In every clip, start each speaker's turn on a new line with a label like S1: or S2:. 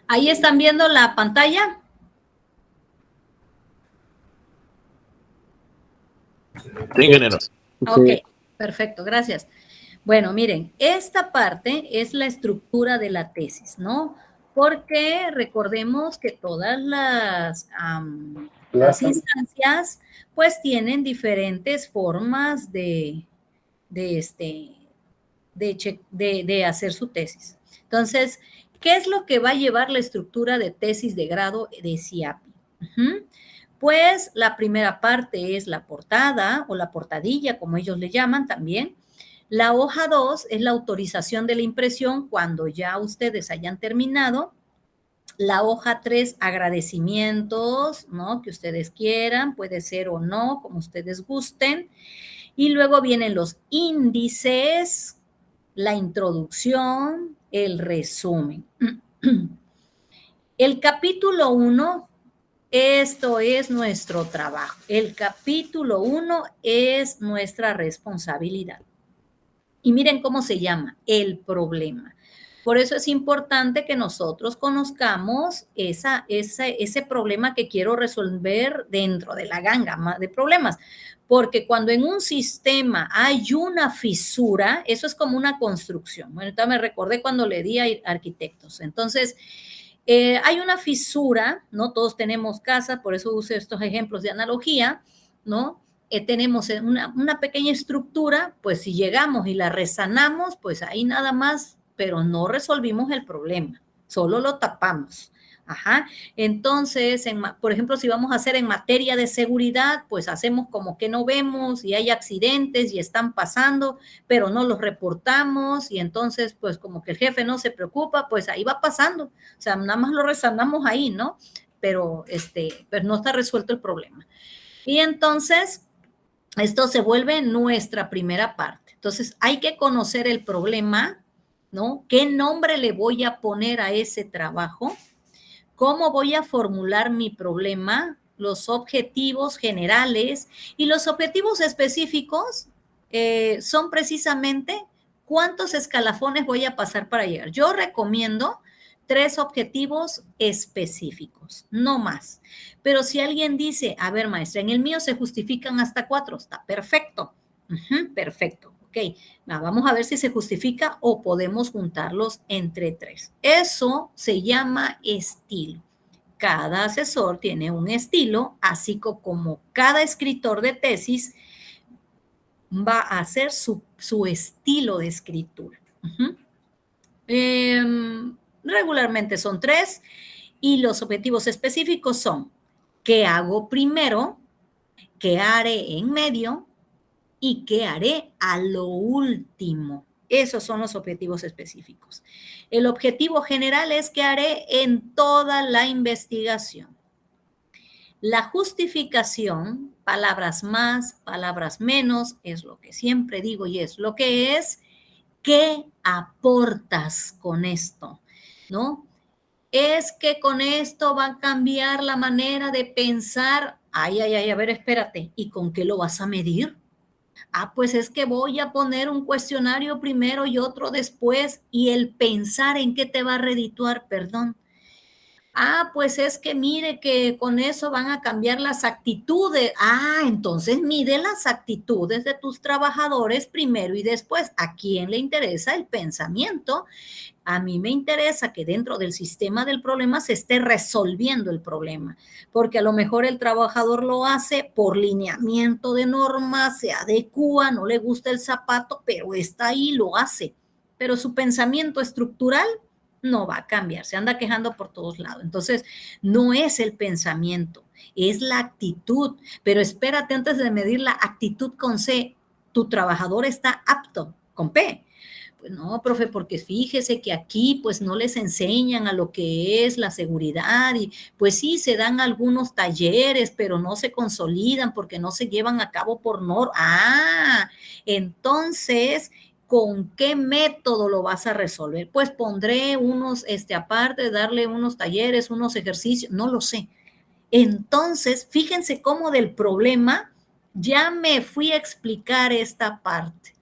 S1: ¿Ahí están viendo la pantalla?
S2: Sí, ingeniero.
S1: Ok, perfecto, gracias. Bueno, miren, esta parte es la estructura de la tesis, ¿no? Porque recordemos que todas las instancias pues tienen diferentes formas de hacer su tesis. Entonces, ¿qué es lo que va a llevar la estructura de tesis de grado de CIAPI? Pues la primera parte es la portada o la portadilla, como ellos le llaman también. La hoja 2 es la autorización de la impresión cuando ya ustedes hayan terminado. La hoja 3, agradecimientos, ¿no? Que ustedes quieran, puede ser o no, como ustedes gusten. Y luego vienen los índices, la introducción, el resumen. El capítulo 1, esto es nuestro trabajo. El capítulo 1 es nuestra responsabilidad. Y miren cómo se llama, el problema. Por eso es importante que nosotros conozcamos ese problema que quiero resolver dentro de la gama de problemas. Porque cuando en un sistema hay una fisura, eso es como una construcción. Bueno, ahorita me recordé cuando le di a arquitectos. Entonces, hay una fisura, ¿no? Todos tenemos casas, por eso uso estos ejemplos de analogía, ¿no? Tenemos una pequeña estructura, pues si llegamos y la resanamos, pues ahí nada más, pero no resolvimos el problema, solo lo tapamos. Ajá. Entonces, por ejemplo, si vamos a hacer en materia de seguridad, pues hacemos como que no vemos y hay accidentes y están pasando, pero no los reportamos y entonces, pues como que el jefe no se preocupa, pues ahí va pasando. O sea, nada más lo resanamos ahí, ¿no? Pero pues no está resuelto el problema. Y entonces, esto se vuelve nuestra primera parte. Entonces, hay que conocer el problema, ¿no? ¿Qué nombre le voy a poner a ese trabajo? ¿Cómo voy a formular mi problema? Los objetivos generales y los objetivos específicos son precisamente cuántos escalafones voy a pasar para llegar. Yo recomiendo 3 objetivos específicos, no más. Pero si alguien dice, a ver, maestra, en el mío se justifican hasta 4, está perfecto. Perfecto. Ok, vamos a ver si se justifica o podemos juntarlos entre 3. Eso se llama estilo. Cada asesor tiene un estilo, así como cada escritor de tesis va a hacer su estilo de escritura. Regularmente son 3 y los objetivos específicos son qué hago primero, qué haré en medio y qué haré a lo último. Esos son los objetivos específicos. El objetivo general es qué haré en toda la investigación. La justificación, palabras más, palabras menos, es lo que siempre digo y es lo que es, ¿qué aportas con esto? ¿No? Es que con esto va a cambiar la manera de pensar. Ay, a ver, espérate, ¿y con qué lo vas a medir? Pues es que voy a poner un cuestionario primero y otro después y el pensar en qué te va a redituar, perdón. Pues es que mire que con eso van a cambiar las actitudes. Entonces mide las actitudes de tus trabajadores primero y después. ¿A quién le interesa el pensamiento? A mí me interesa que dentro del sistema del problema se esté resolviendo el problema, porque a lo mejor el trabajador lo hace por lineamiento de normas, se adecua, no le gusta el zapato, pero está ahí, lo hace. Pero su pensamiento estructural no va a cambiar, se anda quejando por todos lados. Entonces, no es el pensamiento, es la actitud. Pero espérate, antes de medir la actitud con C, tu trabajador está apto con P. Pues no, profe, porque fíjese que aquí pues no les enseñan a lo que es la seguridad y pues sí se dan algunos talleres, pero no se consolidan porque no se llevan a cabo por norma. Entonces, ¿con qué método lo vas a resolver? Pues pondré unos, aparte de darle unos talleres, unos ejercicios, no lo sé. Entonces, fíjense cómo del problema ya me fui a explicar esta parte.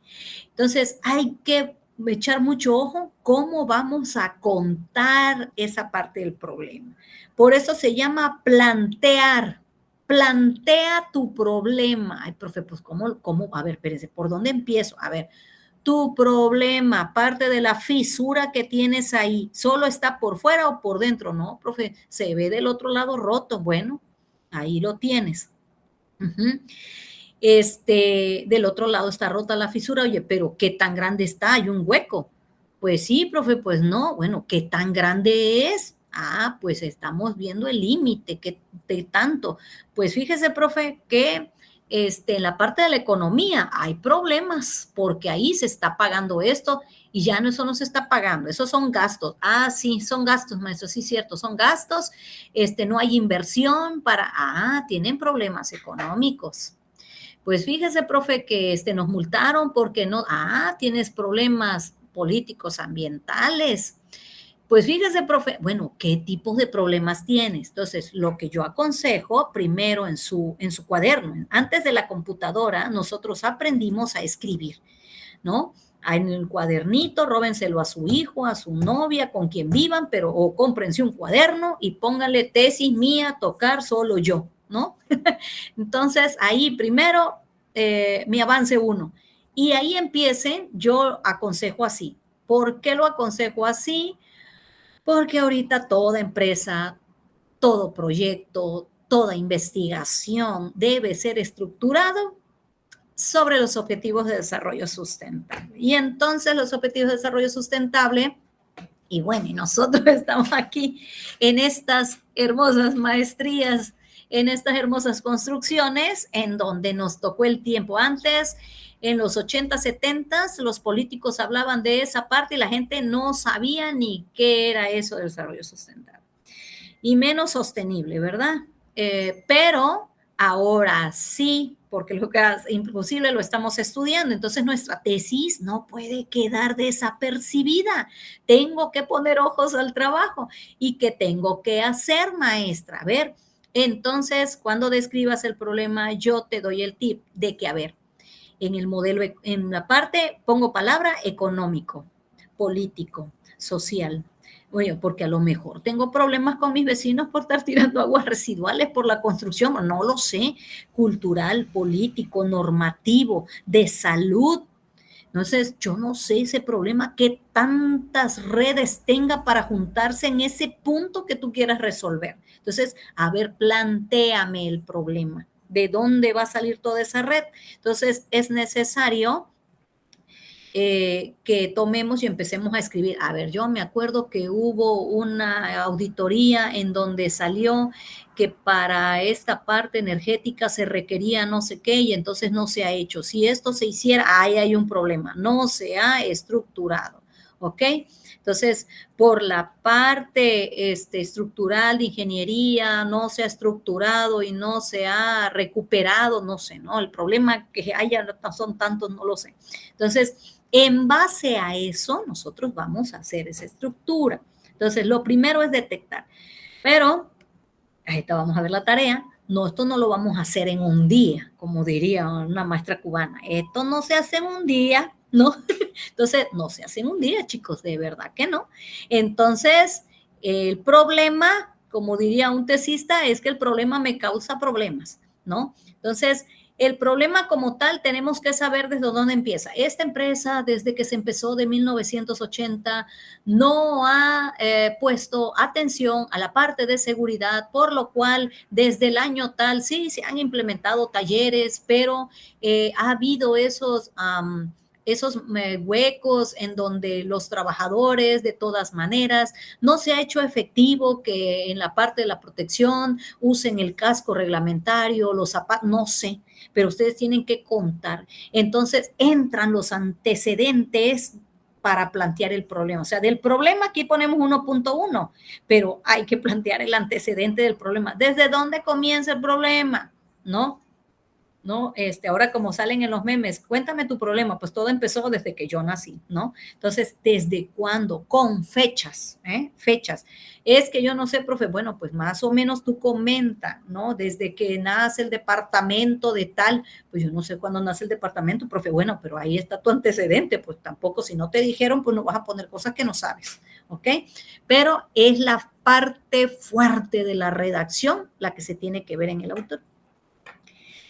S1: Entonces, hay que echar mucho ojo cómo vamos a contar esa parte del problema. Por eso se llama plantear. Plantea tu problema. Ay, profe, pues ¿cómo? A ver, espérense, ¿por dónde empiezo? A ver, tu problema, parte de la fisura que tienes ahí, ¿solo está por fuera o por dentro? No, profe, se ve del otro lado roto. Bueno, ahí lo tienes. Del otro lado está rota la fisura. Oye, pero ¿qué tan grande está? Hay un hueco. Pues sí, profe, pues no. Bueno, ¿qué tan grande es? Ah, pues estamos viendo el límite, ¿qué tanto? Pues fíjese, profe, que en la parte de la economía hay problemas porque ahí se está pagando esto y ya no, eso no se está pagando, esos son gastos. Ah, sí, son gastos, maestro, sí, cierto, son gastos. No hay inversión tienen problemas económicos. Pues fíjese, profe, que nos multaron porque no, tienes problemas políticos, ambientales. Pues fíjese, profe, bueno, ¿qué tipos de problemas tienes? Entonces, lo que yo aconsejo, primero en su cuaderno, antes de la computadora, nosotros aprendimos a escribir, ¿no? En el cuadernito, róbenselo a su hijo, a su novia, con quien vivan, o cómprense un cuaderno y pónganle tesis mía, tocar solo yo, ¿no? Entonces, ahí primero, mi avance 1. Y ahí empiecen, yo aconsejo así. ¿Por qué lo aconsejo así? Porque ahorita toda empresa, todo proyecto, toda investigación debe ser estructurado sobre los objetivos de desarrollo sustentable. Y entonces los objetivos de desarrollo sustentable, y bueno, y nosotros estamos aquí en estas hermosas maestrías, en estas hermosas construcciones, en donde nos tocó el tiempo antes. En los 80, 70, los políticos hablaban de esa parte y la gente no sabía ni qué era eso del desarrollo sustentable. Y menos sostenible, ¿verdad? Pero ahora sí, porque lo que es imposible lo estamos estudiando, entonces nuestra tesis no puede quedar desapercibida. Tengo que poner ojos al trabajo. ¿Y qué tengo que hacer, maestra? A ver, entonces, cuando describas el problema, yo te doy el tip de que, a ver, en el modelo, en la parte, pongo palabra económico, político, social. Oye, porque a lo mejor tengo problemas con mis vecinos por estar tirando aguas residuales por la construcción, no lo sé, cultural, político, normativo, de salud. Entonces, yo no sé ese problema, qué tantas redes tenga para juntarse en ese punto que tú quieras resolver. Entonces, a ver, plantéame el problema. ¿De dónde va a salir toda esa red? Entonces, es necesario que tomemos y empecemos a escribir. A ver, yo me acuerdo que hubo una auditoría en donde salió que para esta parte energética se requería no sé qué y entonces no se ha hecho. Si esto se hiciera, ahí hay un problema, no se ha estructurado, ¿ok? Entonces, por la parte estructural de ingeniería, no se ha estructurado y no se ha recuperado, no sé, ¿no? El problema que haya son tantos, no lo sé. Entonces, en base a eso, nosotros vamos a hacer esa estructura. Entonces, lo primero es detectar. Pero, ahorita vamos a ver la tarea. No, esto no lo vamos a hacer en un día, como diría una maestra cubana. Esto no se hace en un día, ¿no? Entonces, no se hace en un día, chicos, de verdad que no. Entonces, el problema, como diría un tesista, es que el problema me causa problemas, ¿no? Entonces, el problema como tal tenemos que saber desde dónde empieza. Esta empresa, desde que se empezó de 1980, no ha puesto atención a la parte de seguridad, por lo cual desde el año tal sí se han implementado talleres, pero ha habido esos huecos en donde los trabajadores de todas maneras no se ha hecho efectivo que en la parte de la protección usen el casco reglamentario, los zapatos, no sé, pero ustedes tienen que contar. Entonces entran los antecedentes para plantear el problema. O sea, del problema aquí ponemos 1.1, pero hay que plantear el antecedente del problema. ¿Desde dónde comienza el problema? ¿No? ¿no? Ahora como salen en los memes, cuéntame tu problema, pues todo empezó desde que yo nací, ¿no? Entonces, ¿desde cuándo? Con fechas, fechas. Es que yo no sé, profe, bueno, pues más o menos tú comenta, ¿no? Desde que nace el departamento de tal, pues yo no sé cuándo nace el departamento, profe, bueno, pero ahí está tu antecedente, pues tampoco si no te dijeron, pues no vas a poner cosas que no sabes, ¿ok? Pero es la parte fuerte de la redacción la que se tiene que ver en el autor.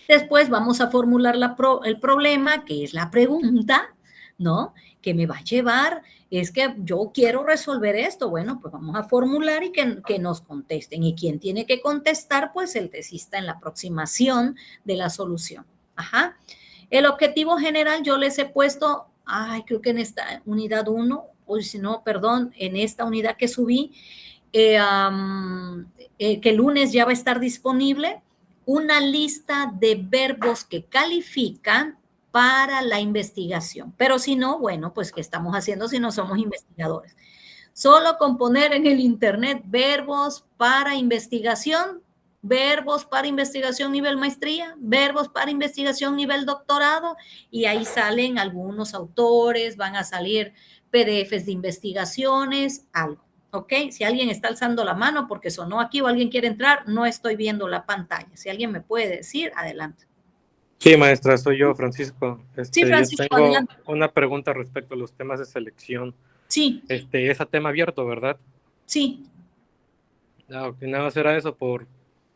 S1: Después vamos a formular el problema, que es la pregunta, ¿no? Que me va a llevar, es que yo quiero resolver esto. Bueno, pues vamos a formular y que nos contesten. Y quien tiene que contestar, pues el tesista en la aproximación de la solución. Ajá. El objetivo general yo les he puesto, creo que en esta unidad 1, o si no, perdón, en esta unidad que subí, que el lunes ya va a estar disponible una lista de verbos que califican para la investigación. Pero si no, bueno, pues ¿qué estamos haciendo si no somos investigadores? Solo con poner en el internet verbos para investigación nivel maestría, verbos para investigación nivel doctorado, y ahí salen algunos autores, van a salir PDFs de investigaciones, algo. ¿Ok? Si alguien está alzando la mano porque sonó aquí o alguien quiere entrar, no estoy viendo la pantalla. Si alguien me puede decir, adelante.
S3: Sí, maestra, soy yo, Francisco.
S1: Sí,
S3: Yo
S1: Francisco,
S3: tengo
S1: adelante.
S3: una pregunta respecto a los temas de selección.
S1: Sí,
S3: Es a tema abierto, ¿verdad?
S1: sí.
S3: Ok, nada más era eso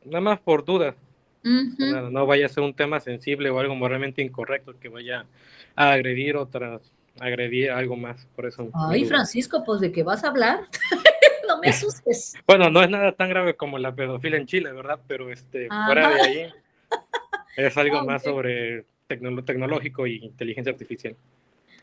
S3: nada más por duda.
S1: Uh-huh.
S3: No vaya a ser un tema sensible o algo moralmente incorrecto que vaya a agredir agredir algo más, por eso mi
S1: Ay,
S3: duda.
S1: Francisco, pues ¿de qué vas a hablar? No me asustes.
S3: Bueno, no es nada tan grave como la pedofilia en Chile, ¿verdad? Pero fuera
S1: Ajá.
S3: de ahí es algo más
S1: Okay.
S3: sobre tecnológico y inteligencia artificial.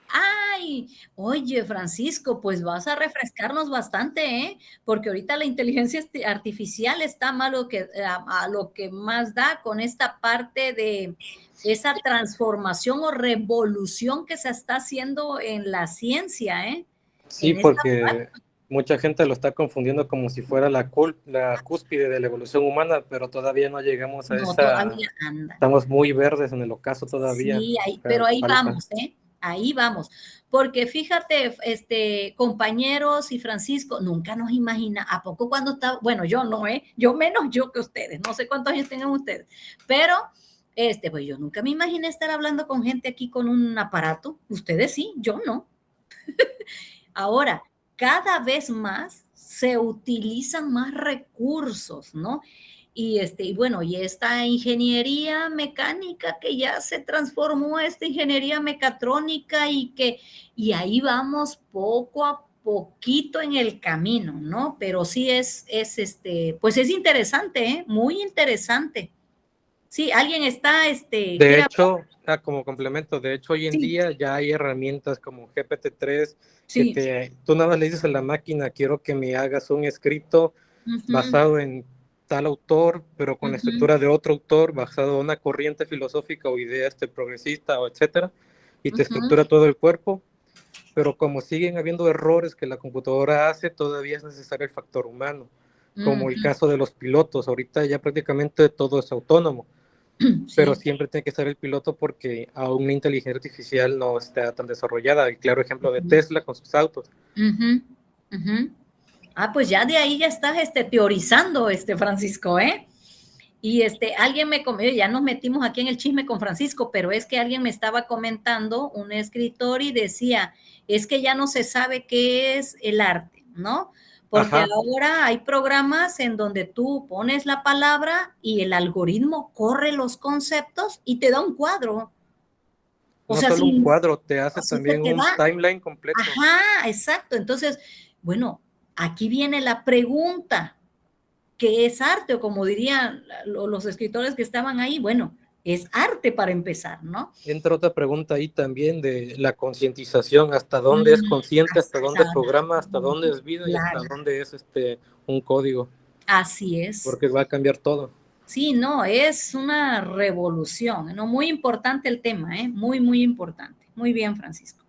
S1: Ay, oye, Francisco, pues vas a refrescarnos bastante, ¿eh? Porque ahorita la inteligencia artificial está a lo que más da con esta parte de esa transformación o revolución que se está haciendo en la ciencia, ¿eh?
S3: Sí,
S1: En esta
S3: porque mucha gente lo está confundiendo como si fuera la cúspide de la evolución humana, pero todavía no llegamos a
S1: no,
S3: esa.
S1: todavía anda.
S3: Estamos muy verdes en el ocaso todavía.
S1: Sí, pero ahí
S3: Falta.
S1: vamos, ¿eh? Ahí vamos. Porque fíjate, compañeros y Francisco, nunca nos imagina, ¿a poco cuando está? Bueno, yo no, ¿eh? Yo menos yo que ustedes, no sé cuántos años tengan ustedes, pero, pues yo nunca me imaginé estar hablando con gente aquí con un aparato. Ustedes sí, yo no. Ahora, cada vez más se utilizan más recursos, ¿no? Y bueno, y esta ingeniería mecánica que ya se transformó a esta ingeniería mecatrónica y ahí vamos poco a poquito en el camino, ¿no? Pero sí pues es interesante, ¿eh? Muy interesante. Sí, alguien está,
S3: De
S1: quiere hablar.
S3: hecho, como complemento, de hecho hoy en
S1: Sí,
S3: día ya hay herramientas como GPT-3 que
S1: sí.
S3: tú nada más le dices a la máquina, quiero que me hagas un escrito
S1: Uh-huh,
S3: basado en tal autor, pero con la
S1: uh-huh,
S3: estructura de otro autor, basado en una corriente filosófica o idea progresista o etcétera, y te
S1: uh-huh,
S3: estructura todo el cuerpo, pero como siguen habiendo errores que la computadora hace, todavía es necesario el factor humano, como el
S1: uh-huh.
S3: caso de los pilotos. Ahorita ya prácticamente todo es autónomo, pero
S1: Sí.
S3: siempre tiene que estar el piloto porque aún la inteligencia artificial no está tan desarrollada. El claro ejemplo de
S1: Uh-huh,
S3: Tesla con sus autos.
S1: uh-huh, uh-huh. Pues ya de ahí ya estás teorizando, Francisco, ¿eh? Y alguien me comentó, ya nos metimos aquí en el chisme con Francisco, pero es que alguien me estaba comentando, un escritor, y decía, es que ya no se sabe qué es el arte, ¿no? Porque
S3: Ajá.
S1: ahora hay programas en donde tú pones la palabra y el algoritmo corre los conceptos y te da un cuadro. O
S3: No
S1: sea,
S3: solo un
S1: si,
S3: cuadro, te hace
S1: si se
S3: también
S1: te
S3: un
S1: da.
S3: timeline completo.
S1: Ajá, exacto. Entonces, bueno, aquí viene la pregunta, ¿qué es arte? O como dirían los escritores que estaban ahí, bueno, es arte para empezar, ¿no?
S3: Entra otra pregunta ahí también de la concientización, hasta dónde es consciente, hasta dónde
S1: Hasta,
S3: es programa, hasta dónde es vida y hasta
S1: claro,
S3: dónde es un código,
S1: así es.
S3: porque va a cambiar todo.
S1: Sí, no, es una revolución, ¿no? Muy importante el tema, ¿eh? Muy, muy importante. Muy bien, Francisco.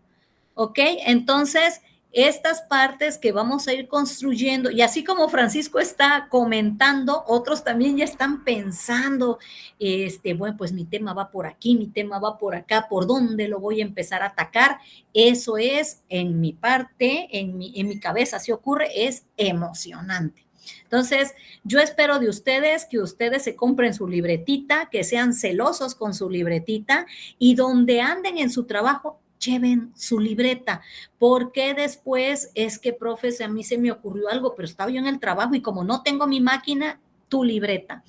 S1: Ok, entonces, estas partes que vamos a ir construyendo, y así como Francisco está comentando, otros también ya están pensando, bueno, pues mi tema va por aquí, mi tema va por acá, ¿por dónde lo voy a empezar a atacar? Eso es, en mi parte, en mi cabeza, si ocurre, es emocionante. Entonces, yo espero de ustedes que ustedes se compren su libretita, que sean celosos con su libretita y donde anden en su trabajo, lleven su libreta, porque después es que, profes, a mí se me ocurrió algo, pero estaba yo en el trabajo y como no tengo mi máquina, tu libreta.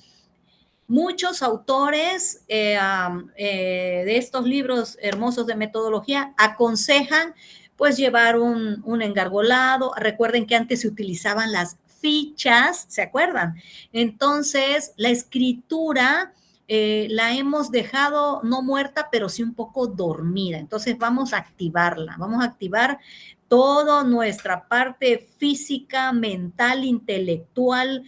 S1: Muchos autores de estos libros hermosos de metodología aconsejan pues llevar un engargolado. Recuerden que antes se utilizaban las fichas, ¿se acuerdan? Entonces, la escritura la hemos dejado no muerta, pero sí un poco dormida. Entonces, vamos a activarla, vamos a activar toda nuestra parte física, mental, intelectual,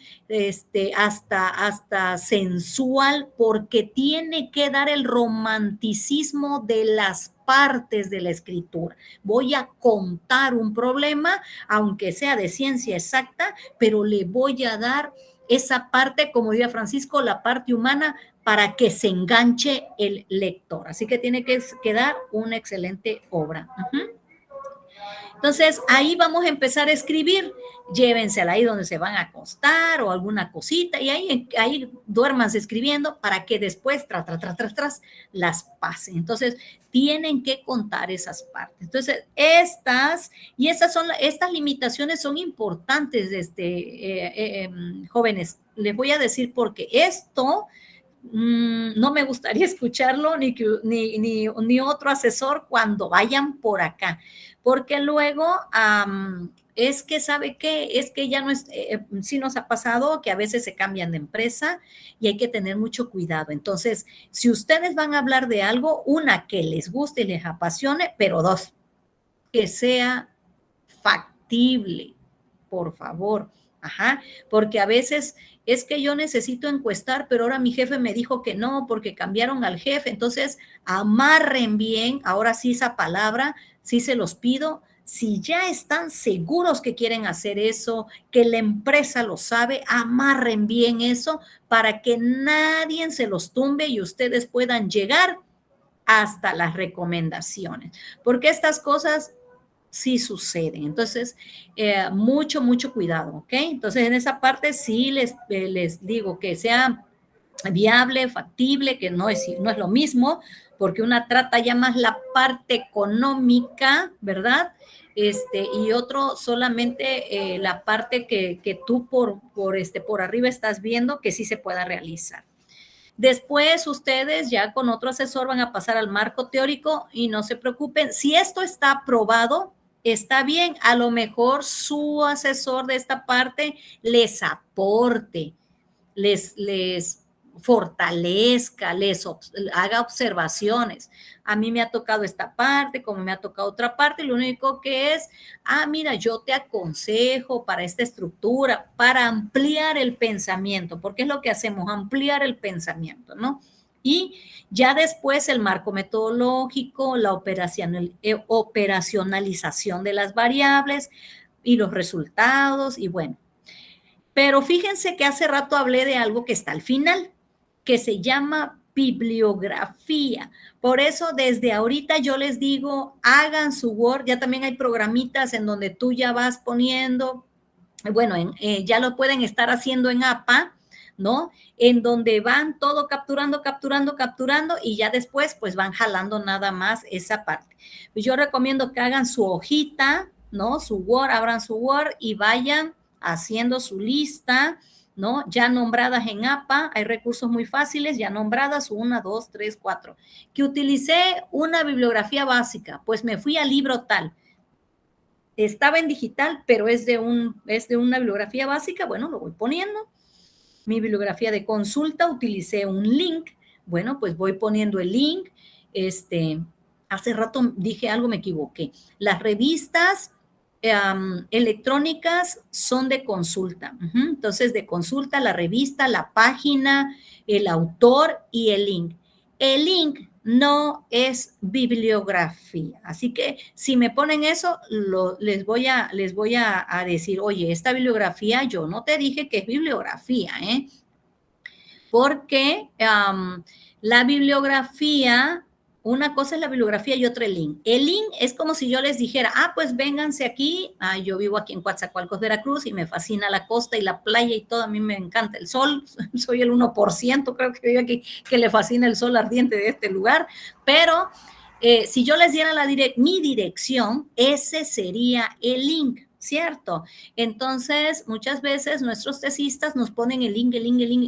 S1: hasta sensual, porque tiene que dar el romanticismo de las partes de la escritura. Voy a contar un problema, aunque sea de ciencia exacta, pero le voy a dar esa parte, como diría Francisco, la parte humana, para que se enganche el lector. Así que tiene que quedar una excelente obra. Entonces, ahí vamos a empezar a escribir. Llévensela ahí donde se van a acostar o alguna cosita y ahí duérmanse escribiendo para que después, tras, las pasen. Entonces, tienen que contar esas partes. Entonces, estas limitaciones son importantes, jóvenes. Les voy a decir porque esto no me gustaría escucharlo ni otro asesor cuando vayan por acá, porque luego es que, ¿sabe qué? Es que ya no es, sí nos ha pasado que a veces se cambian de empresa y hay que tener mucho cuidado. Entonces, si ustedes van a hablar de algo, una, que les guste y les apasione, pero dos, que sea factible, por favor. Ajá, porque a veces es que yo necesito encuestar, pero ahora mi jefe me dijo que no, porque cambiaron al jefe. Entonces, amarren bien, ahora sí esa palabra, sí se los pido. Si ya están seguros que quieren hacer eso, que la empresa lo sabe, amarren bien eso para que nadie se los tumbe y ustedes puedan llegar hasta las recomendaciones. Porque estas cosas sí suceden. Entonces, mucho cuidado, ¿ok? Entonces, en esa parte sí les digo que sea viable, factible, que no es lo mismo, porque una trata ya más la parte económica, ¿verdad? Y otro solamente la parte que tú por arriba estás viendo que sí se pueda realizar. Después ustedes ya con otro asesor van a pasar al marco teórico y no se preocupen. Si esto está aprobado, está bien. A lo mejor su asesor de esta parte les aporte, les fortalezca, haga observaciones. A mí me ha tocado esta parte, como me ha tocado otra parte, lo único que es, mira, yo te aconsejo para esta estructura, para ampliar el pensamiento, porque es lo que hacemos, ampliar el pensamiento, ¿no? Y ya después el marco metodológico, la operacionalización de las variables y los resultados, y bueno. Pero fíjense que hace rato hablé de algo que está al final, que se llama bibliografía. Por eso desde ahorita yo les digo, hagan su Word, ya también hay programitas en donde tú ya vas poniendo, bueno, ya lo pueden estar haciendo en APA, ¿no? En donde van todo capturando y ya después pues van jalando nada más esa parte. Pues yo recomiendo que hagan su hojita, ¿no? Su Word, abran su Word y vayan haciendo su lista, ¿no? Ya nombradas en APA, hay recursos muy fáciles, ya nombradas, 1, 2, 3, 4. Que utilicé una bibliografía básica, pues me fui al libro tal. Estaba en digital, pero es de una bibliografía básica, bueno, lo voy poniendo. Mi bibliografía de consulta, utilicé un link, bueno, pues voy poniendo el link. Hace rato dije algo, me equivoqué. Las revistas electrónicas son de consulta. Entonces, de consulta, la revista, la página, el autor y el link. el link no es bibliografía. Así que si me ponen eso, les voy a decir, oye, esta bibliografía yo no te dije que es bibliografía, ¿eh? Porque la bibliografía, una cosa es la bibliografía y otra el link. El link es como si yo les dijera, pues vénganse aquí. Yo vivo aquí en Coatzacoalcos, Veracruz, y me fascina la costa y la playa y todo. A mí me encanta el sol. Soy el 1%, creo que vive aquí, que le fascina el sol ardiente de este lugar. Pero si yo les diera mi dirección, ese sería el link, ¿cierto? Entonces, muchas veces nuestros tesistas nos ponen el link.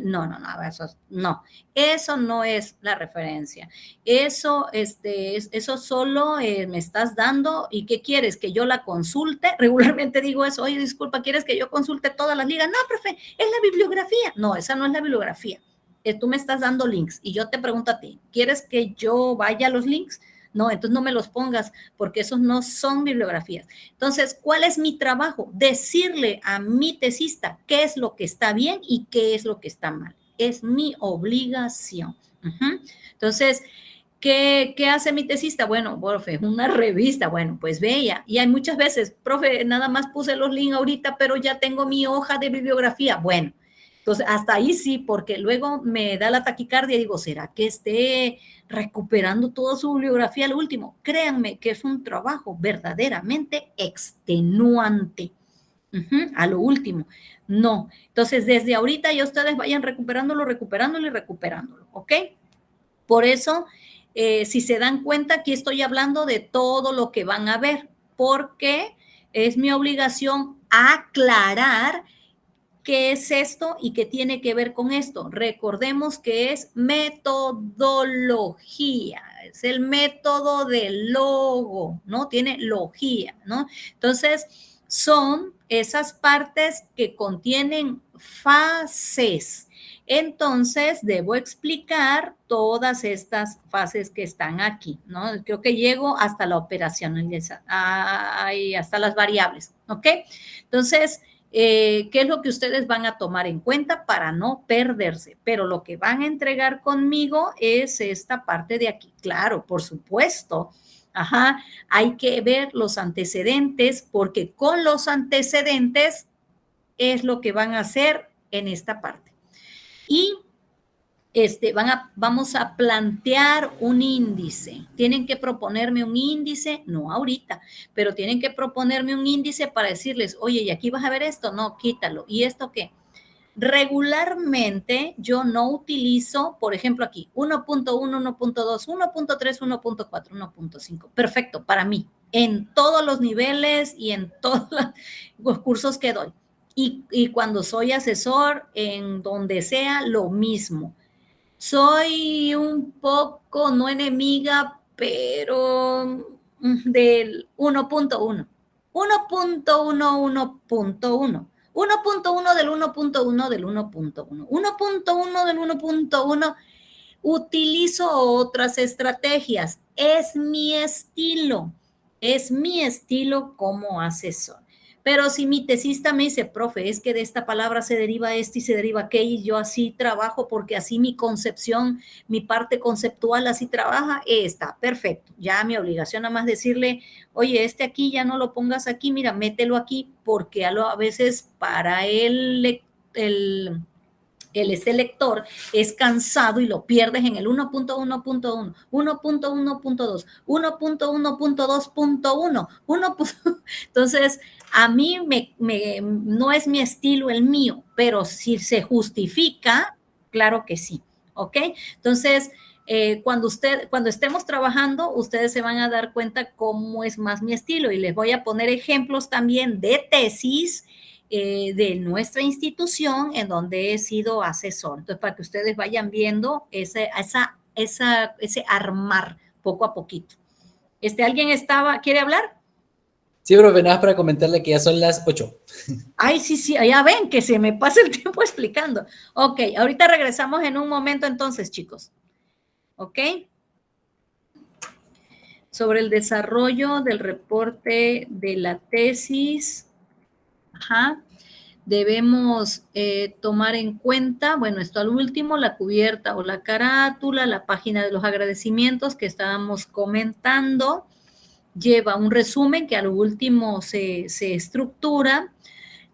S1: No, eso no es la referencia. Eso solo me estás dando, ¿y qué quieres? ¿Que yo la consulte? Regularmente digo eso, oye, disculpa, ¿quieres que yo consulte todas las ligas? No, profe, es la bibliografía. No, esa no es la bibliografía. Tú me estás dando links y yo te pregunto a ti, ¿quieres que yo vaya a los links? No, entonces no me los pongas porque esos no son bibliografías. Entonces, ¿cuál es mi trabajo? Decirle a mi tesista qué es lo que está bien y qué es lo que está mal. Es mi obligación. Entonces, ¿qué hace mi tesista? Bueno, profe, es una revista. Bueno, pues vea. Y hay muchas veces, profe, nada más puse los links ahorita, pero ya tengo mi hoja de bibliografía. Bueno, entonces hasta ahí sí, porque luego me da la taquicardia y digo, ¿será que esté recuperando toda su bibliografía al último? Créanme que es un trabajo verdaderamente extenuante. A lo último. No. Entonces, desde ahorita ya ustedes vayan recuperándolo, ¿ok? Por eso, si se dan cuenta, aquí estoy hablando de todo lo que van a ver, porque es mi obligación aclarar qué es esto y qué tiene que ver con esto. Recordemos que es metodología, es el método del logo, ¿no? Tiene logía, ¿no? Entonces, son esas partes que contienen fases. Entonces, debo explicar todas estas fases que están aquí, ¿no? Creo que llego hasta la operacionalización, hasta las variables, ¿ok? Entonces, ¿qué es lo que ustedes van a tomar en cuenta para no perderse? Pero lo que van a entregar conmigo es esta parte de aquí. Claro, por supuesto. Hay que ver los antecedentes porque con los antecedentes es lo que van a hacer en esta parte. Y vamos a plantear un índice. Tienen que proponerme un índice, no ahorita, pero tienen que proponerme un índice para decirles, oye, ¿y aquí vas a ver esto? No, quítalo. ¿Y esto qué? Regularmente yo no utilizo, por ejemplo, aquí 1.1, 1.2, 1.3, 1.4, 1.5. Perfecto, para mí, en todos los niveles y en todos los cursos que doy. Y cuando soy asesor, en donde sea, lo mismo. Soy un poco, no enemiga, pero del 1.1. 1.1, 1.1. 1.1 del 1.1 del 1.1. 1.1 del 1.1. Utilizo otras estrategias. Es mi estilo como asesor. Pero si mi tesista me dice, profe, es que de esta palabra se deriva esto y se deriva aquello, y yo así trabajo porque así mi concepción, mi parte conceptual así trabaja, está perfecto. Ya mi obligación nada más decirle, oye, aquí ya no lo pongas aquí, mira, mételo aquí, porque a veces para el lector es cansado y lo pierdes en el 1.1.1, 1.1.2, 1.1.2.1. Entonces, a mí no es mi estilo el mío, pero si se justifica, claro que sí, ¿ok? Entonces, cuando estemos trabajando, ustedes se van a dar cuenta cómo es más mi estilo y les voy a poner ejemplos también de tesis de nuestra institución en donde he sido asesor. Entonces, para que ustedes vayan viendo ese armar poco a poquito. ¿Alguien quiere hablar?
S4: Sí, profe, nada más para comentarle que ya son las 8.
S1: Ay, sí, ya ven que se me pasa el tiempo explicando. Ok, ahorita regresamos en un momento entonces, chicos. Ok. Sobre el desarrollo del reporte de la tesis. debemos tomar en cuenta, bueno, esto al último, la cubierta o la carátula, la página de los agradecimientos que estábamos comentando, lleva un resumen que al último se estructura.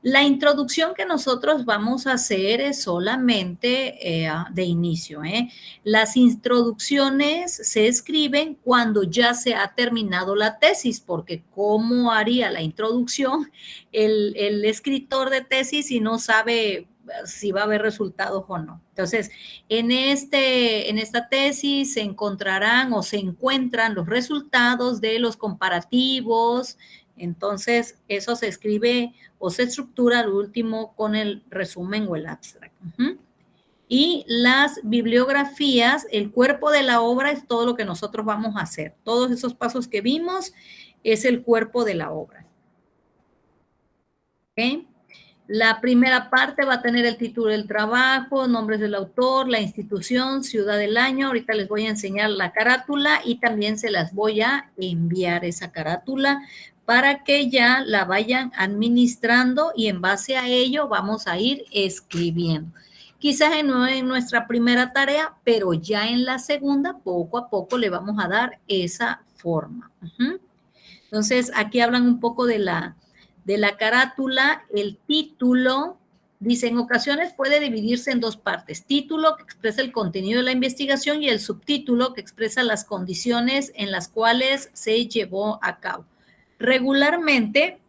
S1: La introducción que nosotros vamos a hacer es solamente de inicio. Las introducciones se escriben cuando ya se ha terminado la tesis, porque ¿cómo haría la introducción el escritor de tesis si no sabe si va a haber resultados o no? Entonces, en esta tesis se encontrarán o se encuentran los resultados de los comparativos. Entonces, eso se escribe o se estructura al último con el resumen o el abstract. Y las bibliografías, el cuerpo de la obra es todo lo que nosotros vamos a hacer. Todos esos pasos que vimos es el cuerpo de la obra. ¿Okay? La primera parte va a tener el título del trabajo, nombres del autor, la institución, ciudad del año. Ahorita les voy a enseñar la carátula y también se las voy a enviar esa carátula para que ya la vayan administrando y en base a ello vamos a ir escribiendo. Quizás no en nuestra primera tarea, pero ya en la segunda, poco a poco le vamos a dar esa forma. Entonces, aquí hablan un poco de la carátula. El título, dice, en ocasiones puede dividirse en dos partes. Título, que expresa el contenido de la investigación, y el subtítulo, que expresa las condiciones en las cuales se llevó a cabo. Regularmente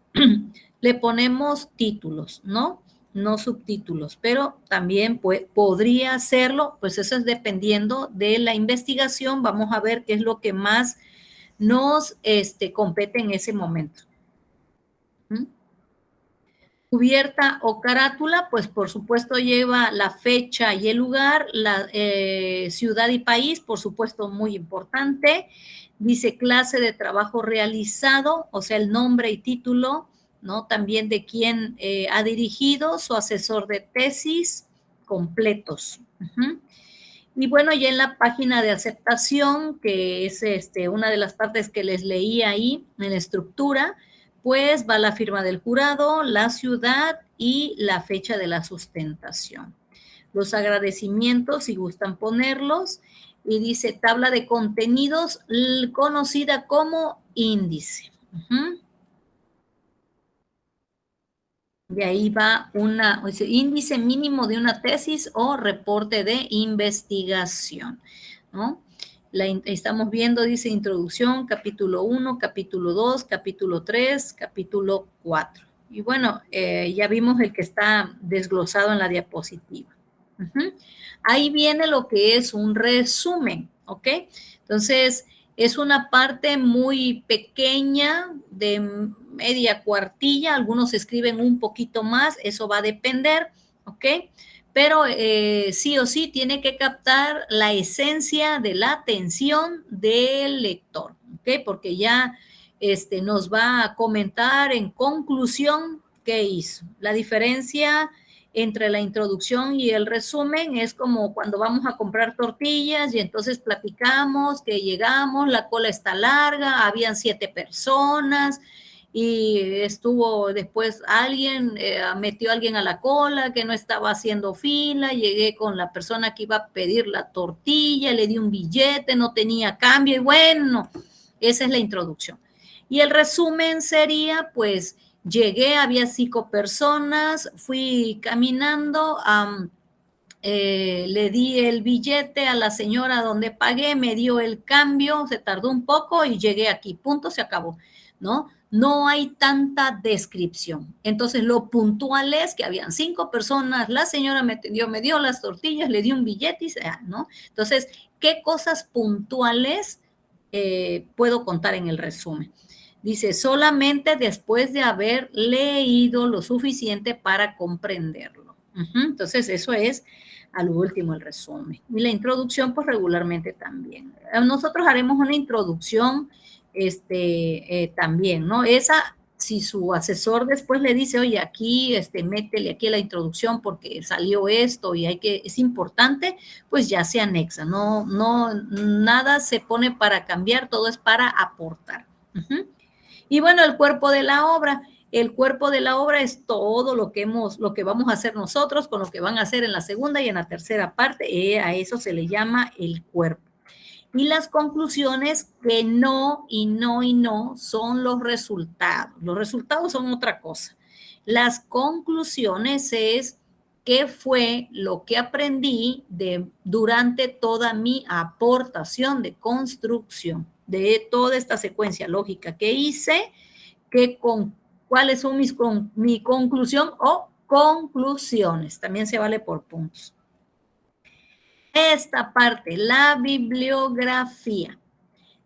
S1: le ponemos títulos, ¿no? No subtítulos, pero también podría hacerlo, pues eso es dependiendo de la investigación. Vamos a ver qué es lo que más nos compete en ese momento. Cubierta o carátula, pues por supuesto lleva la fecha y el lugar, la ciudad y país, por supuesto muy importante. Dice clase de trabajo realizado, o sea, el nombre y título, ¿no? También de quién ha dirigido, su asesor de tesis, completos. Y bueno, ya en la página de aceptación, que es una de las partes que les leí ahí en la estructura, pues va la firma del jurado, la ciudad y la fecha de la sustentación. Los agradecimientos, si gustan ponerlos, y dice tabla de contenidos conocida como índice. De ahí va índice mínimo de una tesis o reporte de investigación, ¿no? Estamos viendo, dice introducción, capítulo 1, capítulo 2, capítulo 3, capítulo 4. Y bueno, ya vimos el que está desglosado en la diapositiva. Ahí viene lo que es un resumen, ¿ok? Entonces, es una parte muy pequeña de media cuartilla, algunos escriben un poquito más, eso va a depender, ¿ok? Pero sí o sí tiene que captar la esencia de la atención del lector, ¿ok? Porque ya nos va a comentar en conclusión qué hizo. La diferencia entre la introducción y el resumen es como cuando vamos a comprar tortillas y entonces platicamos que llegamos, la cola está larga, habían 7 personas y estuvo después metió a alguien a la cola que no estaba haciendo fila, llegué con la persona que iba a pedir la tortilla, le di un billete, no tenía cambio y bueno, esa es la introducción. Y el resumen sería pues llegué, había 5 personas, fui caminando, le di el billete a la señora donde pagué, me dio el cambio, se tardó un poco y llegué aquí, punto, se acabó, ¿no? No hay tanta descripción. Entonces, lo puntual es que habían 5 personas, la señora me dio las tortillas, le di un billete, ¿no? Entonces, ¿qué cosas puntuales puedo contar en el resumen? Dice, solamente después de haber leído lo suficiente para comprenderlo. Entonces, eso es al último el resumen. Y la introducción, pues regularmente también. Nosotros haremos una introducción también, ¿no? Esa, si su asesor después le dice, oye, aquí, métele aquí la introducción porque salió esto y es importante, pues ya se anexa. No, nada se pone para cambiar, todo es para aportar. Y bueno, el cuerpo de la obra El cuerpo de la obra es todo lo que vamos a hacer nosotros con lo que van a hacer en la segunda y en la tercera parte. A eso se le llama el cuerpo. Y las conclusiones que no son los resultados. Los resultados son otra cosa. Las conclusiones es qué fue lo que aprendí durante toda mi aportación de construcción, de toda esta secuencia lógica que hice, cuáles son mi conclusión o conclusiones. También se vale por puntos. Esta parte, la bibliografía.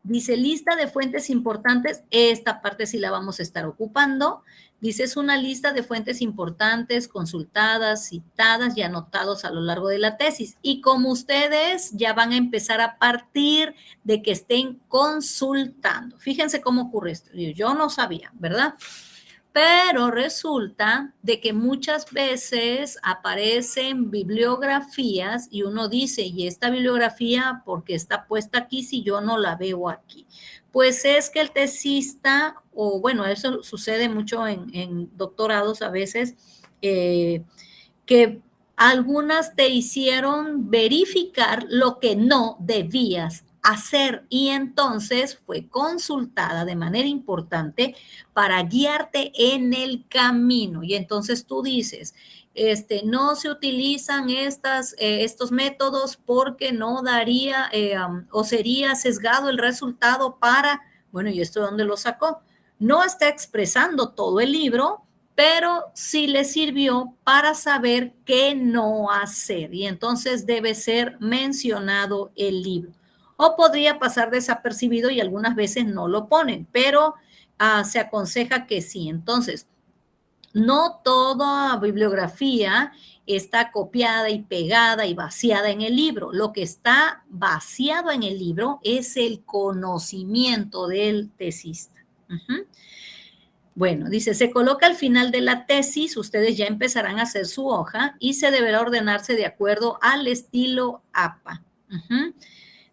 S1: Dice lista de fuentes importantes. Esta parte sí la vamos a estar ocupando. Dice es una lista de fuentes importantes, consultadas, citadas y anotados a lo largo de la tesis. Y como ustedes ya van a empezar a partir de que estén consultando. Fíjense cómo ocurre esto. Yo no sabía, ¿verdad? Pero resulta de que muchas veces aparecen bibliografías y uno dice, ¿y esta bibliografía por qué está puesta aquí si yo no la veo aquí? Pues es que el tesista, o bueno, eso sucede mucho en doctorados a veces, que algunas te hicieron verificar lo que no debías hacer y entonces fue consultada de manera importante para guiarte en el camino. Y entonces tú dices, no se utilizan estos métodos porque no daría o sería sesgado el resultado para, bueno, ¿y esto dónde lo sacó? No está expresando todo el libro, pero sí le sirvió para saber qué no hacer y entonces debe ser mencionado el libro. O podría pasar desapercibido y algunas veces no lo ponen, pero se aconseja que sí. Entonces, no toda bibliografía está copiada y pegada y vaciada en el libro. Lo que está vaciado en el libro es el conocimiento del tesista. Bueno, dice, se coloca al final de la tesis, ustedes ya empezarán a hacer su hoja y se deberá ordenarse de acuerdo al estilo APA.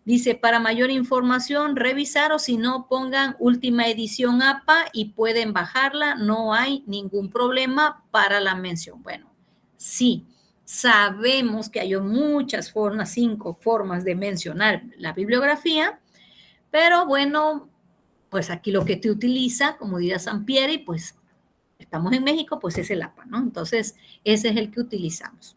S1: Dice, para mayor información, revisar o si no, pongan última edición APA y pueden bajarla, no hay ningún problema para la mención. Bueno, sí, sabemos que hay muchas formas, 5 formas de mencionar la bibliografía, pero bueno, pues aquí lo que te utiliza, como diría Sampieri, pues estamos en México, pues es el APA, ¿no? Entonces, ese es el que utilizamos.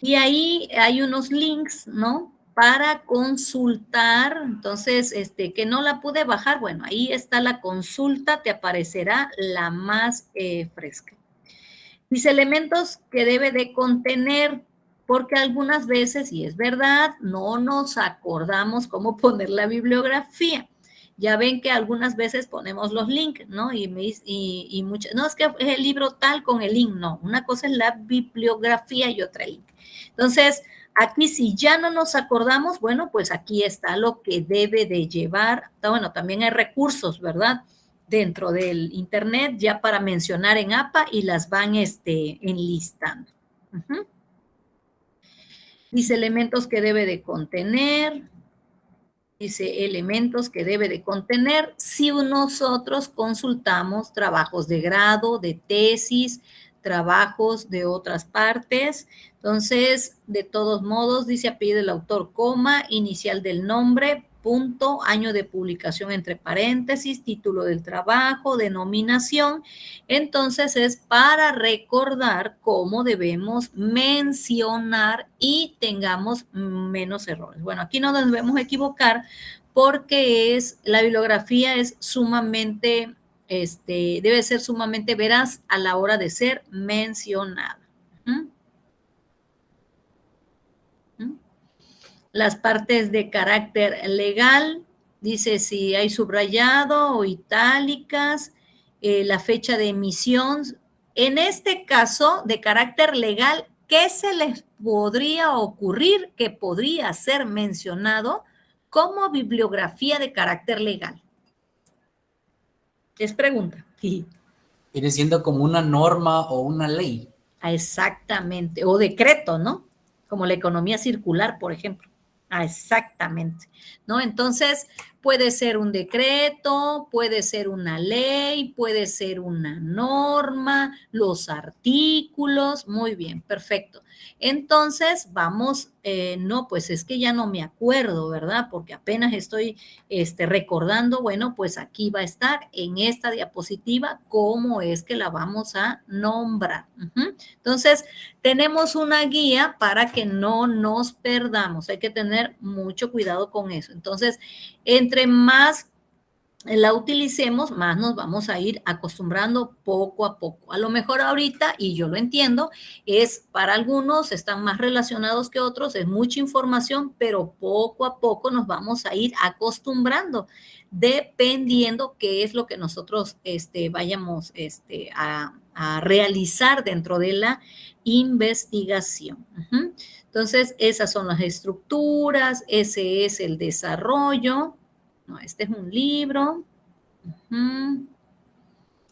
S1: Y ahí hay unos links, ¿no? Para consultar, entonces, que no la pude bajar, bueno, ahí está la consulta, te aparecerá la más fresca. Dice elementos que debe de contener, porque algunas veces, y es verdad, no nos acordamos cómo poner la bibliografía. Ya ven que algunas veces ponemos los links, ¿no? Y muchas, no, es que es el libro tal con el link, no. Una cosa es la bibliografía y otra el link. Entonces, aquí si ya no nos acordamos, bueno, pues aquí está lo que debe de llevar. Bueno, también hay recursos, ¿verdad? Dentro del internet ya para mencionar en APA y las van enlistando. Dice elementos que debe de contener. Dice elementos que debe de contener si nosotros consultamos trabajos de grado, de tesis, trabajos de otras partes. Entonces, de todos modos, dice apellido del autor, coma, inicial del nombre, punto, año de publicación entre paréntesis, título del trabajo, denominación. Entonces, es para recordar cómo debemos mencionar y tengamos menos errores. Bueno, aquí no nos debemos equivocar porque la bibliografía es sumamente... debe ser sumamente veraz a la hora de ser mencionada. Las partes de carácter legal, dice si hay subrayado o itálicas, la fecha de emisión. En este caso, de carácter legal, ¿qué se les podría ocurrir que podría ser mencionado como bibliografía de carácter legal? Es pregunta.
S4: Viene siendo como una norma o una ley.
S1: Exactamente, o decreto, ¿no? Como la economía circular, por ejemplo. Exactamente, ¿no? Entonces, Puede ser un decreto, puede ser una ley, puede ser una norma, los artículos. Muy bien, perfecto. Entonces, vamos, no, pues es que ya no me acuerdo, ¿verdad? Porque apenas estoy recordando, bueno, pues aquí va a estar en esta diapositiva cómo es que la vamos a nombrar. Entonces, tenemos una guía para que no nos perdamos. Hay que tener mucho cuidado con eso. Entonces, entre más la utilicemos, más nos vamos a ir acostumbrando poco a poco. A lo mejor ahorita, y yo lo entiendo, es para algunos están más relacionados que otros, es mucha información, pero poco a poco nos vamos a ir acostumbrando, dependiendo qué es lo que nosotros vayamos a realizar dentro de la investigación. Entonces, esas son las estructuras, ese es el desarrollo. No, este es un libro.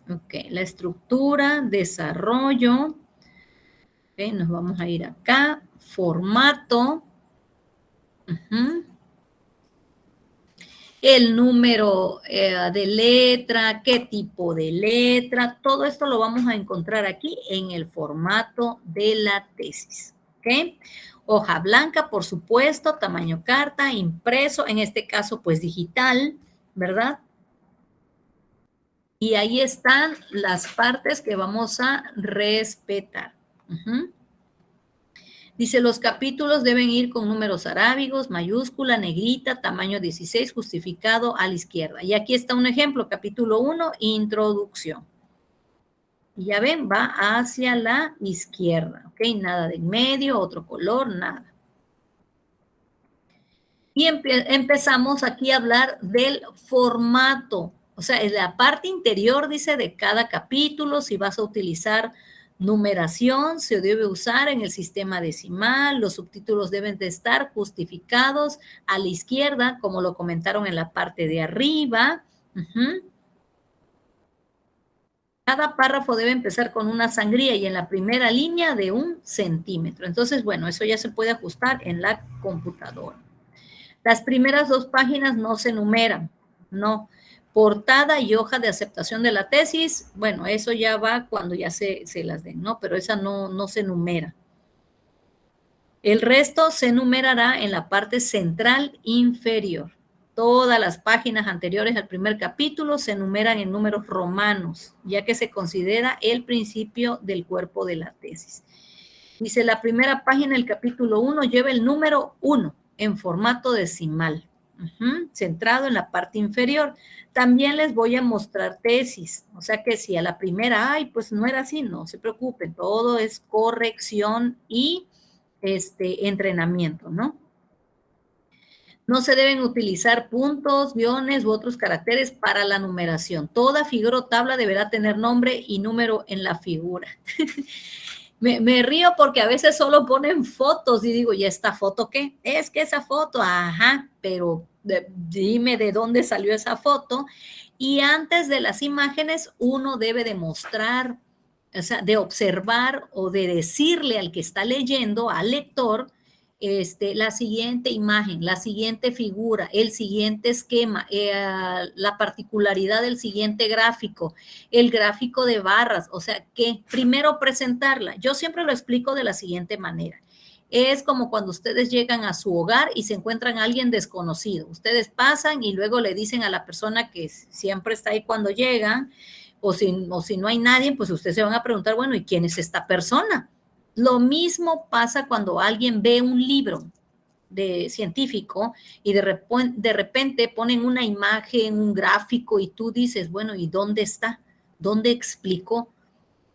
S1: Ok, la estructura, desarrollo. Ok, nos vamos a ir acá. Formato. El número de letra, qué tipo de letra. Todo esto lo vamos a encontrar aquí en el formato de la tesis. Ok. Hoja blanca, por supuesto, tamaño carta, impreso, en este caso, pues digital, ¿verdad? Y ahí están las partes que vamos a respetar. Dice, los capítulos deben ir con números arábigos, mayúscula, negrita, tamaño 16, justificado a la izquierda. Y aquí está un ejemplo, capítulo 1, introducción. Y ya ven, va hacia la izquierda, ¿ok? Nada de en medio, otro color, nada. Y empezamos aquí a hablar del formato. O sea, es la parte interior, dice, de cada capítulo, si vas a utilizar numeración, se debe usar en el sistema decimal, los subtítulos deben de estar justificados a la izquierda, como lo comentaron en la parte de arriba. Cada párrafo debe empezar con una sangría y en la primera línea de 1 centímetro. Entonces, bueno, eso ya se puede ajustar en la computadora. Las primeras 2 páginas no se numeran, no. Portada y hoja de aceptación de la tesis, bueno, eso ya va cuando ya se las den, ¿no? Pero esa no se numera. El resto se numerará en la parte central inferior. Todas las páginas anteriores al primer capítulo se numeran en números romanos, ya que se considera el principio del cuerpo de la tesis. Dice, la primera página del capítulo 1 lleva el número 1 en formato decimal, centrado en la parte inferior. También les voy a mostrar tesis, o sea que si a la primera, ay, pues no era así, no se preocupen, todo es corrección y entrenamiento, ¿no? No se deben utilizar puntos, guiones u otros caracteres para la numeración. Toda figura o tabla deberá tener nombre y número en la figura. Me río porque a veces solo ponen fotos y digo, ¿y esta foto qué? Es que esa foto, ajá, pero dime de dónde salió esa foto. Y antes de las imágenes, uno debe de mostrar, o sea, de observar o de decirle al que está leyendo, al lector, la siguiente imagen, la siguiente figura, el siguiente esquema, la particularidad del siguiente gráfico, el gráfico de barras, o sea, que primero presentarla. Yo siempre lo explico de la siguiente manera. Es como cuando ustedes llegan a su hogar y se encuentran a alguien desconocido. Ustedes pasan y luego le dicen a la persona que siempre está ahí cuando llegan, o si no hay nadie, pues ustedes se van a preguntar, bueno, ¿y quién es esta persona? Lo mismo pasa cuando alguien ve un libro de científico y de repente ponen una imagen, un gráfico y tú dices, bueno, ¿y dónde está? ¿Dónde explicó?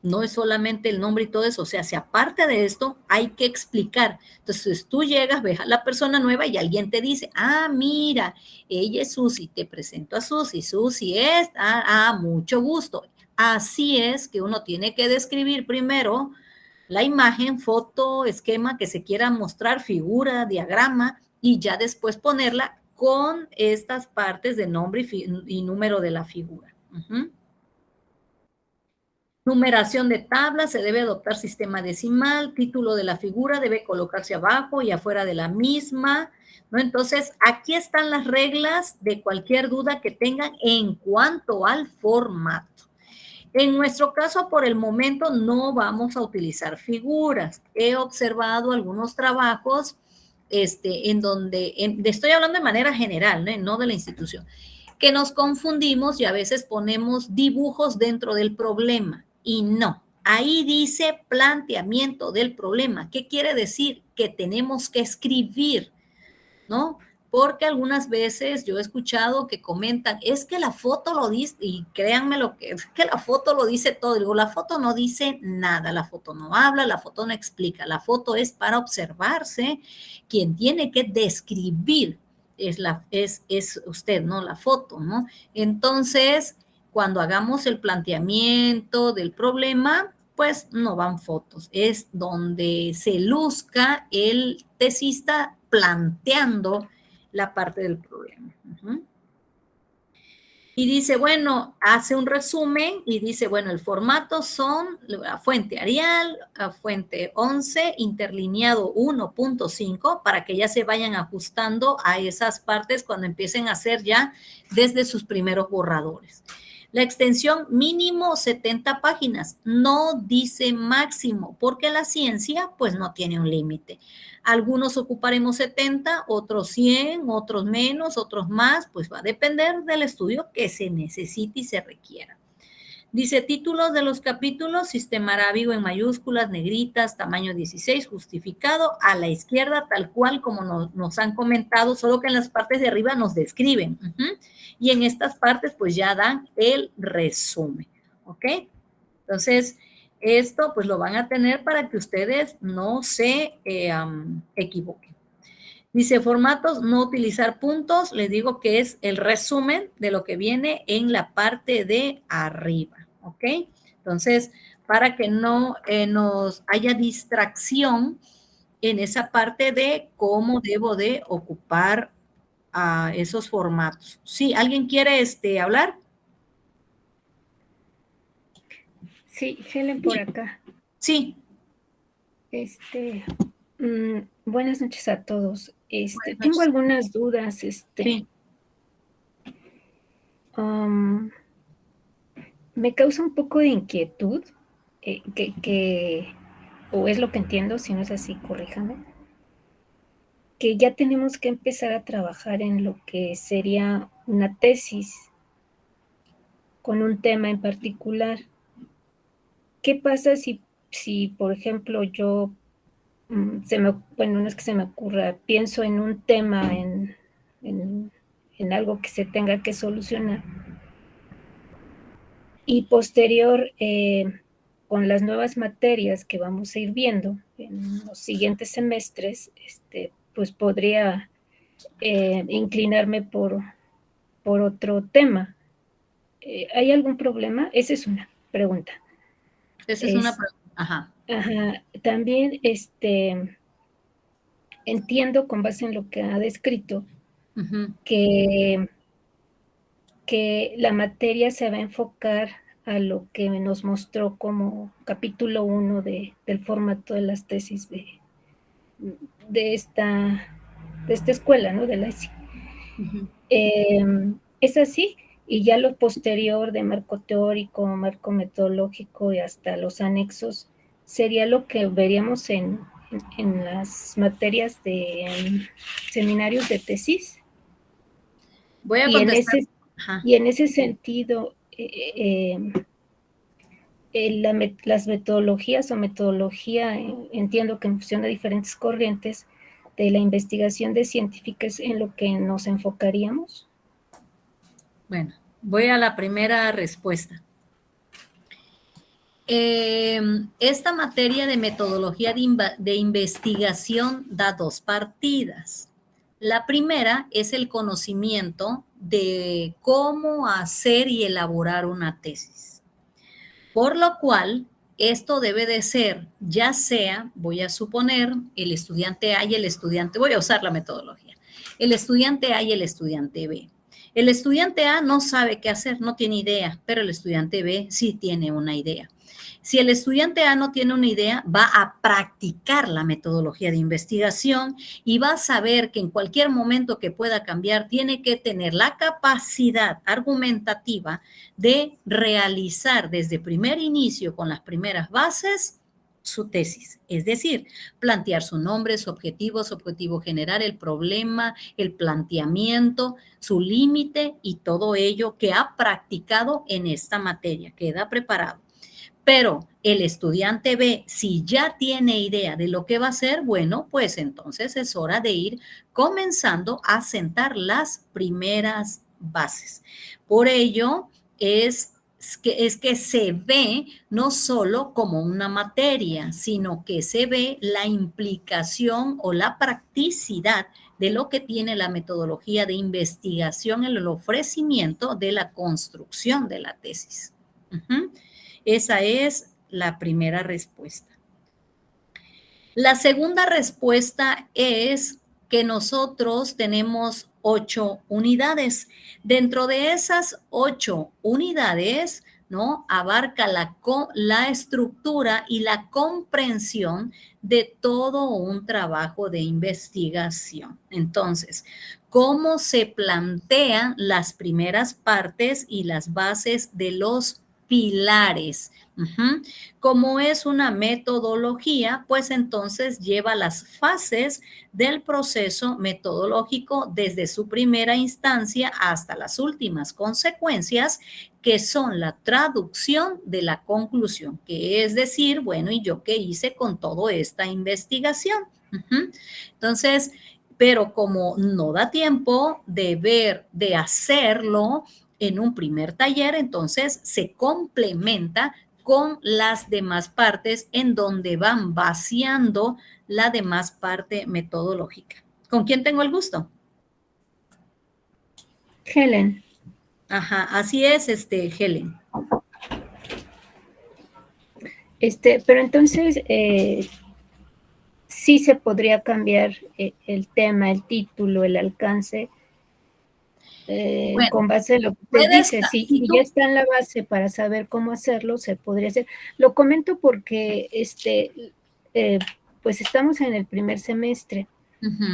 S1: No es solamente el nombre y todo eso, o sea, si aparte de esto hay que explicar. Entonces tú llegas, ves a la persona nueva y alguien te dice, ah, mira, ella es Susi, te presento a Susi, Susi es, mucho gusto. Así es que uno tiene que describir primero la imagen, foto, esquema que se quiera mostrar, figura, diagrama, y ya después ponerla con estas partes de nombre y número de la figura. Numeración de tablas, se debe adoptar sistema decimal, título de la figura debe colocarse abajo y afuera de la misma, ¿no? Entonces, aquí están las reglas de cualquier duda que tengan en cuanto al formato. En nuestro caso, por el momento, no vamos a utilizar figuras. He observado algunos trabajos en donde, estoy hablando de manera general, no de la institución, que nos confundimos y a veces ponemos dibujos dentro del problema. Y no, ahí dice planteamiento del problema. ¿Qué quiere decir? Que tenemos que escribir, ¿no? Porque algunas veces yo he escuchado que comentan, es que la foto lo dice, y créanme lo que es que la foto lo dice todo. Digo, la foto no dice nada, la foto no habla, la foto no explica, la foto es para observarse. Quien tiene que describir es usted, ¿no? La foto, ¿no? Entonces, cuando hagamos el planteamiento del problema, pues no van fotos, es donde se luzca el tesista planteando la parte del problema. Y dice, bueno, hace un resumen y dice, bueno, el formato son la fuente Arial, la fuente 11, interlineado 1.5, para que ya se vayan ajustando a esas partes cuando empiecen a hacer ya desde sus primeros borradores. La extensión mínimo 70 páginas, no dice máximo, porque la ciencia pues no tiene un límite. Algunos ocuparemos 70, otros 100, otros menos, otros más, pues va a depender del estudio que se necesite y se requiera. Dice títulos de los capítulos, sistema arábigo en mayúsculas, negritas, tamaño 16, justificado a la izquierda, tal cual como nos han comentado, solo que en las partes de arriba nos describen. Y en estas partes pues ya dan el resumen, ¿ok? Entonces, esto pues lo van a tener para que ustedes no se equivoquen. Dice formatos, no utilizar puntos, les digo que es el resumen de lo que viene en la parte de arriba, ¿ok? Entonces, para que no nos haya distracción en esa parte de cómo debo de ocupar esos formatos. Sí, ¿alguien quiere hablar?
S5: Sí, Helen por acá.
S1: Sí.
S5: Buenas noches a todos. Tengo algunas dudas.
S1: Sí.
S5: Me causa un poco de inquietud, o es lo que entiendo, si no es así, corríjame, que ya tenemos que empezar a trabajar en lo que sería una tesis con un tema en particular. ¿Qué pasa si por ejemplo, yo, bueno, no es que se me ocurra, pienso en un tema, en algo que se tenga que solucionar, y posterior, con las nuevas materias que vamos a ir viendo en los siguientes semestres, pues podría inclinarme por otro tema? ¿Hay algún problema? Esa es una pregunta.
S1: Esa es una pregunta. Ajá.
S5: Ajá. También entiendo, con base en lo que ha descrito, que la materia se va a enfocar a lo que nos mostró como capítulo 1 del formato de las tesis de esta escuela, ¿no? De la ICI. ¿Es así? Y ya lo posterior de marco teórico, marco metodológico y hasta los anexos sería lo que veríamos en las materias de seminarios de tesis.
S1: Voy a contestar.
S5: Y en ese sentido, las metodologías o metodología, entiendo que en función de diferentes corrientes de la investigación de científicas, en lo que nos enfocaríamos.
S1: Bueno, voy a la primera respuesta. Esta materia de metodología de investigación da dos partidas. La primera es el conocimiento de cómo hacer y elaborar una tesis. Por lo cual, esto debe de ser, ya sea, voy a suponer, el estudiante A y el estudiante, voy a usar la metodología, el estudiante A y el estudiante B. El estudiante A no sabe qué hacer, no tiene idea, pero el estudiante B sí tiene una idea. Si el estudiante A no tiene una idea, va a practicar la metodología de investigación y va a saber que en cualquier momento que pueda cambiar, tiene que tener la capacidad argumentativa de realizar desde primer inicio con las primeras bases su tesis, es decir, plantear su nombre, su objetivo general, el problema, el planteamiento, su límite y todo ello que ha practicado en esta materia, queda preparado. Pero el estudiante B, si ya tiene idea de lo que va a hacer, bueno, pues entonces es hora de ir comenzando a sentar las primeras bases. Por ello es que se ve no solo como una materia, sino que se ve la implicación o la practicidad de lo que tiene la metodología de investigación en el ofrecimiento de la construcción de la tesis. Esa es la primera respuesta. La segunda respuesta es que nosotros tenemos 8 unidades. Dentro de esas 8 unidades, ¿no? Abarca la estructura y la comprensión de todo un trabajo de investigación. Entonces, ¿cómo se plantean las primeras partes y las bases de los pilares? Como es una metodología, pues entonces lleva las fases del proceso metodológico desde su primera instancia hasta las últimas consecuencias, que son la traducción de la conclusión, que es decir, bueno, ¿y yo qué hice con toda esta investigación? Entonces, pero como no da tiempo de hacerlo en un primer taller, entonces se complementa con las demás partes en donde van vaciando la demás parte metodológica. ¿Con quién tengo el gusto?
S5: Helen.
S1: Ajá, así es, Helen.
S5: Pero entonces sí se podría cambiar el tema, el título, el alcance, bueno, con base en lo que usted dice. Si ya está en la base para saber cómo hacerlo, se podría hacer. Lo comento porque pues estamos en el primer semestre.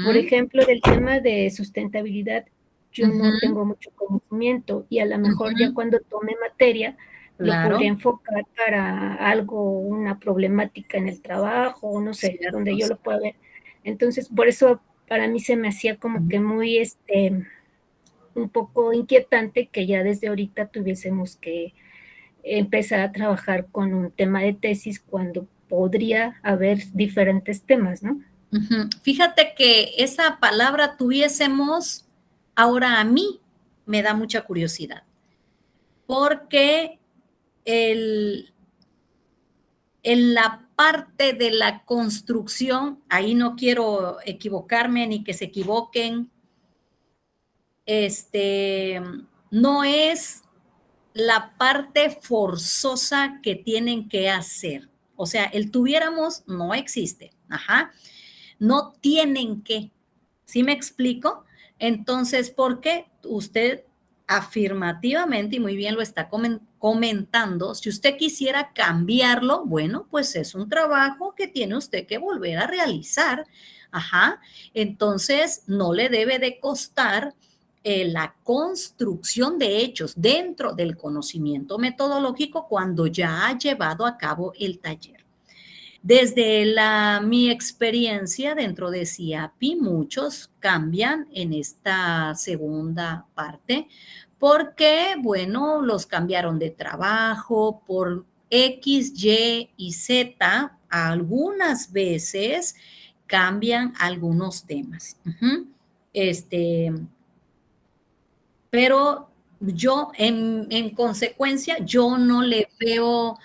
S5: Por ejemplo, del tema de sustentabilidad, yo no tengo mucho conocimiento y a lo mejor ya cuando tome materia, lo podría enfocar para algo, una problemática en el trabajo, no sé, donde yo lo pueda ver. Entonces, por eso para mí se me hacía como que muy, un poco inquietante que ya desde ahorita tuviésemos que empezar a trabajar con un tema de tesis cuando podría haber diferentes temas, ¿no?
S1: Fíjate que esa palabra tuviésemos, ahora a mí me da mucha curiosidad, porque en la parte de la construcción, ahí no quiero equivocarme ni que se equivoquen, no es la parte forzosa que tienen que hacer. O sea, el tuviéramos no existe. No tienen que. ¿Sí me explico? Entonces, ¿por qué usted afirmativamente y muy bien lo está comentando? Si usted quisiera cambiarlo, bueno, pues es un trabajo que tiene usted que volver a realizar. Entonces, no le debe de costar la construcción de hechos dentro del conocimiento metodológico cuando ya ha llevado a cabo el taller. Desde mi experiencia dentro de CIAPI, muchos cambian en esta segunda parte porque, bueno, los cambiaron de trabajo por X, Y y Z. Algunas veces cambian algunos temas. Pero yo, en consecuencia, yo no le veo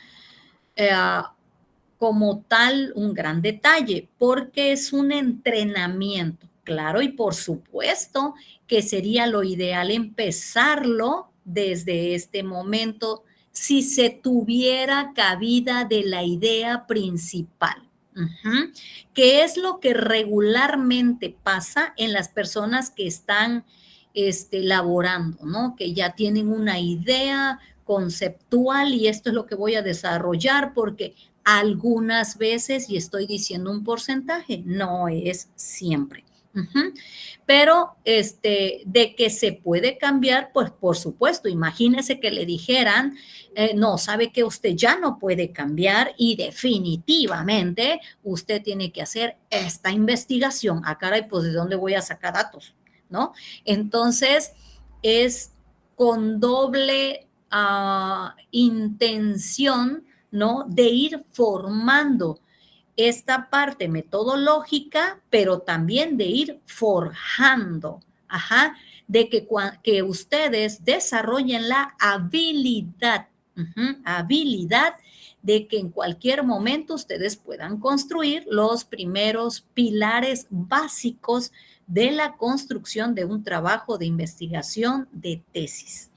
S1: como tal un gran detalle, porque es un entrenamiento, claro, y por supuesto que sería lo ideal empezarlo desde este momento si se tuviera cabida de la idea principal. ¿Qué es lo que regularmente pasa en las personas que están laborando, ¿no? Que ya tienen una idea conceptual y esto es lo que voy a desarrollar porque algunas veces, y estoy diciendo un porcentaje, no es siempre. Pero de que se puede cambiar, pues por supuesto, imagínese que le dijeran, no, sabe que usted ya no puede cambiar y definitivamente usted tiene que hacer esta investigación. Ah, caray, pues ¿de dónde voy a sacar datos? ¿No? Entonces, es con doble intención, ¿no? De ir formando esta parte metodológica, pero también de ir forjando, de que ustedes desarrollen la habilidad, habilidad de que en cualquier momento ustedes puedan construir los primeros pilares básicos de la construcción de un trabajo de investigación de tesis.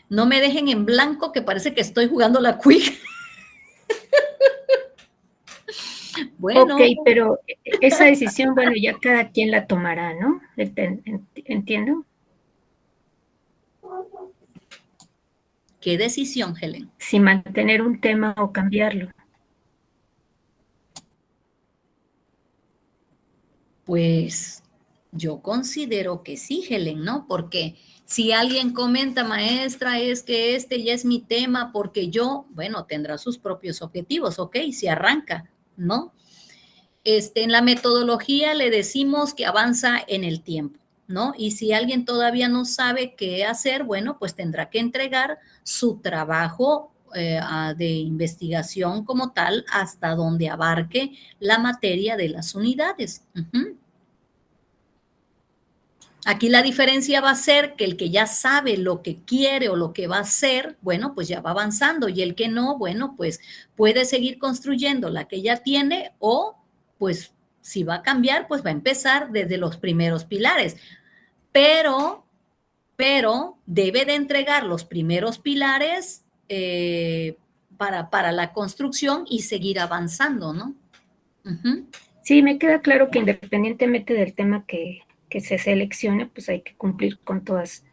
S1: No me dejen en blanco, que parece que estoy jugando la Quick.
S5: Bueno. Ok, pero esa decisión, bueno, ya cada quien la tomará, ¿no? ¿Entiendo?
S1: ¿Qué decisión, Helen?
S5: Si mantener un tema o cambiarlo.
S1: Pues yo considero que sí, Helen, ¿no? Porque si alguien comenta, maestra, es que este ya es mi tema porque yo, bueno, tendrá sus propios objetivos, ok, si arranca, ¿no? En la metodología le decimos que avanza en el tiempo, ¿no? Y si alguien todavía no sabe qué hacer, bueno, pues tendrá que entregar su trabajo de investigación como tal hasta donde abarque la materia de las unidades. Aquí la diferencia va a ser que el que ya sabe lo que quiere o lo que va a hacer, bueno, pues ya va avanzando, y el que no, bueno, pues puede seguir construyendo la que ya tiene, o pues si va a cambiar, pues va a empezar desde los primeros pilares. Pero debe de entregar los primeros pilares para la construcción y seguir avanzando, ¿no?
S5: Sí, me queda claro que independientemente del tema que se seleccione, pues hay que cumplir con todas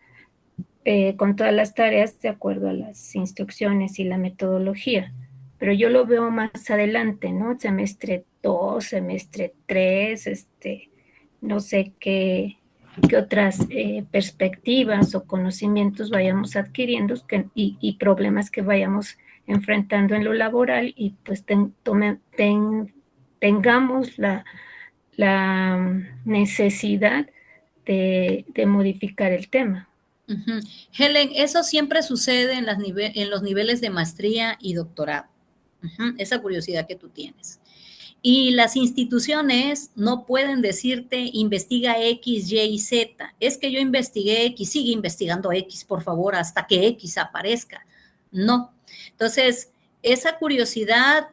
S5: las tareas de acuerdo a las instrucciones y la metodología. Pero yo lo veo más adelante, ¿no? Semestre 2, semestre 3, no sé qué otras perspectivas o conocimientos vayamos adquiriendo y problemas que vayamos enfrentando en lo laboral, y pues tengamos la necesidad de modificar el tema.
S1: Helen, eso siempre sucede en los niveles de maestría y doctorado. Esa curiosidad que tú tienes. Y las instituciones no pueden decirte investiga X, Y y Z. Es que yo investigué X, sigue investigando X, por favor, hasta que X aparezca. No. Entonces, esa curiosidad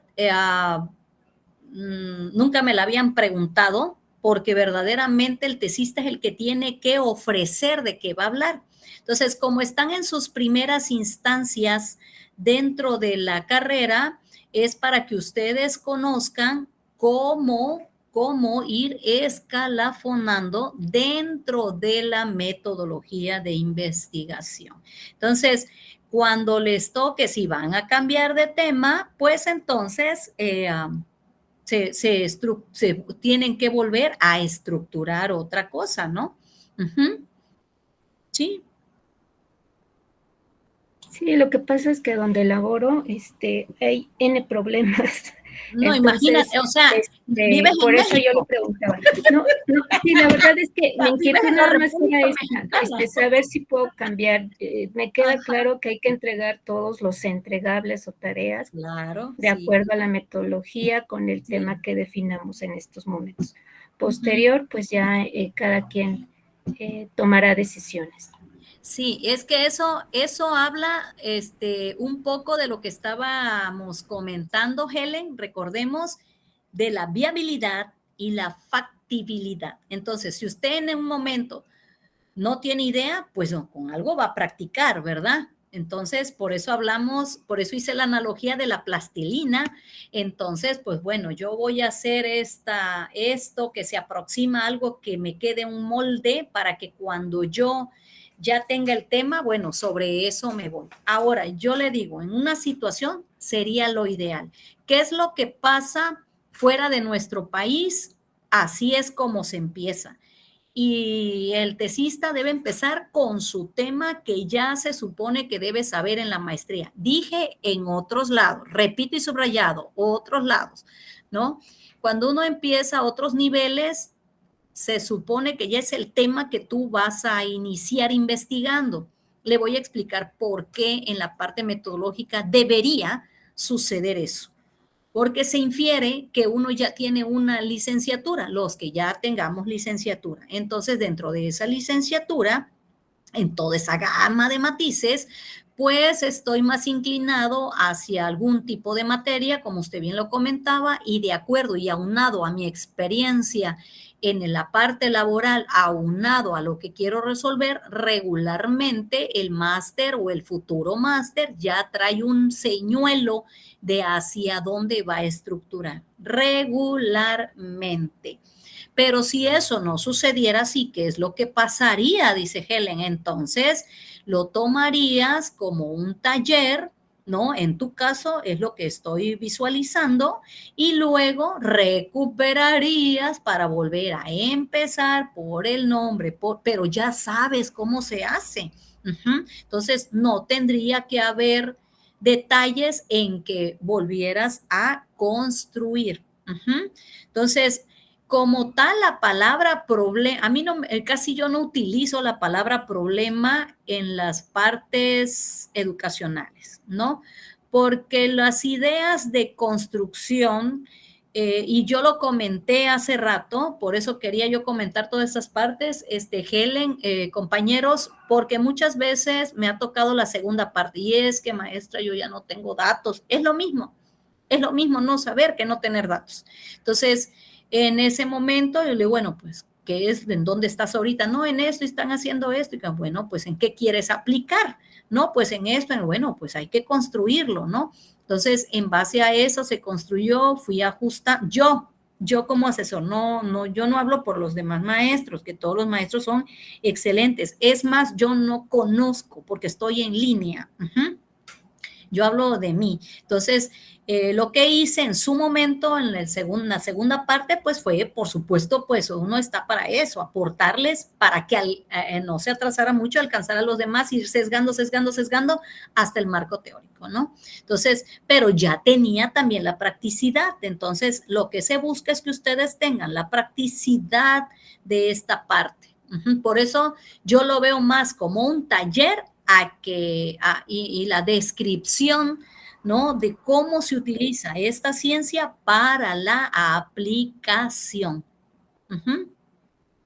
S1: nunca me la habían preguntado, porque verdaderamente el tesista es el que tiene que ofrecer de qué va a hablar. Entonces, como están en sus primeras instancias dentro de la carrera, es para que ustedes conozcan cómo ir escalafonando dentro de la metodología de investigación. Entonces, cuando les toque, si van a cambiar de tema, pues entonces se tienen que volver a estructurar otra cosa, ¿no? Sí.
S5: Sí, lo que pasa es que donde laboro, hay N problemas.
S1: No, entonces, imagínate, o sea, vives
S5: por
S1: en
S5: eso
S1: México.
S5: Yo le preguntaba. No, sí, la verdad es que mi inquietud nada más era esta, saber si puedo cambiar. Me queda claro que hay que entregar todos los entregables o tareas,
S1: claro,
S5: de acuerdo a la metodología con el tema que definamos en estos momentos. Posterior, pues ya cada quien tomará decisiones.
S1: Sí, es que eso habla un poco de lo que estábamos comentando, Helen, recordemos, de la viabilidad y la factibilidad. Entonces, si usted en un momento no tiene idea, pues con algo va a practicar, ¿verdad? Entonces, por eso hablamos, por eso hice la analogía de la plastilina. Entonces, pues bueno, yo voy a hacer esto que se aproxima a algo que me quede un molde para que cuando yo ya tenga el tema, bueno, sobre eso me voy. Ahora, yo le digo, en una situación sería lo ideal. ¿Qué es lo que pasa fuera de nuestro país? Así es como se empieza. Y el tesista debe empezar con su tema que ya se supone que debe saber en la maestría. Dije en otros lados, repito y subrayado, otros lados, ¿no? Cuando uno empieza a otros niveles, se supone que ya es el tema que tú vas a iniciar investigando. Le voy a explicar por qué en la parte metodológica debería suceder eso. Porque se infiere que uno ya tiene una licenciatura, los que ya tengamos licenciatura. Entonces, dentro de esa licenciatura, en toda esa gama de matices, pues estoy más inclinado hacia algún tipo de materia, como usted bien lo comentaba, y de acuerdo y aunado a mi experiencia en la parte laboral, aunado a lo que quiero resolver, regularmente el máster o el futuro máster ya trae un señuelo de hacia dónde va a estructurar regularmente. Pero si eso no sucediera así, ¿qué es lo que pasaría? Dice Helen. Entonces, lo tomarías como un taller, ¿no? En tu caso es lo que estoy visualizando y luego recuperarías para volver a empezar por el nombre, pero ya sabes cómo se hace. Entonces, no tendría que haber detalles en que volvieras a construir. Entonces, como tal, la palabra problema, a mí no, casi yo no utilizo la palabra problema en las partes educacionales, ¿no? Porque las ideas de construcción, y yo lo comenté hace rato, por eso quería yo comentar todas esas partes, Helen, compañeros, porque muchas veces me ha tocado la segunda parte, y es que maestra, yo ya no tengo datos, es lo mismo no saber que no tener datos. Entonces, en ese momento yo le digo, bueno, pues, ¿qué es? ¿En dónde estás ahorita? No, en esto, están haciendo esto. Y bueno, pues, ¿en qué quieres aplicar? No, pues en esto, bueno, pues hay que construirlo, ¿no? Entonces, en base a eso se construyó, fui a ajustar, yo como asesor, yo no hablo por los demás maestros, que todos los maestros son excelentes. Es más, yo no conozco porque estoy en línea. Yo hablo de mí. Entonces, lo que hice en su momento, en la segunda parte, pues fue, por supuesto, pues uno está para eso, aportarles para que no se atrasara mucho, alcanzar a los demás, ir sesgando hasta el marco teórico, ¿no? Entonces, pero ya tenía también la practicidad. Entonces, lo que se busca es que ustedes tengan la practicidad de esta parte. Por eso yo lo veo más como un taller y la descripción, ¿no? De cómo se utiliza esta ciencia para la aplicación.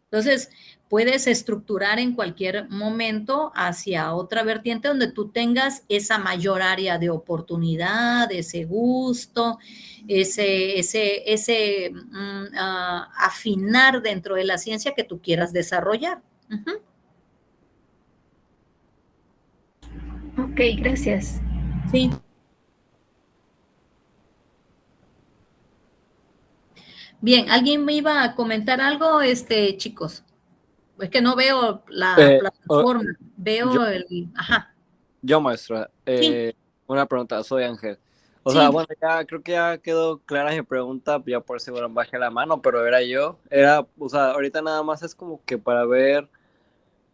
S1: Entonces, puedes estructurar en cualquier momento hacia otra vertiente donde tú tengas esa mayor área de oportunidad, ese gusto, ese afinar dentro de la ciencia que tú quieras desarrollar.
S5: Ok, gracias.
S1: Sí. Bien, ¿alguien me iba a comentar algo, chicos? Es que no veo la plataforma, veo ajá.
S6: Yo, maestra,
S1: Sí.
S6: una pregunta, soy Ángel. O
S1: Sí.
S6: sea, bueno, ya creo que ya quedó clara mi pregunta, ya por seguro bajé la mano, pero o sea, ahorita nada más es como que para ver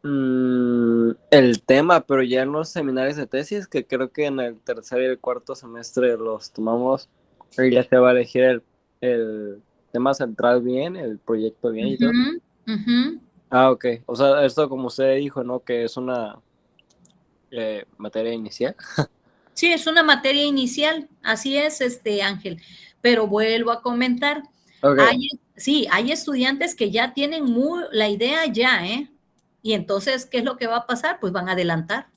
S6: el tema, pero ya en los seminarios de tesis, que creo que en el tercer y el cuarto semestre los tomamos, ya se va a elegir el tema central bien, el proyecto bien y todo. Ah, ok. O sea, esto como usted dijo, ¿no? Que es una materia inicial.
S1: Sí, es una materia inicial, así es, Ángel. Pero vuelvo a comentar,
S6: Okay.
S1: hay estudiantes que ya tienen la idea ya, ¿eh? Y entonces, ¿qué es lo que va a pasar? Pues van a adelantar.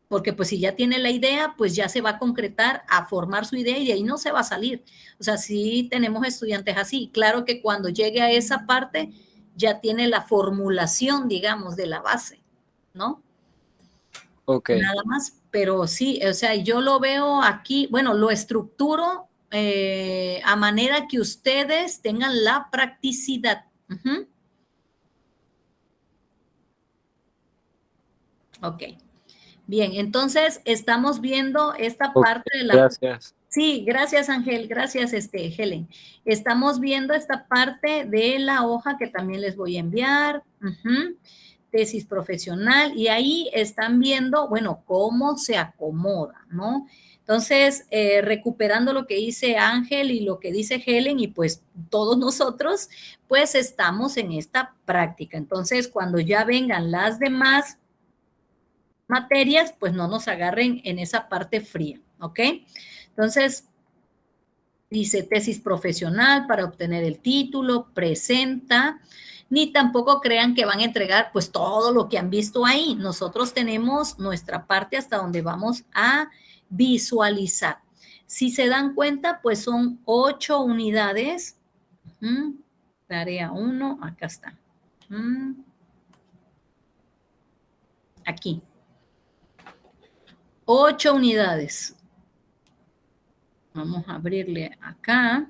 S1: Porque pues si ya tiene la idea, pues ya se va a concretar a formar su idea y de ahí no se va a salir. O sea, sí tenemos estudiantes así. Claro que cuando llegue a esa parte, ya tiene la formulación, digamos, de la base, ¿no?
S6: Ok.
S1: Nada más, pero sí, o sea, yo lo veo aquí, bueno, lo estructuro a manera que ustedes tengan la practicidad. Ujú. Ok, bien, entonces estamos viendo esta
S6: Ok,
S1: parte de la...
S6: gracias.
S1: Sí, gracias Ángel, gracias Helen. Estamos viendo esta parte de la hoja que también les voy a enviar. Ujú. Tesis profesional, y ahí están viendo, bueno, cómo se acomoda, ¿no? Entonces, recuperando lo que dice Ángel y lo que dice Helen, y pues todos nosotros, pues estamos en esta práctica. Entonces, cuando ya vengan las demás materias, pues no nos agarren en esa parte fría, ¿ok? Entonces, dice tesis profesional para obtener el título, presenta, ni tampoco crean que van a entregar pues todo lo que han visto ahí. Nosotros tenemos nuestra parte hasta donde vamos a visualizar. Si se dan cuenta, pues son 8 unidades. Tarea 1, acá está. Aquí. 8 unidades. Vamos a abrirle acá.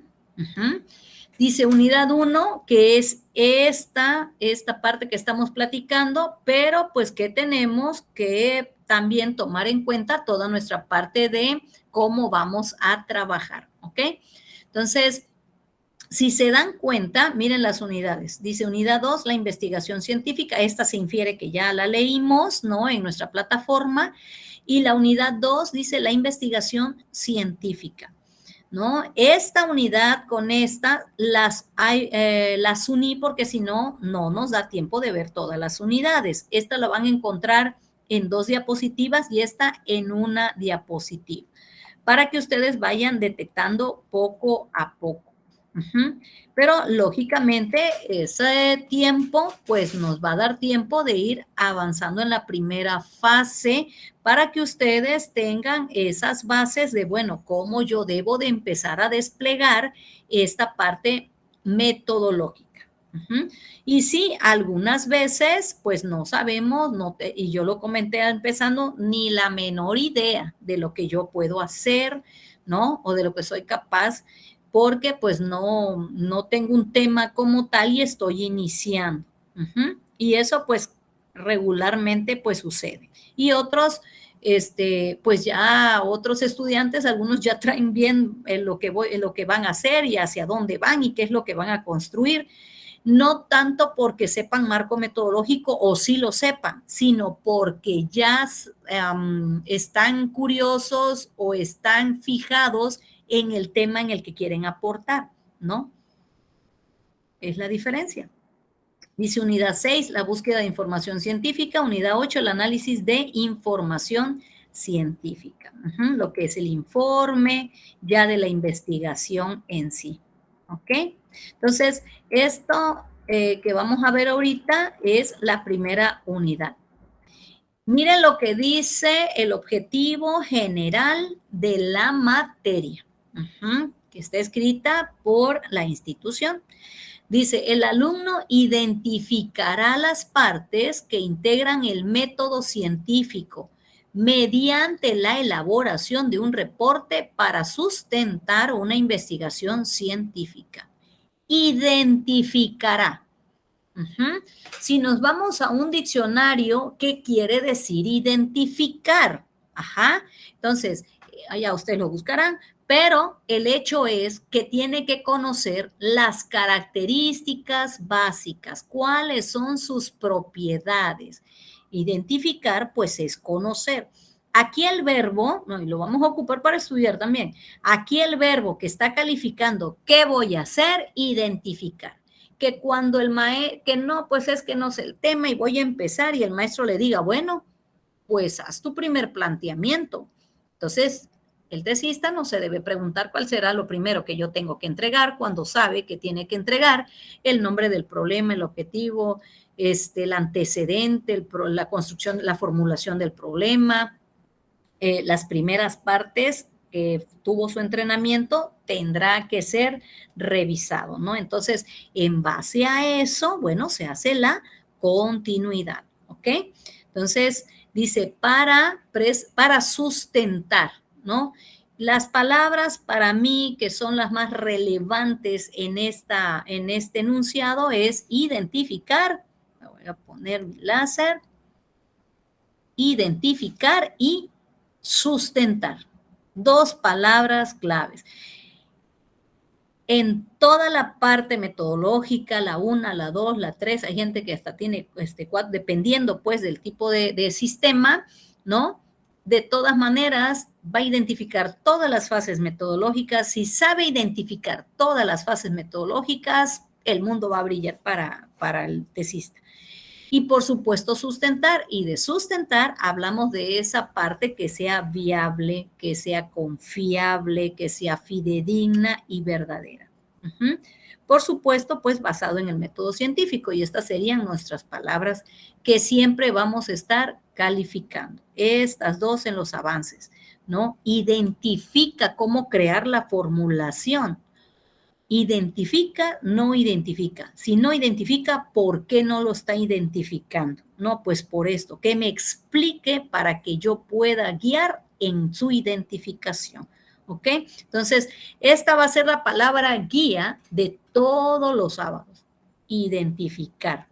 S1: Dice unidad 1, que es esta parte que estamos platicando, pero pues que tenemos que también tomar en cuenta toda nuestra parte de cómo vamos a trabajar, ¿ok? Entonces, si se dan cuenta, miren las unidades. Dice unidad 2, la investigación científica. Esta se infiere que ya la leímos, ¿no? En nuestra plataforma. Y la unidad 2 dice la investigación científica, ¿no? Esta unidad con esta las uní porque si no, no nos da tiempo de ver todas las unidades. Esta la van a encontrar en 2 diapositivas y esta en una diapositiva, para que ustedes vayan detectando poco a poco. Pero lógicamente ese tiempo pues nos va a dar tiempo de ir avanzando en la primera fase para que ustedes tengan esas bases de, bueno, cómo yo debo de empezar a desplegar esta parte metodológica. Y sí, algunas veces pues no sabemos, y yo lo comenté empezando, ni la menor idea de lo que yo puedo hacer, ¿no? O de lo que soy capaz, porque pues no tengo un tema como tal y estoy iniciando. Y eso pues regularmente pues sucede. Y otros, pues ya otros estudiantes, algunos ya traen bien lo que van a hacer y hacia dónde van y qué es lo que van a construir. No tanto porque sepan marco metodológico o sí lo sepan, sino porque ya están curiosos o están fijados en el tema en el que quieren aportar, ¿no? Es la diferencia. Dice unidad 6, la búsqueda de información científica. Unidad 8, el análisis de información científica. Lo que es el informe ya de la investigación en sí. ¿Ok? Entonces, esto que vamos a ver ahorita es la primera unidad. Miren lo que dice el objetivo general de la materia, que está escrita por la institución. Dice, el alumno identificará las partes que integran el método científico mediante la elaboración de un reporte para sustentar una investigación científica. Identificará. Si nos vamos a un diccionario, ¿qué quiere decir identificar? Entonces, allá ustedes lo buscarán, pero el hecho es que tiene que conocer las características básicas, cuáles son sus propiedades. Identificar, pues, es conocer. Aquí el verbo, y lo vamos a ocupar para estudiar también, aquí el verbo que está calificando qué voy a hacer, identificar. Que cuando el maestro, que no, pues es que no sé el tema y voy a empezar y el maestro le diga, bueno, pues haz tu primer planteamiento. Entonces, el tesista no se debe preguntar cuál será lo primero que yo tengo que entregar cuando sabe que tiene que entregar el nombre del problema, el objetivo, el antecedente, la construcción, la formulación del problema, las primeras partes que tuvo su entrenamiento tendrá que ser revisado, ¿no? Entonces, en base a eso, bueno, se hace la continuidad, ¿ok? Entonces, Dice, para sustentar, ¿no? Las palabras para mí que son las más relevantes en este enunciado es identificar, voy a poner mi láser, identificar y sustentar. 2 palabras claves. En toda la parte metodológica, la 1, la 2, la 3, hay gente que hasta tiene 4, dependiendo pues del tipo de sistema, ¿no? De todas maneras, va a identificar todas las fases metodológicas. Si sabe identificar todas las fases metodológicas, el mundo va a brillar para el tesista. Y por supuesto sustentar, y de sustentar hablamos de esa parte que sea viable, que sea confiable, que sea fidedigna y verdadera. Por supuesto, pues basado en el método científico, y estas serían nuestras palabras que siempre vamos a estar calificando. Estas 2 en los avances, ¿no? Identifica cómo crear la formulación. Identifica, no identifica. Si no identifica, ¿por qué no lo está identificando? No, pues por esto, que me explique para que yo pueda guiar en su identificación. ¿Ok? Entonces, esta va a ser la palabra guía de todos los sábados. Identificar.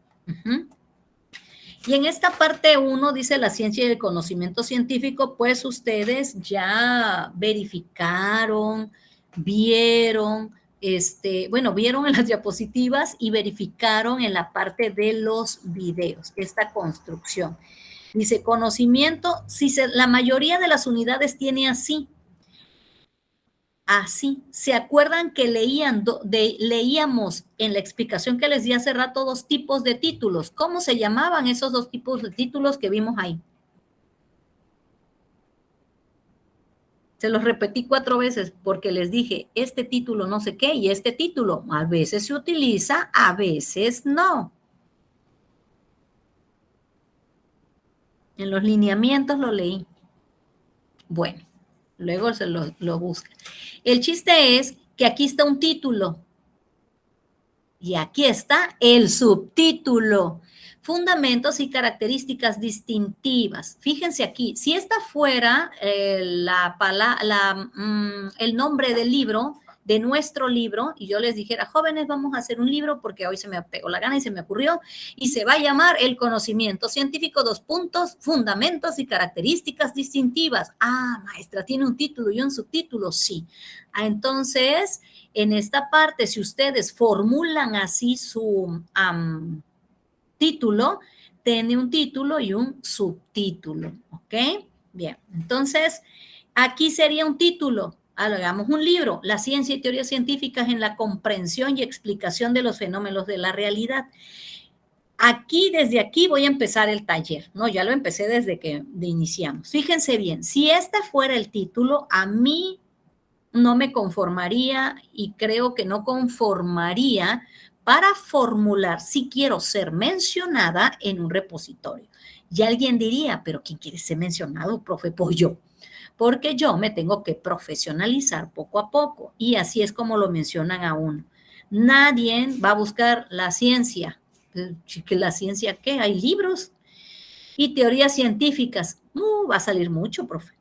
S1: Y en esta parte 1 dice la ciencia y el conocimiento científico, pues ustedes ya verificaron, vieron, vieron en las diapositivas y verificaron en la parte de los videos, esta construcción. Dice conocimiento, si la mayoría de las unidades tiene así. Así, ¿se acuerdan que leíamos en la explicación que les di hace rato 2 tipos de títulos? ¿Cómo se llamaban esos 2 tipos de títulos que vimos ahí? Se los repetí 4 veces porque les dije, este título no sé qué y este título a veces se utiliza, a veces no. En los lineamientos lo leí. Bueno, luego se lo busca. El chiste es que aquí está un título y aquí está el subtítulo. Fundamentos y características distintivas. Fíjense aquí, si esta fuera el nombre del libro, de nuestro libro, y yo les dijera, jóvenes, vamos a hacer un libro porque hoy se me pegó la gana y se me ocurrió, y se va a llamar El conocimiento científico, fundamentos y características distintivas. Ah, maestra, ¿tiene un título y un subtítulo? Sí. Entonces, en esta parte, si ustedes formulan así su título, tiene un título y un subtítulo, ¿ok? Bien, entonces, aquí sería un título. Hagamos un libro, La ciencia y teorías científicas en la comprensión y explicación de los fenómenos de la realidad. Aquí, desde aquí voy a empezar el taller, ¿no? Ya lo empecé desde que iniciamos. Fíjense bien, si este fuera el título, a mí no me conformaría y creo que no conformaría para formular si quiero ser mencionada en un repositorio. Y alguien diría, ¿pero quién quiere ser mencionado, profe? Pues yo. Porque yo me tengo que profesionalizar poco a poco y así es como lo mencionan a uno. Nadie va a buscar la ciencia. ¿Que la ciencia qué? Hay libros y teorías científicas. Va a salir mucho, profe.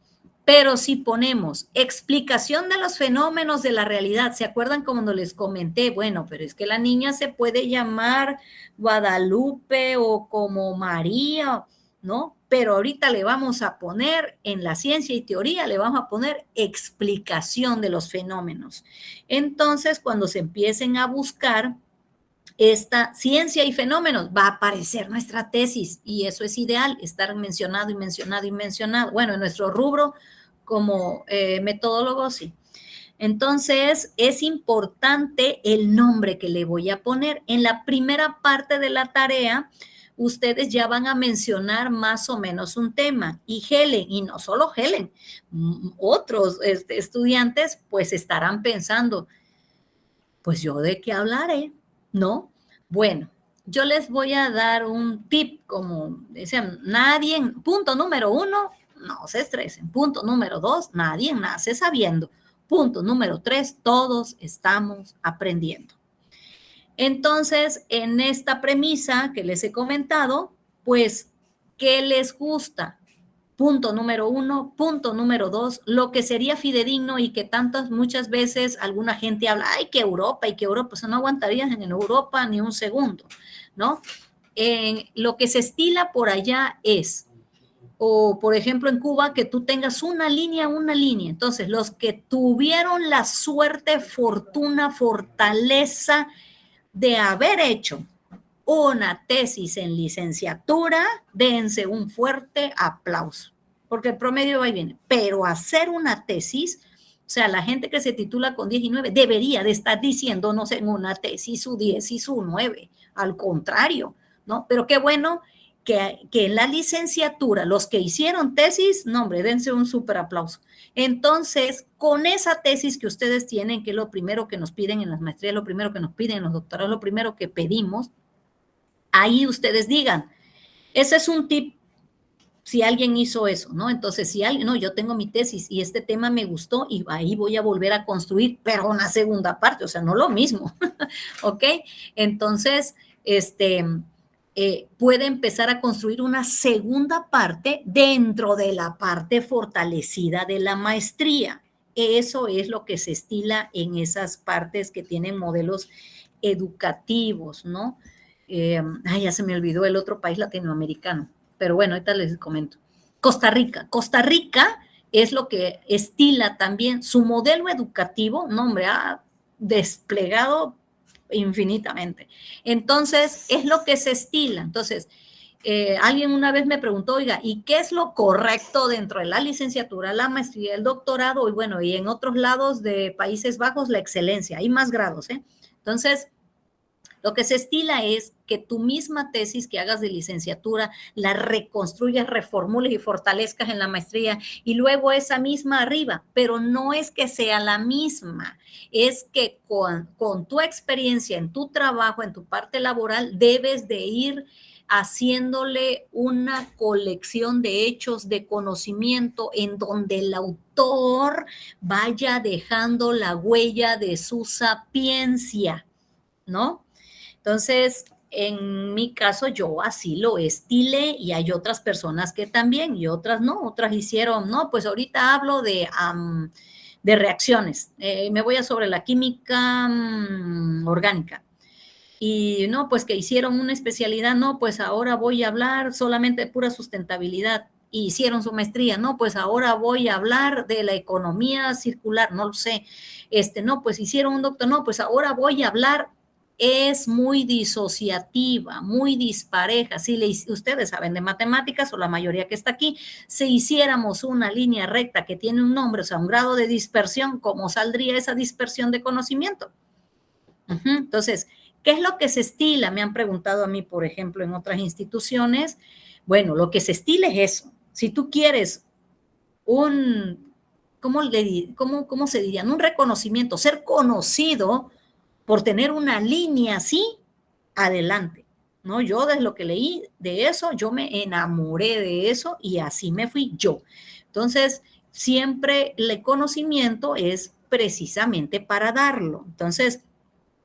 S1: Pero si ponemos explicación de los fenómenos de la realidad, ¿se acuerdan cuando les comenté? Bueno, pero es que la niña se puede llamar Guadalupe o como María, ¿no? Pero ahorita le vamos a poner, en la ciencia y teoría, le vamos a poner explicación de los fenómenos. Entonces, cuando se empiecen a buscar esta ciencia y fenómenos, va a aparecer nuestra tesis y eso es ideal, estar mencionado y mencionado y mencionado. Bueno, en nuestro rubro como metodólogo, sí. Entonces, es importante el nombre que le voy a poner. En la primera parte de la tarea, ustedes ya van a mencionar más o menos un tema. Y Helen, y no solo Helen, otros estudiantes pues estarán pensando, pues yo de qué hablaré, ¿no? Bueno, yo les voy a dar un tip, como decían, nadie, punto número 1, no se estresen. Punto número 2, nadie nace sabiendo. Punto número 3, todos estamos aprendiendo. Entonces, en esta premisa que les he comentado, pues, ¿qué les gusta? Punto número 1. Punto número 2, lo que sería fidedigno y que muchas veces alguna gente habla, ay, que Europa, o sea, no aguantarías en Europa ni un segundo, ¿no? Lo que se estila por allá es, o por ejemplo en Cuba, que tú tengas una línea. Entonces, los que tuvieron la suerte, fortuna, fortaleza de haber hecho una tesis en licenciatura, dense un fuerte aplauso, porque el promedio va y viene. Pero hacer una tesis, o sea, la gente que se titula con 10 y 9 debería de estar diciéndonos en una tesis su 10 y su 9, al contrario, ¿no? Pero qué bueno que en la licenciatura, los que hicieron tesis, no, hombre, dense un súper aplauso. Entonces, con esa tesis que ustedes tienen, que es lo primero que nos piden en las maestrías, lo primero que nos piden en los doctorados, lo primero que pedimos, ahí ustedes digan, ese es un tip, si alguien hizo eso, ¿no? Entonces, si alguien, no, yo tengo mi tesis y este tema me gustó y ahí voy a volver a construir, pero una segunda parte, o sea, no lo mismo, ¿ok? Entonces, puede empezar a construir una segunda parte dentro de la parte fortalecida de la maestría. Eso es lo que se estila en esas partes que tienen modelos educativos, ¿no? Ya se me olvidó el otro país latinoamericano, pero bueno, ahorita les comento. Costa Rica. Costa Rica es lo que estila también su modelo educativo, no, hombre, ha desplegado infinitamente. Entonces, es lo que se estila. Entonces, alguien una vez me preguntó, oiga, ¿y qué es lo correcto dentro de la licenciatura, la maestría, el doctorado? Y bueno, y en otros lados de Países Bajos, la excelencia. Hay más grados, ¿eh? Entonces, lo que se estila es que tu misma tesis que hagas de licenciatura la reconstruyas, reformules y fortalezcas en la maestría y luego esa misma arriba, pero no es que sea la misma, es que con tu experiencia en tu trabajo, en tu parte laboral, debes de ir haciéndole una colección de hechos, de conocimiento, en donde el autor vaya dejando la huella de su sapiencia, ¿no? Entonces, en mi caso, yo así lo estilé y hay otras personas que también y otras no, otras hicieron, no, pues ahorita hablo de reacciones, me voy a sobre la química orgánica. Y no, pues que hicieron una especialidad, no, pues ahora voy a hablar solamente de pura sustentabilidad. Y hicieron su maestría, no, pues ahora voy a hablar de la economía circular, no lo sé. No, pues hicieron un doctor, no, pues ahora voy a hablar. Es muy disociativa, muy dispareja. Si ustedes saben de matemáticas, o la mayoría que está aquí, si hiciéramos una línea recta que tiene un nombre, o sea, un grado de dispersión, ¿cómo saldría esa dispersión de conocimiento? Entonces, ¿qué es lo que se estila? Me han preguntado a mí, por ejemplo, en otras instituciones. Bueno, lo que se estila es eso. Si tú quieres ¿cómo se diría? Un reconocimiento, ser conocido por tener una línea así, adelante, ¿no? Yo desde lo que leí de eso, yo me enamoré de eso y así me fui yo. Entonces, siempre el conocimiento es precisamente para darlo. Entonces,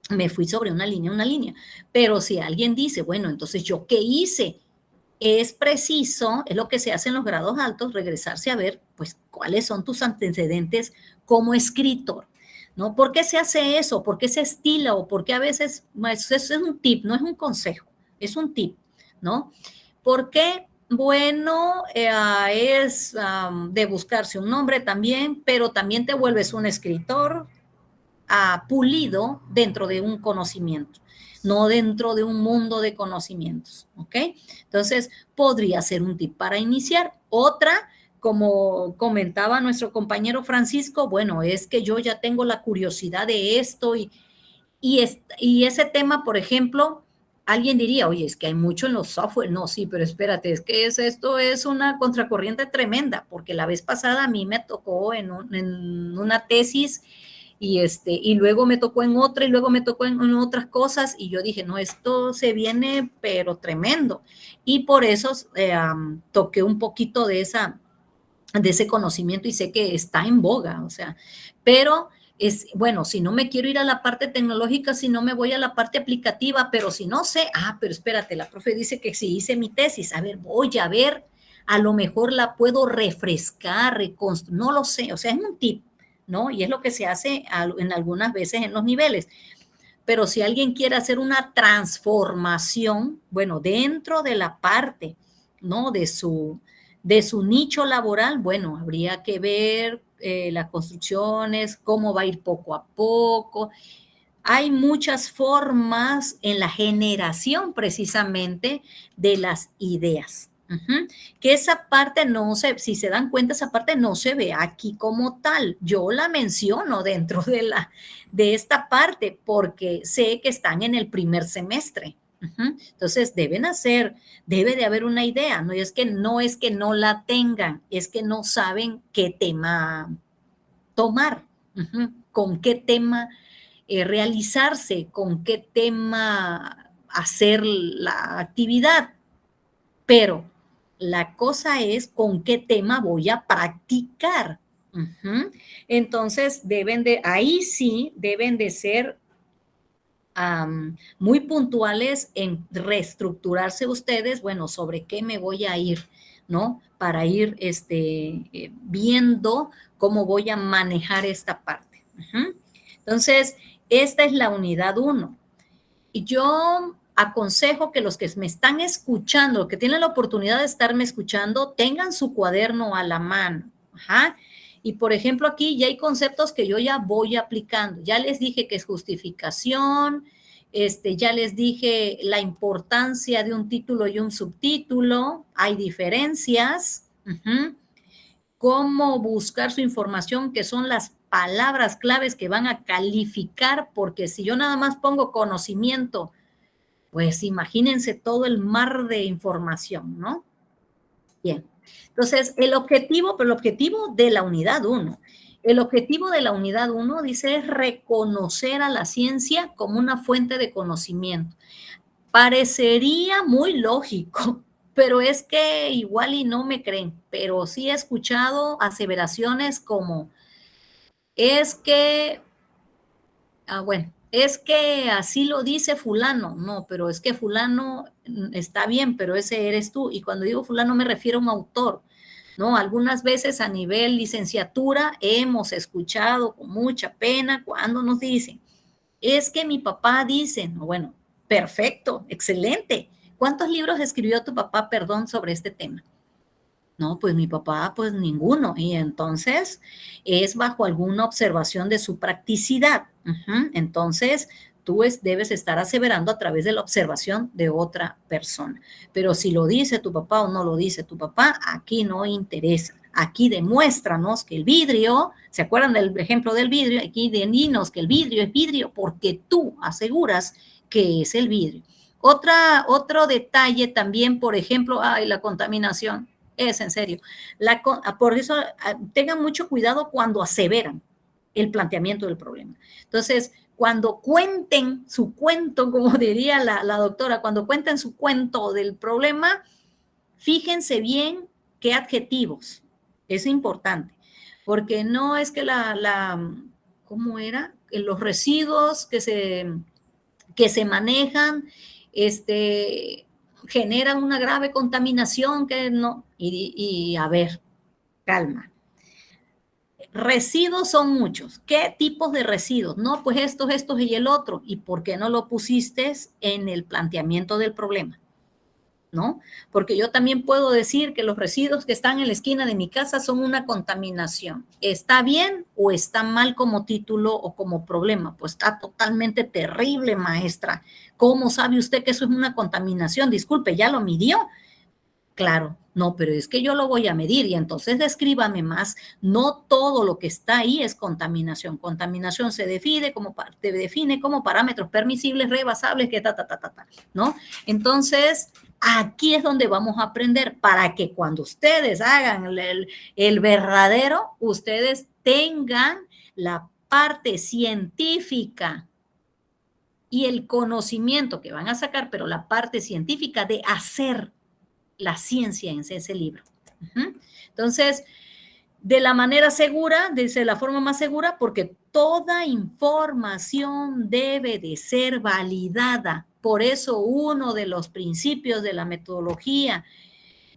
S1: me fui sobre una línea. Pero si alguien dice, bueno, entonces, ¿yo qué hice? Es preciso, es lo que se hace en los grados altos, regresarse a ver, pues, cuáles son tus antecedentes como escritor, ¿no? ¿Por qué se hace eso? ¿Por qué se estila? ¿O por qué a veces, pues, eso es un tip, no es un consejo, es un tip, ¿no? Porque, bueno, es de buscarse un nombre también, pero también te vuelves un escritor pulido dentro de un conocimiento, no dentro de un mundo de conocimientos, ¿ok? Entonces, podría ser un tip para iniciar. Otra, como comentaba nuestro compañero Francisco, bueno, es que yo ya tengo la curiosidad de esto y ese tema, por ejemplo, alguien diría, oye, es que hay mucho en los software. No, sí, pero espérate, es que esto es una contracorriente tremenda, porque la vez pasada a mí me tocó en una tesis y luego me tocó en otra y luego me tocó en otras cosas y yo dije, no, esto se viene pero tremendo. Y por eso toqué un poquito de ese conocimiento y sé que está en boga, o sea, pero bueno, si no me quiero ir a la parte tecnológica, si no me voy a la parte aplicativa, pero si no sé, pero espérate, la profe dice que si hice mi tesis, a ver, voy a ver a lo mejor la puedo refrescar, reconstruir, no lo sé, o sea, es un tip, ¿no? Y es lo que se hace en algunas veces en los niveles. Pero si alguien quiere hacer una transformación, bueno, dentro de la parte, ¿no? De su nicho laboral, bueno, habría que ver las construcciones, cómo va a ir poco a poco. Hay muchas formas en la generación precisamente de las ideas. Que esa parte no se, si se dan cuenta, esa parte no se ve aquí como tal. Yo la menciono dentro de esta parte porque sé que están en el primer semestre. Entonces debe de haber una idea, no es que no la tengan, es que no saben qué tema tomar, con qué tema realizarse, con qué tema hacer la actividad, pero la cosa es con qué tema voy a practicar. Entonces ahí sí deben de ser muy puntuales en reestructurarse ustedes, bueno, sobre qué me voy a ir, ¿no? Para ir viendo cómo voy a manejar esta parte. Entonces, esta es la unidad 1. Y yo aconsejo que los que me están escuchando, que tienen la oportunidad de estarme escuchando, tengan su cuaderno a la mano. Y por ejemplo, aquí ya hay conceptos que yo ya voy aplicando. Ya les dije que es justificación, ya les dije la importancia de un título y un subtítulo, hay diferencias. Cómo buscar su información, que son las palabras claves que van a calificar, porque si yo nada más pongo conocimiento, pues imagínense todo el mar de información, ¿no? Bien, entonces el objetivo de la unidad 1, el objetivo de la unidad 1 dice es reconocer a la ciencia como una fuente de conocimiento. Parecería muy lógico, pero es que igual y no me creen, pero sí he escuchado aseveraciones como, es que, bueno, es que así lo dice fulano, no, pero es que fulano está bien, pero ese eres tú, y cuando digo fulano me refiero a un autor, ¿no? Algunas veces a nivel licenciatura hemos escuchado con mucha pena cuando nos dicen, es que mi papá dice, no, bueno, perfecto, excelente. ¿Cuántos libros escribió tu papá, perdón, sobre este tema? No, pues mi papá, pues ninguno. Y entonces es bajo alguna observación de su practicidad. Entonces tú debes estar aseverando a través de la observación de otra persona. Pero si lo dice tu papá o no lo dice tu papá, aquí no interesa. Aquí demuéstranos que el vidrio, ¿se acuerdan del ejemplo del vidrio? Aquí dinos que el vidrio es vidrio porque tú aseguras que es el vidrio. Otro detalle también, por ejemplo, la contaminación. Es en serio. Por eso tengan mucho cuidado cuando aseveran el planteamiento del problema. Entonces, cuando cuenten su cuento, como diría la doctora, cuando cuenten su cuento del problema, fíjense bien qué adjetivos. Es importante, porque no es que ¿cómo era? Los residuos que se manejan, generan una grave contaminación que no, y a ver, calma. Residuos son muchos. ¿Qué tipos de residuos? No, pues estos y el otro. ¿Y por qué no lo pusiste en el planteamiento del problema? ¿No? Porque yo también puedo decir que los residuos que están en la esquina de mi casa son una contaminación. ¿Está bien o está mal como título o como problema? Pues está totalmente terrible, maestra. ¿Cómo sabe usted que eso es una contaminación? Disculpe, ¿ya lo midió? Claro, no, pero es que yo lo voy a medir y entonces descríbame más. No todo lo que está ahí es contaminación. Contaminación se define como parámetros permisibles, rebasables, que ¿no? Entonces, aquí es donde vamos a aprender para que cuando ustedes hagan el verdadero, ustedes tengan la parte científica y el conocimiento que van a sacar, pero la parte científica de hacer la ciencia en ese libro. Entonces, de la manera segura, de la forma más segura, porque toda información debe de ser validada. Por eso uno de los principios de la metodología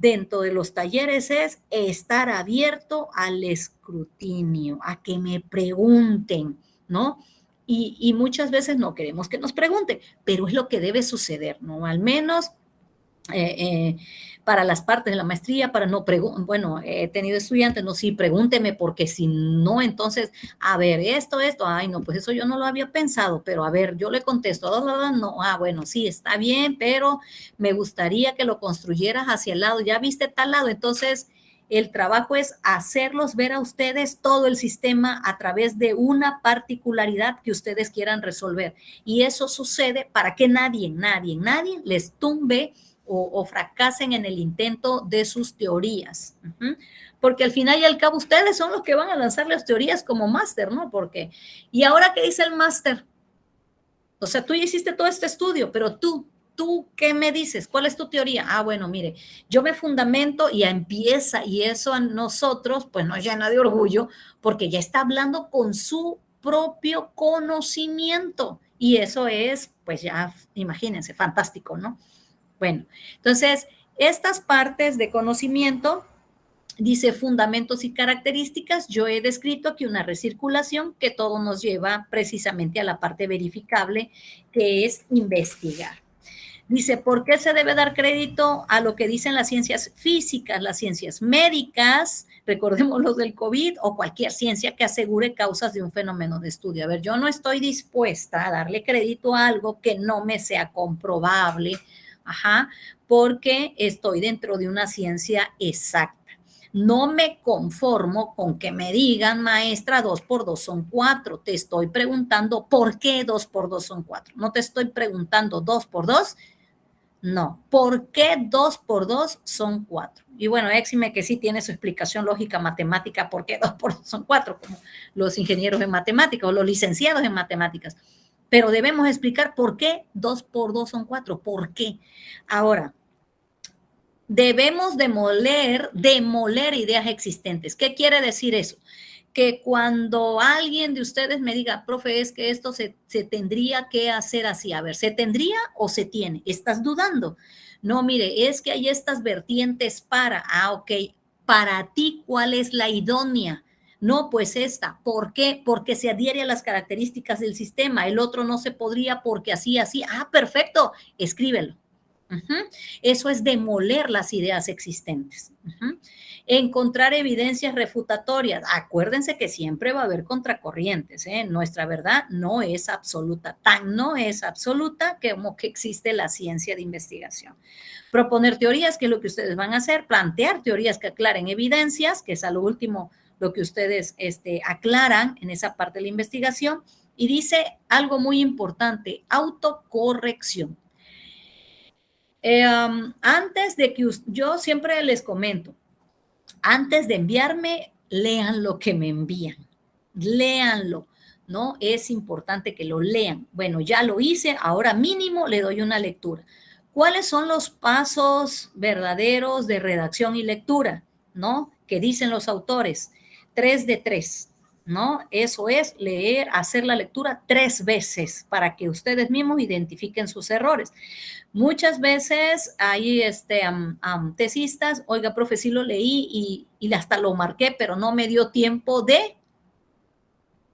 S1: dentro de los talleres es estar abierto al escrutinio, a que me pregunten, ¿no? Y muchas veces no queremos que nos pregunten, pero es lo que debe suceder, ¿no? Al menos para las partes de la maestría, para no preguntar, bueno, he tenido estudiantes, no, sí, pregúnteme, porque si no, entonces, a ver, esto, ay, no, pues eso yo no lo había pensado, pero a ver, yo le contesto, no, bueno, sí, está bien, pero me gustaría que lo construyeras hacia el lado, ya viste tal lado, entonces el trabajo es hacerlos ver a ustedes todo el sistema a través de una particularidad que ustedes quieran resolver. Y eso sucede para que nadie les tumbe o fracasen en el intento de sus teorías. Porque al final y al cabo ustedes son los que van a lanzar las teorías como máster, ¿no? Porque, ¿y ahora qué dice el máster? O sea, tú ya hiciste todo este estudio, pero tú, ¿qué me dices? ¿Cuál es tu teoría? Ah, bueno, mire, yo me fundamento y ya empieza, y eso a nosotros, pues nos llena de orgullo, porque ya está hablando con su propio conocimiento. Y eso es, pues ya, imagínense, fantástico, ¿no? Bueno, entonces, estas partes de conocimiento, dice fundamentos y características, yo he descrito aquí una recirculación que todo nos lleva precisamente a la parte verificable, que es investigar. Dice, ¿por qué se debe dar crédito a lo que dicen las ciencias físicas, las ciencias médicas, recordemos los del COVID, o cualquier ciencia que asegure causas de un fenómeno de estudio? A ver, yo no estoy dispuesta a darle crédito a algo que no me sea comprobable, porque estoy dentro de una ciencia exacta. No me conformo con que me digan, maestra, 2 por 2 son 4. Te estoy preguntando, ¿por qué 2 por 2 son 4? No te estoy preguntando 2 por 2, no. ¿Por qué 2 por 2 son 4? Y bueno, éxime que sí tiene su explicación lógica matemática, ¿por qué 2 por 2 son 4? Como los ingenieros en matemáticas o los licenciados en matemáticas. Pero debemos explicar por qué 2 por 2 son 4. ¿Por qué? Ahora, debemos demoler ideas existentes. ¿Qué quiere decir eso? Que cuando alguien de ustedes me diga, profe, es que esto se tendría que hacer así. A ver, ¿se tendría o se tiene? ¿Estás dudando? No, mire, es que hay estas vertientes para, ok, para ti, ¿cuál es la idónea? No, pues esta. ¿Por qué? Porque se adhiere a las características del sistema. El otro no se podría porque así. Ah, perfecto. Escríbelo. Eso es demoler las ideas existentes. Encontrar evidencias refutatorias. Acuérdense que siempre va a haber contracorrientes. Nuestra verdad no es absoluta. Tan no es absoluta como que existe la ciencia de investigación. Proponer teorías, que es lo que ustedes van a hacer. Plantear teorías que aclaren evidencias, que es a lo último lo que ustedes aclaran en esa parte de la investigación. Y dice algo muy importante, autocorrección. Antes de que yo siempre les comento, antes de enviarme, lean lo que me envían, léanlo, ¿no? Es importante que lo lean. Bueno, ya lo hice, ahora mínimo le doy una lectura. ¿Cuáles son los pasos verdaderos de redacción y lectura, ¿no? Que dicen los autores, 3 de 3, ¿no? Eso es leer, hacer la lectura 3 veces para que ustedes mismos identifiquen sus errores. Muchas veces hay tesistas, oiga, profe, sí lo leí y hasta lo marqué, pero no me dio tiempo de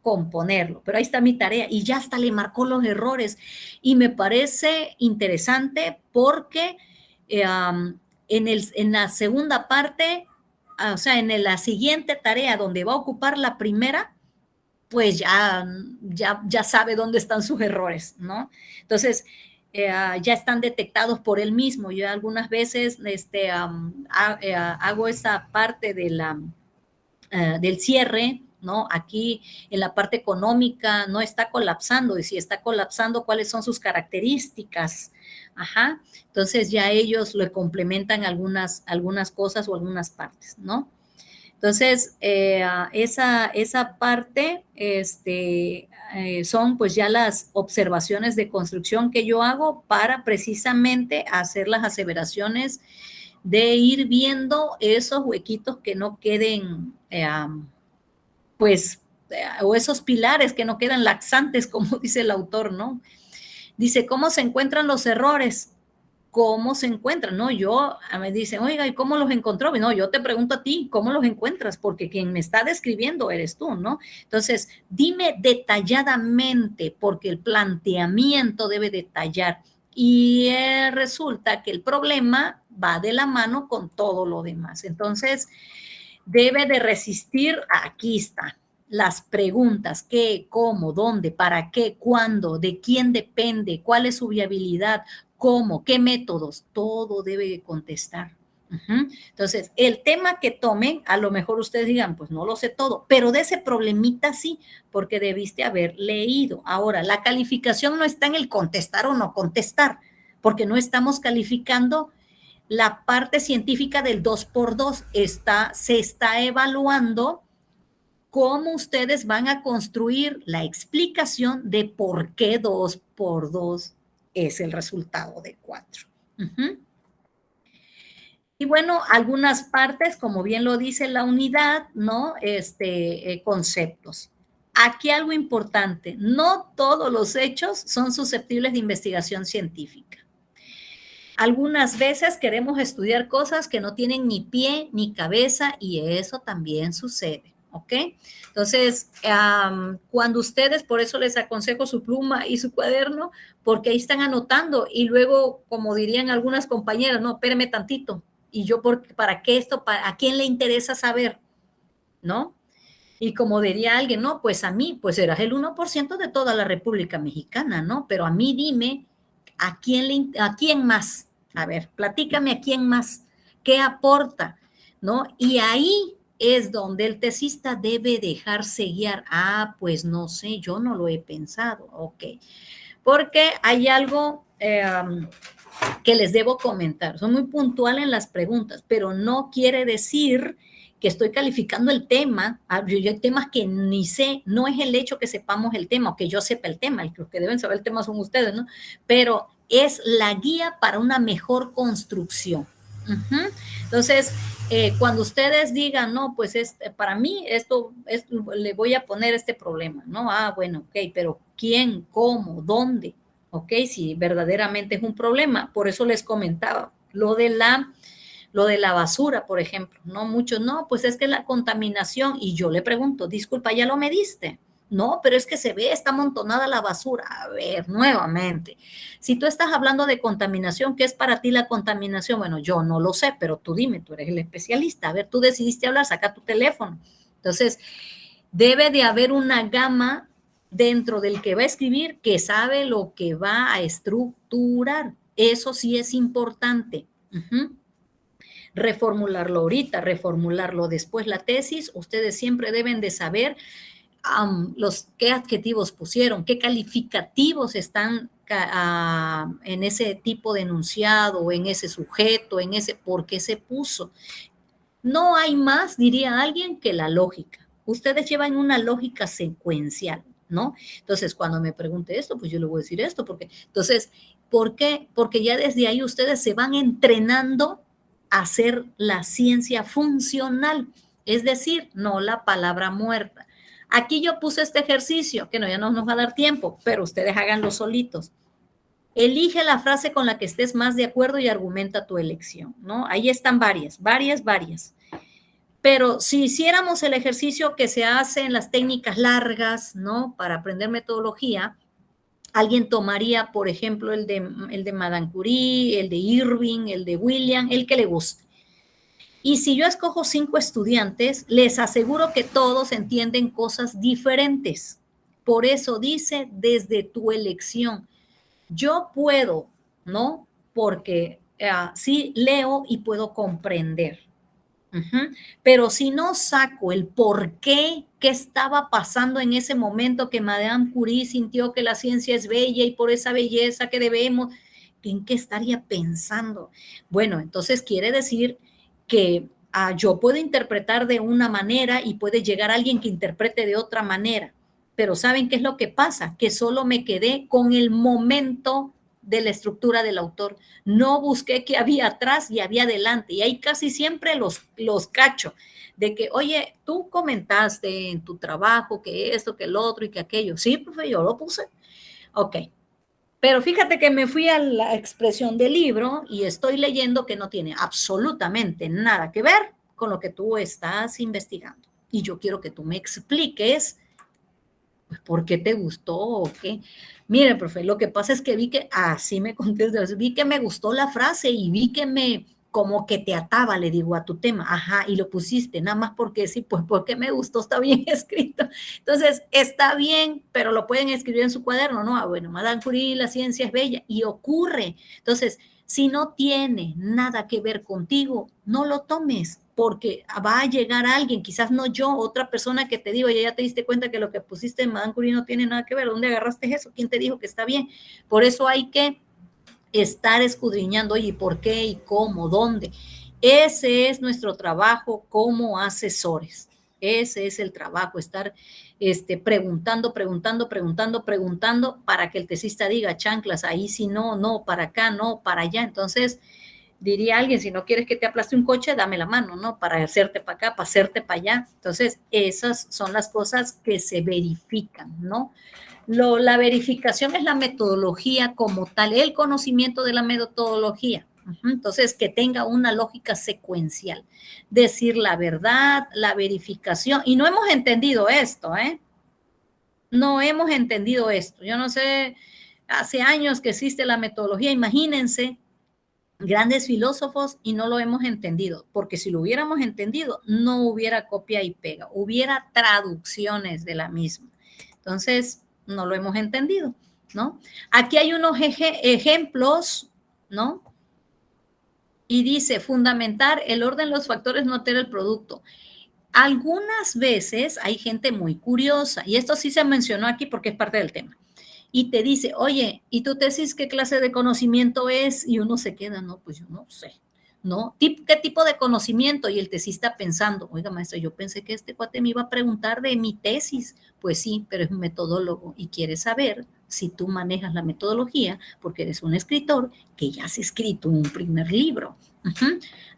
S1: componerlo. Pero ahí está mi tarea y ya hasta le marcó los errores. Y me parece interesante porque en la segunda parte, o sea, en la siguiente tarea donde va a ocupar la primera, pues ya sabe dónde están sus errores, ¿no? Entonces, ya están detectados por él mismo. Yo algunas veces hago esa parte del cierre, ¿no? Aquí en la parte económica no está colapsando, y si está colapsando, ¿cuáles son sus características? Entonces ya ellos le complementan algunas cosas o algunas partes, ¿no? Entonces, esa parte son pues ya las observaciones de construcción que yo hago para precisamente hacer las aseveraciones de ir viendo esos huequitos que no queden, o esos pilares que no quedan laxantes, como dice el autor, ¿no? Dice, ¿cómo se encuentran los errores? ¿Cómo se encuentran? No, me dicen, oiga, ¿y cómo los encontró? No, yo te pregunto a ti, ¿cómo los encuentras? Porque quien me está describiendo eres tú, ¿no? Entonces, dime detalladamente, porque el planteamiento debe detallar. Y resulta que el problema va de la mano con todo lo demás. Entonces, debe de resistir, aquí está, las preguntas, qué, cómo, dónde, para qué, cuándo, de quién depende, cuál es su viabilidad, cómo, qué métodos, todo debe contestar. Entonces, el tema que tomen, a lo mejor ustedes digan, pues no lo sé todo, pero de ese problemita sí, porque debiste haber leído. Ahora, la calificación no está en el contestar o no contestar, porque no estamos calificando la parte científica del 2x2, se está evaluando cómo ustedes van a construir la explicación de por qué 2x2 es el resultado de 4. Y bueno, algunas partes, como bien lo dice la unidad, ¿no? Conceptos. Aquí algo importante, no todos los hechos son susceptibles de investigación científica. Algunas veces queremos estudiar cosas que no tienen ni pie ni cabeza y eso también sucede, ¿ok? Entonces, cuando ustedes, por eso les aconsejo su pluma y su cuaderno, porque ahí están anotando y luego, como dirían algunas compañeras, no, espéreme tantito, y yo, ¿para qué esto? ¿A quién le interesa saber? ¿No? Y como diría alguien, no, pues a mí, pues eras el 1% de toda la República Mexicana, ¿no? Pero a mí dime, ¿a quién más? A ver, platícame a quién más, qué aporta, ¿no? Y ahí es donde el tesista debe dejarse guiar. Ah, pues no sé, yo no lo he pensado, ok. Porque hay algo que les debo comentar. Son muy puntuales en las preguntas, pero no quiere decir que estoy calificando el tema. Yo hay temas que ni sé, no es el hecho que sepamos el tema o que yo sepa el tema, los que deben saber el tema son ustedes, ¿no? Pero es la guía para una mejor construcción. Entonces, cuando ustedes digan, no, pues para mí le voy a poner este problema, ¿no? Ah, bueno, ok, pero ¿quién, cómo, dónde? Ok, si verdaderamente es un problema. Por eso les comentaba lo de la basura, por ejemplo, ¿no? Muchos, no, pues es que la contaminación, y yo le pregunto, disculpa, ¿ya lo mediste? No, pero es que se ve, está amontonada la basura. A ver, nuevamente, si tú estás hablando de contaminación, ¿qué es para ti la contaminación? Bueno, yo no lo sé, pero tú dime, tú eres el especialista. A ver, tú decidiste hablar, saca tu teléfono. Entonces, debe de haber una gama dentro del que va a escribir que sabe lo que va a estructurar. Eso sí es importante. Reformularlo ahorita, reformularlo después la tesis. Ustedes siempre deben de saber qué adjetivos pusieron, qué calificativos están en ese tipo de enunciado, en ese sujeto, por qué se puso. No hay más, diría alguien, que la lógica. Ustedes llevan una lógica secuencial, ¿no? Entonces, cuando me pregunte esto, pues yo le voy a decir esto, entonces, ¿por qué? Porque ya desde ahí ustedes se van entrenando a hacer la ciencia funcional, es decir, no la palabra muerta. Aquí yo puse este ejercicio, que no, ya no nos va a dar tiempo, pero ustedes háganlo solitos. Elige la frase con la que estés más de acuerdo y argumenta tu elección, ¿no? Ahí están varias. Pero si hiciéramos el ejercicio que se hace en las técnicas largas, ¿no? Para aprender metodología, alguien tomaría, por ejemplo, el de Madame Curie, el de Irving, el de William, el que le guste. Y si yo escojo 5 estudiantes, les aseguro que todos entienden cosas diferentes. Por eso dice, desde tu elección. Yo puedo, ¿no? Porque sí leo y puedo comprender. Pero si no saco el por qué estaba pasando en ese momento que Madame Curie sintió que la ciencia es bella y por esa belleza que debemos, ¿en qué estaría pensando? Bueno, entonces quiere decir que yo puedo interpretar de una manera y puede llegar alguien que interprete de otra manera. Pero ¿saben qué es lo que pasa? Que solo me quedé con el momento de la estructura del autor. No busqué qué había atrás y había adelante. Y ahí casi siempre los cacho de que, oye, tú comentaste en tu trabajo que esto, que el otro y que aquello. Sí, profe, yo lo puse. Ok. Pero fíjate que me fui a la expresión del libro y estoy leyendo que no tiene absolutamente nada que ver con lo que tú estás investigando. Y yo quiero que tú me expliques pues, por qué te gustó o qué. Mire, profe, lo que pasa es que vi que, así me contestas, vi que me gustó la frase y vi que me, como que te ataba, le digo, a tu tema. Ajá, y lo pusiste, nada más porque sí, pues porque me gustó, está bien escrito. Entonces, está bien, pero lo pueden escribir en su cuaderno, ¿no? Ah, bueno, Madame Curie, la ciencia es bella, y ocurre. Entonces, si no tiene nada que ver contigo, no lo tomes, porque va a llegar alguien, quizás no yo, otra persona que te digo, ya te diste cuenta que lo que pusiste en Madame Curie no tiene nada que ver. ¿Dónde agarraste eso? ¿Quién te dijo que está bien? Por eso hay que estar escudriñando, oye, ¿por qué y cómo? ¿Dónde? Ese es nuestro trabajo como asesores. Ese es el trabajo, estar preguntando para que el tesista diga, chanclas, ahí sí no, no, para acá no, para allá. Entonces, diría alguien, si no quieres que te aplaste un coche, dame la mano, ¿no? Para hacerte para acá, para hacerte para allá. Entonces, esas son las cosas que se verifican, ¿no? La verificación es la metodología como tal, el conocimiento de la metodología. Entonces, que tenga una lógica secuencial. Decir la verdad, la verificación. Y no hemos entendido esto, ¿eh? No hemos entendido esto. Yo no sé, hace años que existe la metodología, imagínense, grandes filósofos y no lo hemos entendido, porque si lo hubiéramos entendido, no hubiera copia y pega, hubiera traducciones de la misma. Entonces, no lo hemos entendido, ¿no? Aquí hay unos ejemplos, ¿no? Y dice, fundamentar el orden de los factores no altera el producto. Algunas veces hay gente muy curiosa, y esto sí se mencionó aquí porque es parte del tema, y te dice, oye, ¿y tu tesis qué clase de conocimiento es? Y uno se queda, no, pues yo no sé, ¿no? ¿Qué tipo de conocimiento? Y el tesista pensando, oiga, maestra, yo pensé que este cuate me iba a preguntar de mi tesis. Pues sí, pero es un metodólogo y quiere saber si tú manejas la metodología porque eres un escritor que ya has escrito un primer libro.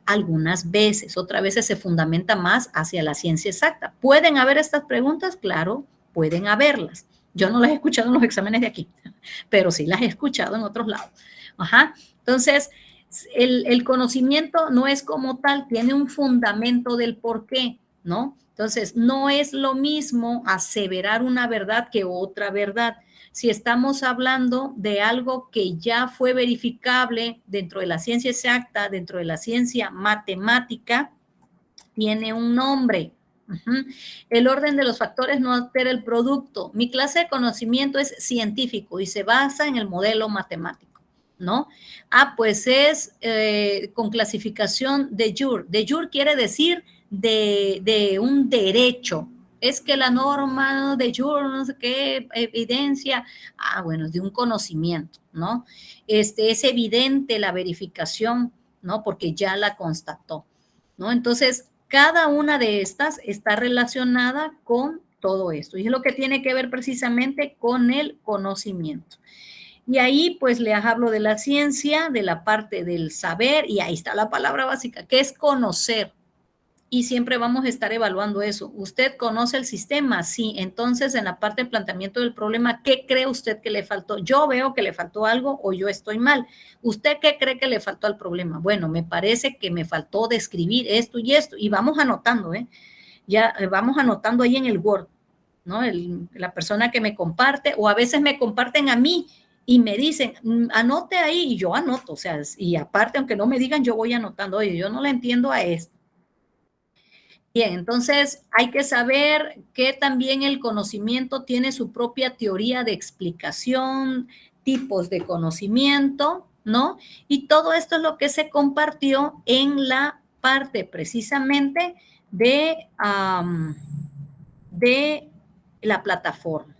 S1: Algunas veces, otras veces se fundamenta más hacia la ciencia exacta. ¿Pueden haber estas preguntas? Claro, pueden haberlas. Yo no las he escuchado en los exámenes de aquí, pero sí las he escuchado en otros lados. Ajá. Entonces, el conocimiento no es como tal, tiene un fundamento del por qué, ¿no? Entonces, no es lo mismo aseverar una verdad que otra verdad. Si estamos hablando de algo que ya fue verificable dentro de la ciencia exacta, dentro de la ciencia matemática, tiene un nombre. El orden de los factores no altera el producto. Mi clase de conocimiento es científico y se basa en el modelo matemático, ¿no? Ah, pues es con clasificación de jure. De jure quiere decir de un derecho. Es que la norma de jure, no sé qué, evidencia, bueno, es de un conocimiento, ¿no? Es evidente la verificación, ¿no? Porque ya la constató, ¿no? Entonces, cada una de estas está relacionada con todo esto y es lo que tiene que ver precisamente con el conocimiento. Y ahí pues les hablo de la ciencia, de la parte del saber y ahí está la palabra básica, que es conocer. Y siempre vamos a estar evaluando eso. ¿Usted conoce el sistema? Sí. Entonces, en la parte de planteamiento del problema, ¿qué cree usted que le faltó? Yo veo que le faltó algo o yo estoy mal. ¿Usted qué cree que le faltó al problema? Bueno, me parece que me faltó describir esto y esto. Y vamos anotando, ¿eh? Ya vamos anotando ahí en el Word, ¿no? La persona que me comparte o a veces me comparten a mí y me dicen, anote ahí y yo anoto. O sea, y aparte, aunque no me digan, yo voy anotando. Oye, yo no le entiendo a esto. Bien, entonces hay que saber que también el conocimiento tiene su propia teoría de explicación, tipos de conocimiento, ¿no? Y todo esto es lo que se compartió en la parte precisamente de la plataforma.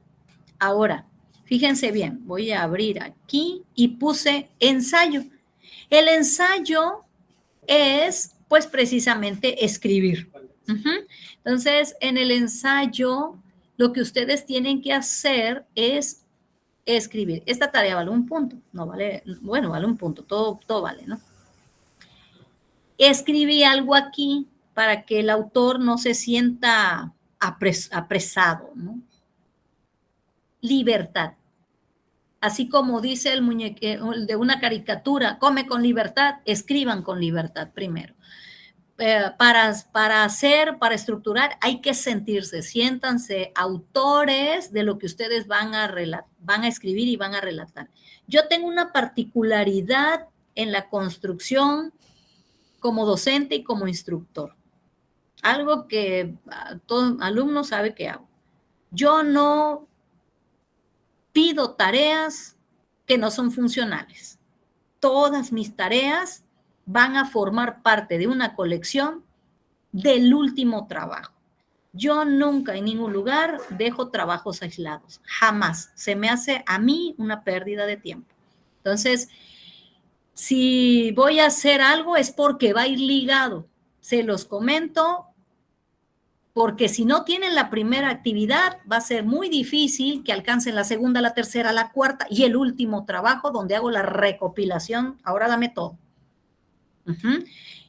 S1: Ahora, fíjense bien, voy a abrir aquí y puse ensayo. El ensayo es, pues, precisamente escribir. Entonces, en el ensayo, lo que ustedes tienen que hacer es escribir. Esta tarea vale un punto, no vale, bueno, vale un punto, todo vale, ¿no? Escribí algo aquí para que el autor no se sienta apresado, ¿no? Libertad. así como dice el muñequero de una caricatura, come con libertad, escriban con libertad primero. Para hacer, para estructurar, hay que sentirse, siéntanse autores de lo que ustedes van a escribir y van a relatar. Yo tengo una particularidad en la construcción como docente y como instructor. Algo que todo alumno sabe que hago. Yo no pido tareas que no son funcionales. Todas mis tareas van a formar parte de una colección del último trabajo. Yo nunca en ningún lugar dejo trabajos aislados, jamás. Se me hace a mí una pérdida de tiempo. Entonces, si voy a hacer algo es porque va a ir ligado. Se los comento porque si no tienen la primera actividad, va a ser muy difícil que alcancen la segunda, la tercera, la cuarta y el último trabajo donde hago la recopilación. Ahora dame todo.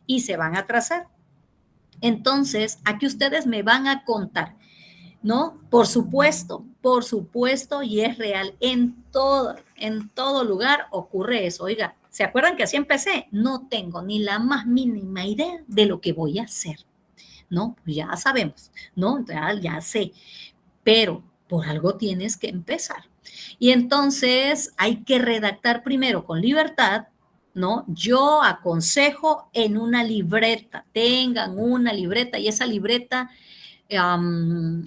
S1: Y se van a atrasar. Entonces, aquí ustedes me van a contar, ¿no? Por supuesto, y es real. En todo lugar ocurre eso. Oiga, ¿se acuerdan que así empecé? No tengo ni la más mínima idea de lo que voy a hacer, ¿no? Pues ya sabemos, ¿no? Ya sé, pero por algo tienes que empezar. Y entonces hay que redactar primero con libertad, ¿no? Yo aconsejo en una libreta, tengan una libreta y esa libreta,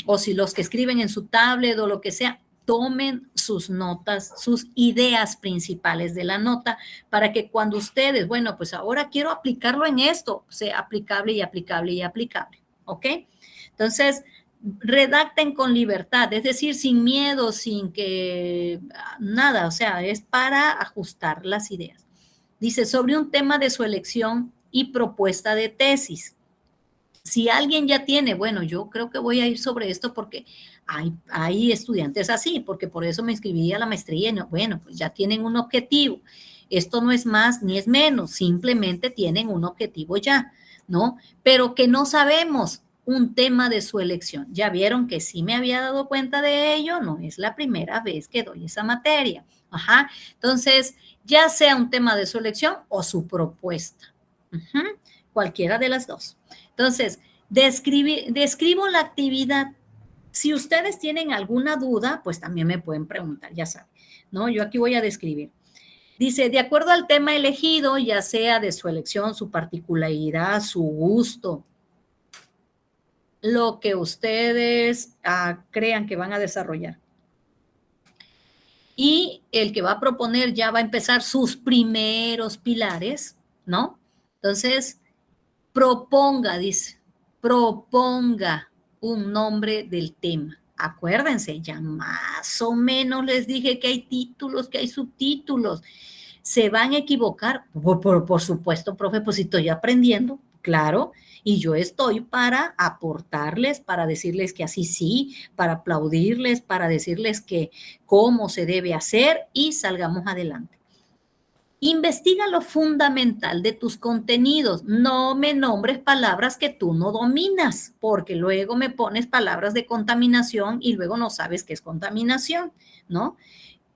S1: o si los que escriben en su tablet o lo que sea, tomen sus notas, sus ideas principales de la nota para que cuando ustedes, bueno, pues ahora quiero aplicarlo en esto, sea aplicable y aplicable y aplicable, ¿ok? Entonces, redacten con libertad, es decir, sin miedo, sin que nada, o sea, es para ajustar las ideas. Dice, sobre un tema de su elección y propuesta de tesis. Si alguien ya tiene, bueno, yo creo que voy a ir sobre esto porque hay estudiantes así, porque por eso me inscribí a la maestría. No, bueno, pues ya tienen un objetivo. Esto no es más ni es menos, simplemente tienen un objetivo ya, ¿no? Pero que no sabemos un tema de su elección. Ya vieron que sí me había dado cuenta de ello, no es la primera vez que doy esa materia. Ajá. Entonces, ya sea un tema de su elección o su propuesta. Cualquiera de las dos. Entonces, describo la actividad. Si ustedes tienen alguna duda, pues también me pueden preguntar, ya saben, ¿no? Yo aquí voy a describir. Dice, de acuerdo al tema elegido, ya sea de su elección, su particularidad, su gusto, lo que ustedes crean que van a desarrollar. Y el que va a proponer ya va a empezar sus primeros pilares, ¿no? Entonces, proponga, dice, proponga un nombre del tema. Acuérdense, ya más o menos les dije que hay títulos, que hay subtítulos. ¿Se van a equivocar? Por supuesto, profe, pues si estoy aprendiendo, claro, y yo estoy para aportarles, para decirles que así sí, para aplaudirles, para decirles que cómo se debe hacer y salgamos adelante. Investiga lo fundamental de tus contenidos. No me nombres palabras que tú no dominas, porque luego me pones palabras de contaminación y luego no sabes qué es contaminación, ¿no?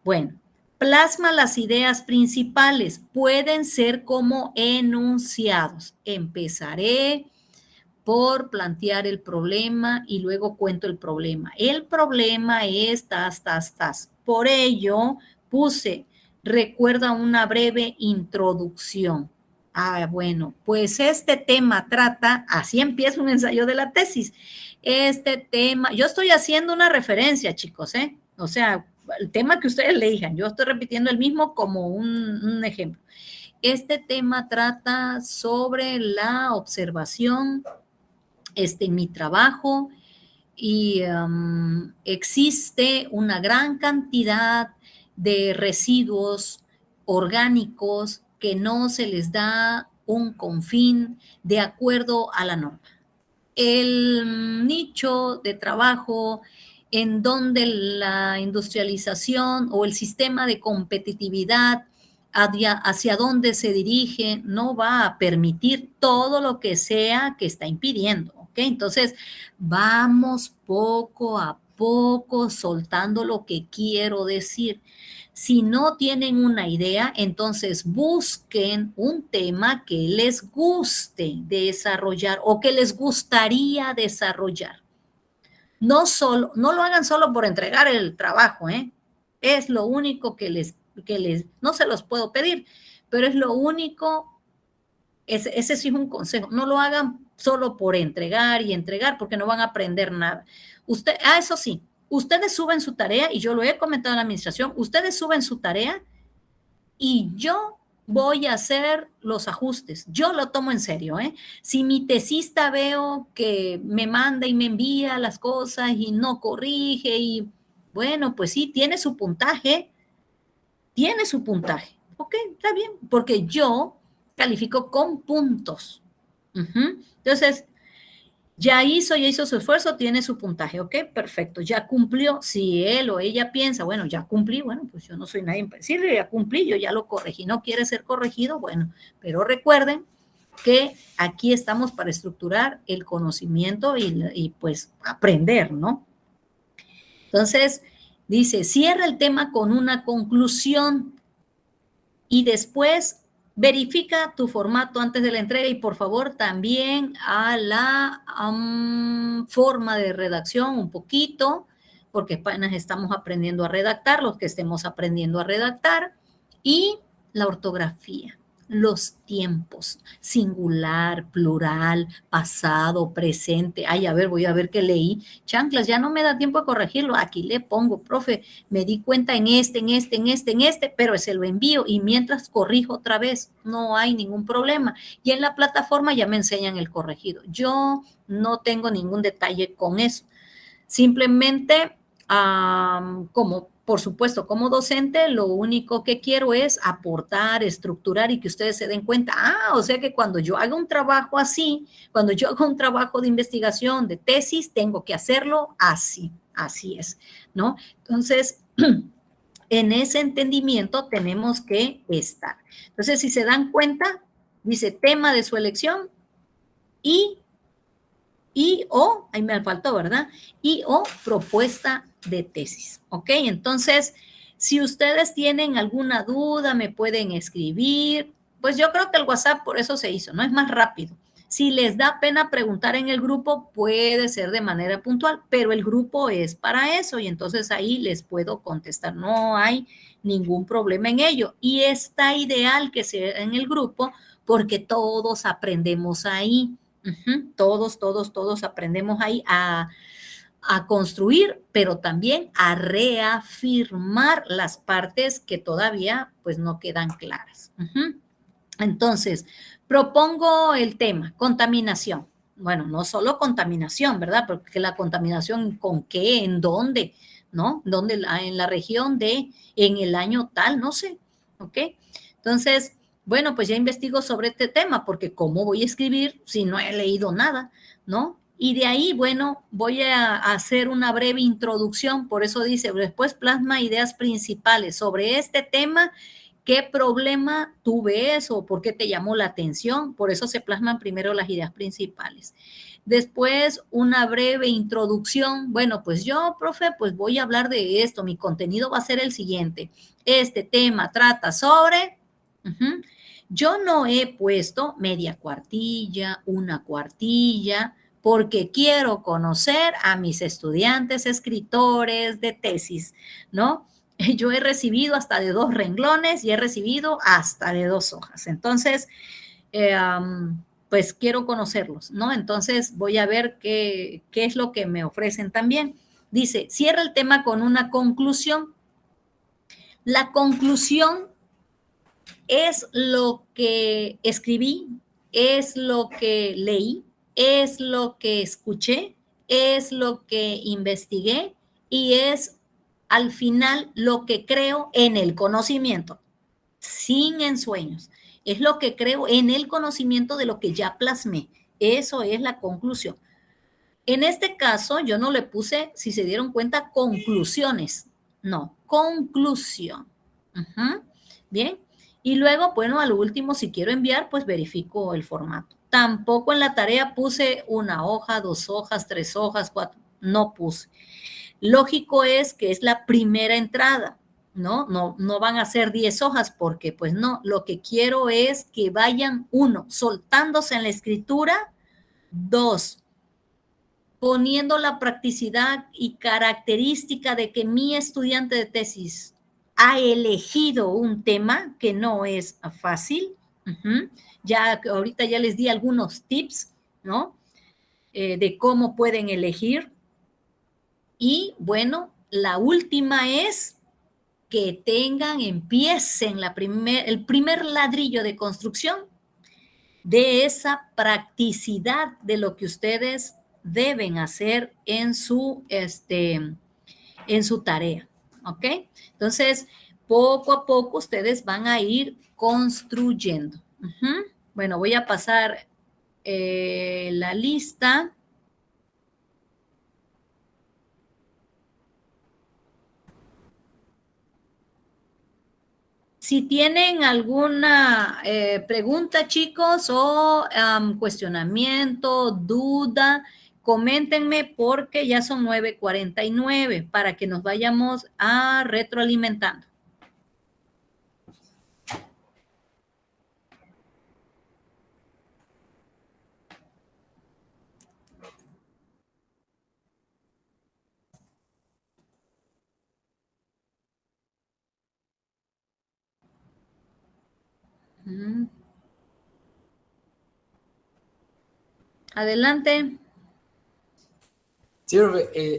S1: Bueno, plasma las ideas principales. Pueden ser como enunciados. Empezaré por plantear el problema y luego cuento el problema. El problema es tas. Por ello, puse... Recuerda una breve introducción. Bueno, pues este tema trata, así empieza un ensayo de la tesis. Este tema, yo estoy haciendo una referencia, chicos, ¿eh? O sea, el tema que ustedes le digan, yo estoy repitiendo el mismo como un ejemplo. Este tema trata sobre la observación en mi trabajo y existe una gran cantidad de residuos orgánicos que no se les da un confín de acuerdo a la norma. El nicho de trabajo en donde la industrialización o el sistema de competitividad hacia dónde se dirige no va a permitir todo lo que sea que está impidiendo, ¿ok? Entonces, vamos poco a poco soltando lo que quiero decir. Si no tienen una idea, entonces busquen un tema que les guste desarrollar o que les gustaría desarrollar. No lo hagan solo por entregar el trabajo, ¿eh? Es lo único que no se los puedo pedir, pero es lo único, ese sí es un consejo. No lo hagan solo por entregar y entregar, porque no van a aprender nada. Eso sí, ustedes suben su tarea, y yo lo he comentado en la administración, ustedes suben su tarea y yo voy a hacer los ajustes. Yo lo tomo en serio, ¿eh? Si mi tesista veo que me manda y me envía las cosas y no corrige, y bueno, pues sí, tiene su puntaje. Ok, está bien, porque yo califico con puntos. Entonces, ya hizo su esfuerzo, tiene su puntaje, ok, perfecto, ya cumplió. Si él o ella piensa, bueno, ya cumplí, bueno, pues yo no soy nadie para decirle, ya cumplí, yo ya lo corregí, no quiere ser corregido, bueno, pero recuerden que aquí estamos para estructurar el conocimiento y pues aprender, ¿no? Entonces, dice, cierra el tema con una conclusión y después verifica tu formato antes de la entrega, y por favor también a la forma de redacción un poquito, porque apenas estamos aprendiendo a redactar, los que estemos aprendiendo a redactar, y la ortografía, los tiempos, singular, plural, pasado, presente. Ay, a ver, voy a ver qué leí. Chanclas, ya no me da tiempo de corregirlo. Aquí le pongo, profe, me di cuenta en este, pero se lo envío y mientras corrijo otra vez, no hay ningún problema. Y en la plataforma ya me enseñan el corregido. Yo no tengo ningún detalle con eso. Simplemente, por supuesto, como docente, lo único que quiero es aportar, estructurar y que ustedes se den cuenta, o sea que cuando yo haga un trabajo así, cuando yo haga un trabajo de investigación, de tesis, tengo que hacerlo así es, ¿no? Entonces, en ese entendimiento tenemos que estar. Entonces, si se dan cuenta, dice tema de su elección ahí me faltó, ¿verdad? O propuesta de tesis, ¿ok? Entonces, si ustedes tienen alguna duda, me pueden escribir. Pues yo creo que el WhatsApp por eso se hizo, ¿no? Es más rápido. Si les da pena preguntar en el grupo, puede ser de manera puntual, pero el grupo es para eso y entonces ahí les puedo contestar. No hay ningún problema en ello. Y está ideal que sea en el grupo porque todos aprendemos ahí. Todos aprendemos ahí a construir, pero también a reafirmar las partes que todavía pues no quedan claras. Entonces, propongo el tema, contaminación. Bueno, no solo contaminación, ¿verdad? Porque la contaminación, ¿con qué? ¿En dónde? ¿No? ¿Dónde? En la región en el año tal, no sé, ¿ok? Entonces, bueno, pues ya investigo sobre este tema, porque ¿cómo voy a escribir si no he leído nada, ¿no? Y de ahí, bueno, voy a hacer una breve introducción, por eso dice, después plasma ideas principales sobre este tema. ¿Qué problema tú ves o por qué te llamó la atención? Por eso se plasman primero las ideas principales. Después, una breve introducción. Bueno, pues yo, profe, pues voy a hablar de esto. Mi contenido va a ser el siguiente. Este tema trata sobre... Yo no he puesto media cuartilla, una cuartilla, porque quiero conocer a mis estudiantes escritores de tesis, ¿no? Yo he recibido hasta de 2 renglones y he recibido hasta de 2 hojas. Entonces, pues quiero conocerlos, ¿no? Entonces voy a ver qué es lo que me ofrecen también. Dice, cierra el tema con una conclusión. La conclusión es lo que escribí, es lo que leí, es lo que escuché, es lo que investigué y es al final lo que creo en el conocimiento, sin ensueños. Es lo que creo en el conocimiento de lo que ya plasmé. Eso es la conclusión. En este caso, yo no le puse, si se dieron cuenta, conclusiones. No, conclusión. Bien. Y luego, bueno, al último, si quiero enviar, pues verifico el formato. Tampoco en la tarea puse 1 hoja, 2 hojas, 3 hojas, 4. No puse. Lógico es que es la primera entrada, ¿no? No van a ser 10 hojas porque pues no, lo que quiero es que vayan, 1, soltándose en la escritura, 2, poniendo la practicidad y característica de que mi estudiante de tesis ha elegido un tema que no es fácil. Ya ahorita ya les di algunos tips, ¿no? De cómo pueden elegir. Y bueno, la última es que empiecen el primer ladrillo de construcción de esa practicidad de lo que ustedes deben hacer en su tarea, ¿ok? Entonces, poco a poco ustedes van a ir construyendo. Bueno, voy a pasar la lista. Si tienen alguna pregunta, chicos, o cuestionamiento, duda, coméntenme porque ya son 9:49 para que nos vayamos a retroalimentando. Adelante.
S4: Sí,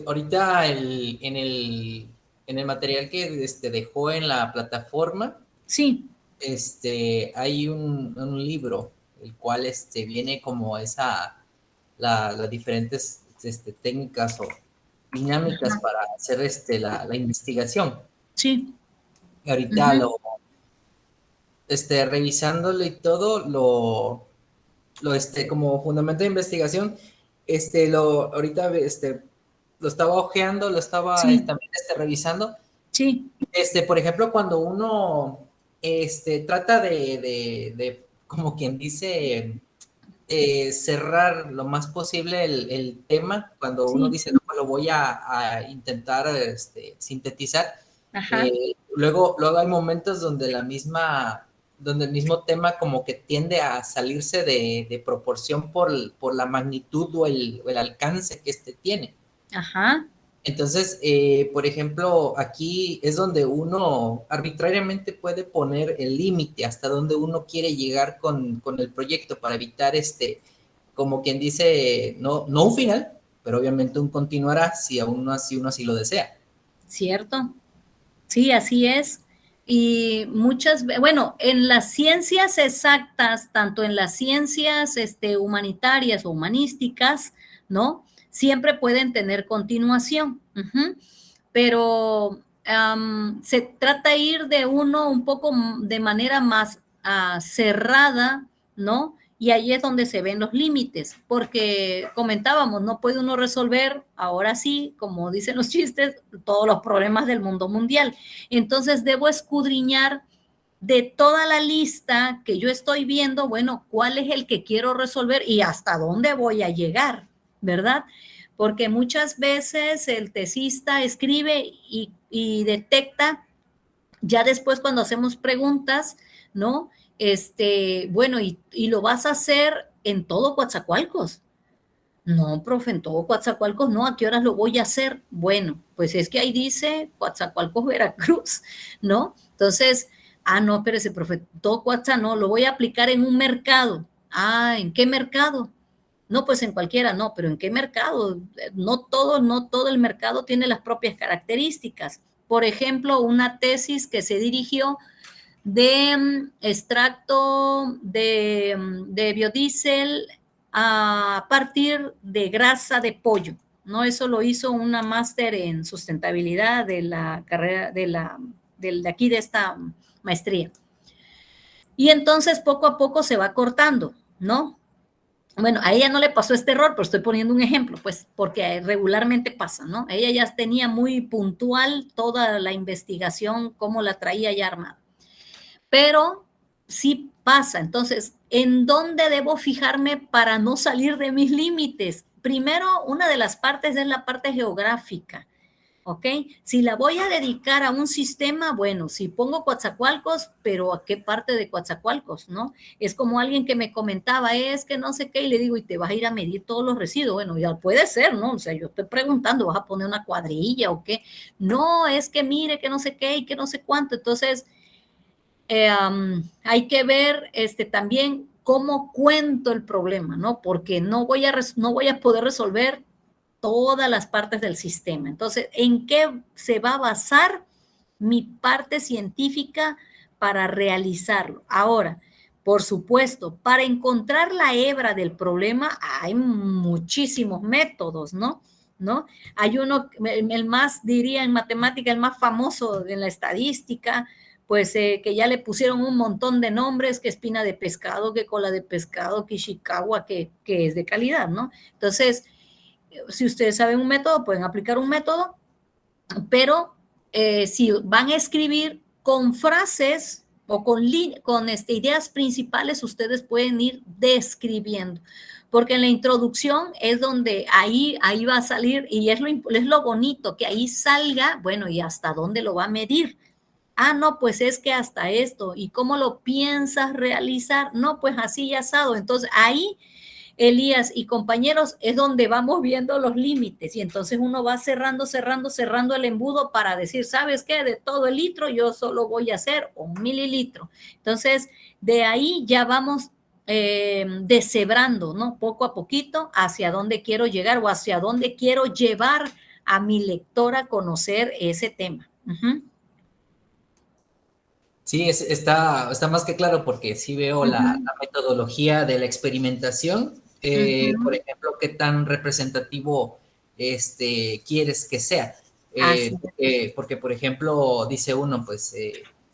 S4: ahorita en el material que dejó en la plataforma,
S1: sí,
S4: hay un libro, el cual viene como las diferentes técnicas o dinámicas para hacer la investigación.
S1: Sí.
S4: Y ahorita revisándolo y todo, como fundamento de investigación, ahorita lo estaba hojeando, lo estaba también revisando.
S1: Sí.
S4: Por ejemplo, cuando uno trata de como quien dice, cerrar lo más posible el tema, cuando uno dice, no, lo voy a intentar sintetizar, luego hay momentos donde donde el mismo tema como que tiende a salirse de proporción por la magnitud o el alcance que tiene.
S1: Ajá.
S4: Entonces, por ejemplo, aquí es donde uno arbitrariamente puede poner el límite hasta donde uno quiere llegar con el proyecto para evitar como quien dice, no un final, pero obviamente un continuará si uno así lo desea.
S1: Cierto. Sí, así es. Y bueno, en las ciencias exactas, tanto en las ciencias humanitarias o humanísticas, ¿no? Siempre pueden tener continuación. Pero se trata de ir de uno un poco de manera más cerrada, ¿no? Y ahí es donde se ven los límites, porque comentábamos, no puede uno resolver, ahora sí, como dicen los chistes, todos los problemas del mundo mundial. Entonces debo escudriñar de toda la lista que yo estoy viendo, bueno, cuál es el que quiero resolver y hasta dónde voy a llegar, ¿verdad? Porque muchas veces el tesista escribe y detecta, ya después cuando hacemos preguntas, ¿no? Bueno, y lo vas a hacer en todo Coatzacoalcos. No, profe, en todo Coatzacoalcos no, ¿a qué horas lo voy a hacer? Bueno, pues es que ahí dice Coatzacoalcos, Veracruz, ¿no? Entonces, no, espérese, profe, todo Coatzacoalcos no, lo voy a aplicar en un mercado. ¿En qué mercado? No, pues en cualquiera, no, pero ¿en qué mercado? No todo el mercado tiene las propias características. Por ejemplo, una tesis que se dirigió de extracto de biodiesel a partir de grasa de pollo, ¿no? Eso lo hizo una máster en sustentabilidad de la carrera de aquí de esta maestría. Y entonces poco a poco se va cortando, ¿no? Bueno, a ella no le pasó este error, pero estoy poniendo un ejemplo, pues, porque regularmente pasa, ¿no? Ella ya tenía muy puntual toda la investigación, cómo la traía ya armada. Pero sí pasa. Entonces, ¿en dónde debo fijarme para no salir de mis límites? Primero, una de las partes es la parte geográfica. ¿ok? Si la voy a dedicar a un sistema, bueno, si pongo Coatzacoalcos, pero ¿a qué parte de Coatzacoalcos, no? Es como alguien que me comentaba, es que no sé qué, y le digo, ¿y te vas a ir a medir todos los residuos? Bueno, ya puede ser, ¿no? O sea, yo estoy preguntando, ¿vas a poner una cuadrilla o qué? No, es que mire que no sé qué y que no sé cuánto. Entonces, hay que ver también cómo cuento el problema, ¿no? Porque no voy a poder resolver todas las partes del sistema. Entonces, ¿en qué se va a basar mi parte científica para realizarlo? Ahora, por supuesto, para encontrar la hebra del problema hay muchísimos métodos, ¿no? ¿No? Hay uno, el más, diría en matemática, el más famoso en la estadística, pues que ya le pusieron un montón de nombres, que espina de pescado, que cola de pescado, que Ishikawa, que es de calidad, ¿no? Entonces, si ustedes saben un método, pueden aplicar un método, pero si van a escribir con frases o con ideas principales, ustedes pueden ir describiendo. Porque en la introducción es donde ahí va a salir, y es lo bonito, que ahí salga, bueno, ¿y hasta dónde lo va a medir? Ah, no, pues es que hasta esto. ¿Y cómo lo piensas realizar? No, pues así ya asado. Entonces ahí, Elías y compañeros, es donde vamos viendo los límites y entonces uno va cerrando el embudo para decir, ¿sabes qué? De todo el litro yo solo voy a hacer 1 mililitro. Entonces, de ahí ya vamos deshebrando, ¿no? Poco a poquito hacia dónde quiero llegar o hacia dónde quiero llevar a mi lector a conocer ese tema.
S4: Sí, está más que claro porque sí veo la metodología de la experimentación. Por ejemplo, qué tan representativo quieres que sea. Porque, por ejemplo, dice uno, pues,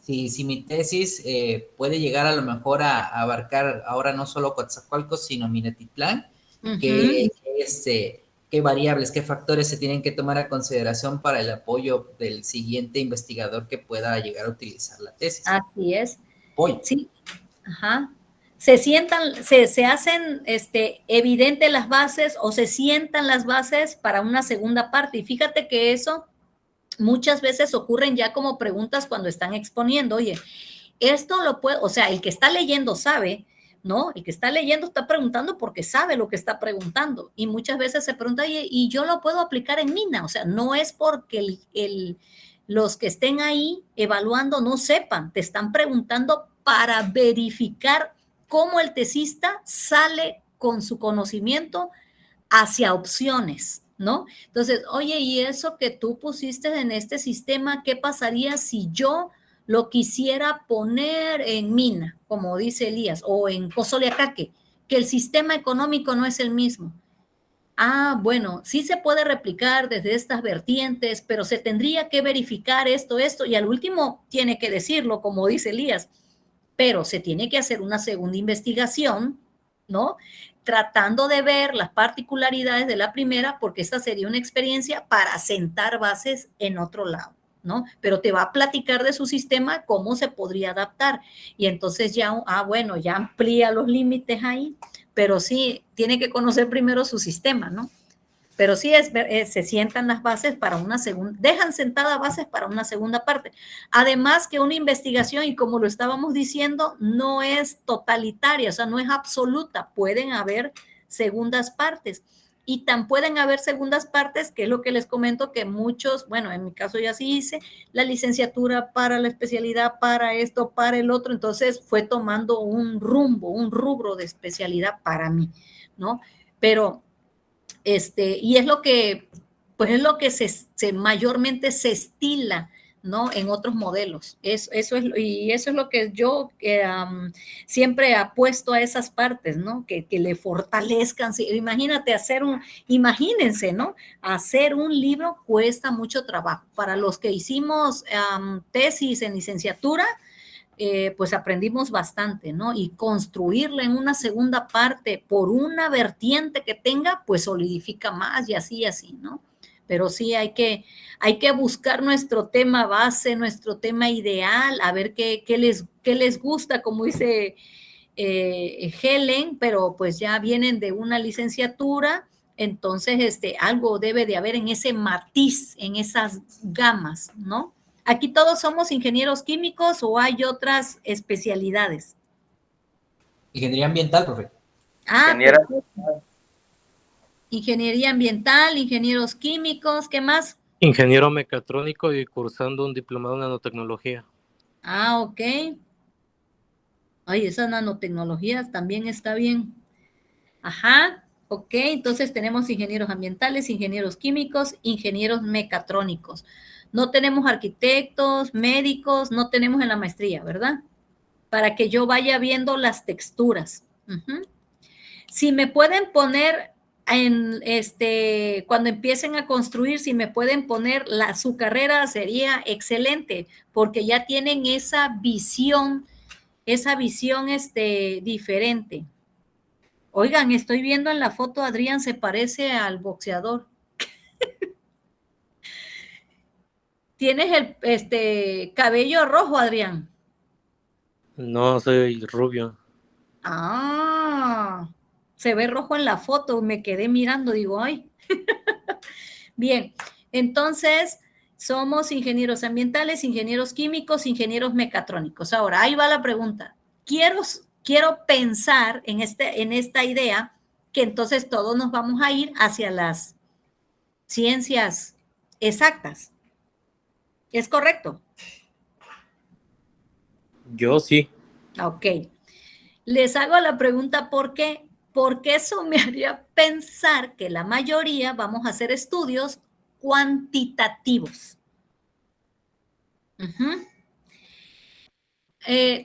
S4: si mi tesis puede llegar a lo mejor a abarcar ahora no solo Coatzacoalcos, sino Minatitlán, qué variables, qué factores se tienen que tomar a consideración para el apoyo del siguiente investigador que pueda llegar a utilizar la tesis.
S1: Así es.
S4: Hoy.
S1: Sí, ajá. Se hacen evidentes las bases o se sientan las bases para una segunda parte. Y fíjate que eso muchas veces ocurren ya como preguntas cuando están exponiendo. Oye, esto lo puede, o sea, el que está leyendo sabe, ¿no? El que está leyendo está preguntando porque sabe lo que está preguntando. Y muchas veces se pregunta, oye, ¿y yo lo puedo aplicar en Mina? O sea, no es porque los que estén ahí evaluando no sepan, te están preguntando para verificar cómo el tesista sale con su conocimiento hacia opciones, ¿no? Entonces, oye, ¿y eso que tú pusiste en este sistema, qué pasaría si yo lo quisiera poner en Mina, como dice Elías, o en Cozoleacaque, que el sistema económico no es el mismo? Ah, bueno, sí se puede replicar desde estas vertientes, pero se tendría que verificar esto, y al último tiene que decirlo, como dice Elías, pero se tiene que hacer una segunda investigación, ¿no? Tratando de ver las particularidades de la primera, porque esta sería una experiencia para sentar bases en otro lado, ¿no? Pero te va a platicar de su sistema, cómo se podría adaptar. Y entonces ya, bueno, ya amplía los límites ahí, pero sí, tiene que conocer primero su sistema, ¿no? Pero sí se sientan las bases para una segunda, dejan sentadas bases para una segunda parte. Además que una investigación, y como lo estábamos diciendo, no es totalitaria, o sea, no es absoluta, pueden haber segundas partes. Y tan pueden haber segundas partes, que es lo que les comento, que muchos, bueno, en mi caso ya sí hice la licenciatura para la especialidad, para esto, para el otro, entonces fue tomando un rumbo, un rubro de especialidad para mí, ¿no? Pero y es lo que, pues es lo que mayormente se estila, ¿no? En otros modelos. Eso es lo que yo siempre apuesto a esas partes, ¿no? Que le fortalezcan. Imagínate imagínense, ¿no? Hacer un libro cuesta mucho trabajo. Para los que hicimos tesis en licenciatura, pues aprendimos bastante, ¿no? Y construirla en una segunda parte por una vertiente que tenga, pues solidifica más y así, ¿no? Pero sí hay que buscar nuestro tema base, nuestro tema ideal, a ver qué les gusta, como dice Helen, pero pues ya vienen de una licenciatura, Entonces, algo debe de haber en ese matiz, en esas gamas, ¿no? ¿Aquí todos somos ingenieros químicos o hay otras especialidades?
S4: Ingeniería ambiental, profe.
S1: Perfecto. Ingeniería ambiental, ingenieros químicos, ¿qué más?
S3: Ingeniero mecatrónico y cursando un diplomado en nanotecnología.
S1: Ok. Ay, esas nanotecnologías también está bien. Ajá, ok. Entonces tenemos ingenieros ambientales, ingenieros químicos, ingenieros mecatrónicos. No tenemos arquitectos, médicos, no tenemos en la maestría, ¿verdad? Para que yo vaya viendo las texturas. Si me pueden poner cuando empiecen a construir, si me pueden poner su carrera sería excelente, porque ya tienen esa visión diferente. Oigan, estoy viendo en la foto, Adrián se parece al boxeador. Tienes el cabello rojo, Adrián.
S3: No, soy rubio.
S1: Ah, se ve rojo en la foto, me quedé mirando, digo, ay. Bien, entonces somos ingenieros ambientales, ingenieros químicos, ingenieros mecatrónicos. Ahora, ahí va la pregunta. Quiero pensar en esta idea que entonces todos nos vamos a ir hacia las ciencias exactas. ¿Es correcto?
S3: Yo sí.
S1: Ok. Les hago la pregunta ¿por qué? Porque eso me haría pensar que la mayoría vamos a hacer estudios cuantitativos.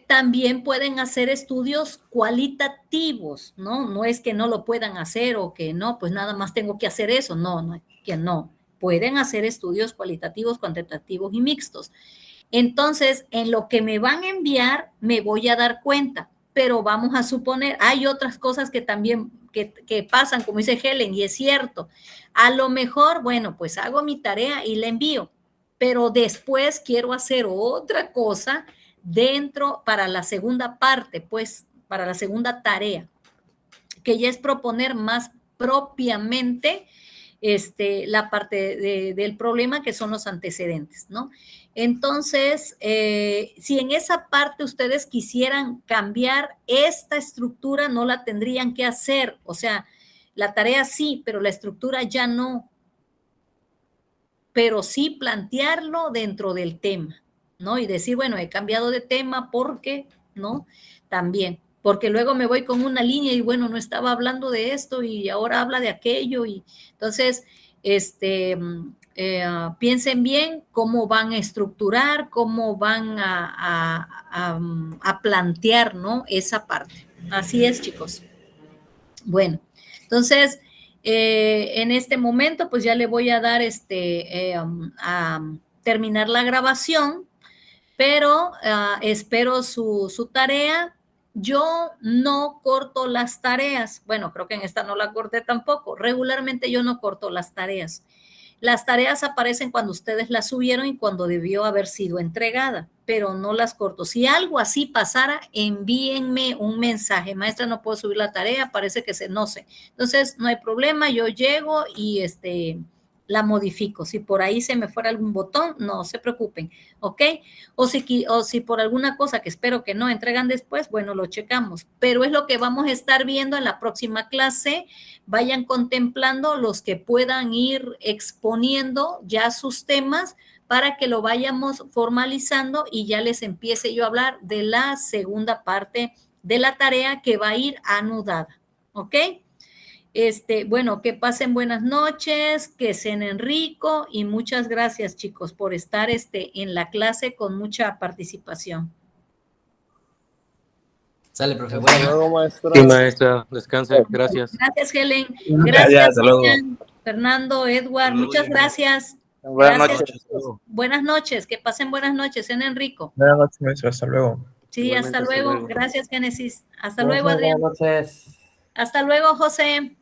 S1: También pueden hacer estudios cualitativos, ¿no? No es que no lo puedan hacer o que no, pues nada más tengo que hacer eso. No, no, que no. Pueden hacer estudios cualitativos, cuantitativos y mixtos. Entonces, en lo que me van a enviar, me voy a dar cuenta, pero vamos a suponer, hay otras cosas que también que pasan, como dice Helen, y es cierto. A lo mejor, bueno, pues hago mi tarea y la envío, pero después quiero hacer otra cosa dentro para la segunda parte, pues, para la segunda tarea, que ya es proponer más propiamente la parte del problema que son los antecedentes, ¿no? Entonces, si en esa parte ustedes quisieran cambiar esta estructura, no la tendrían que hacer, o sea, la tarea sí, pero la estructura ya no, pero sí plantearlo dentro del tema, ¿no? Y decir, bueno, he cambiado de tema porque, ¿no? También, porque luego me voy con una línea y bueno, no estaba hablando de esto y ahora habla de aquello y entonces, piensen bien cómo van a estructurar, cómo van a plantear, ¿no? Esa parte. Así es, chicos. Bueno, entonces, en este momento, pues ya le voy a dar a terminar la grabación, pero espero su tarea. Yo no corto las tareas. Bueno, creo que en esta no la corté tampoco. Regularmente yo no corto las tareas. Las tareas aparecen cuando ustedes las subieron y cuando debió haber sido entregada, pero no las corto. Si algo así pasara, envíenme un mensaje. Maestra, no puedo subir la tarea, parece que no sé. Entonces, no hay problema, yo llego y la modifico. Si por ahí se me fuera algún botón, no se preocupen, ¿ok? O si por alguna cosa que espero que no entregan después, bueno, lo checamos. Pero es lo que vamos a estar viendo en la próxima clase. Vayan contemplando los que puedan ir exponiendo ya sus temas para que lo vayamos formalizando y ya les empiece yo a hablar de la segunda parte de la tarea que va a ir anudada, ¿ok? Bueno, que pasen buenas noches, que cenen rico y muchas gracias, chicos, por estar en la clase con mucha participación.
S4: Sale, profe.
S6: Hasta
S4: Bueno.
S6: luego, maestra.
S3: Sí, maestra, descanse. Gracias.
S1: Gracias, Helen.
S2: Ya,
S1: Gracias,
S2: hasta luego.
S1: Fernando, Edward. Muchas gracias.
S6: Buenas
S1: Gracias.
S6: noches.
S1: Buenas noches. Que pasen buenas noches, cenen rico.
S2: Buenas noches, maestro. Hasta luego.
S1: Sí,
S3: Igualmente,
S1: hasta
S3: hasta
S1: luego.
S3: luego.
S1: Gracias, Génesis. Hasta luego, Adrián.
S6: Buenas noches.
S1: Hasta luego, José.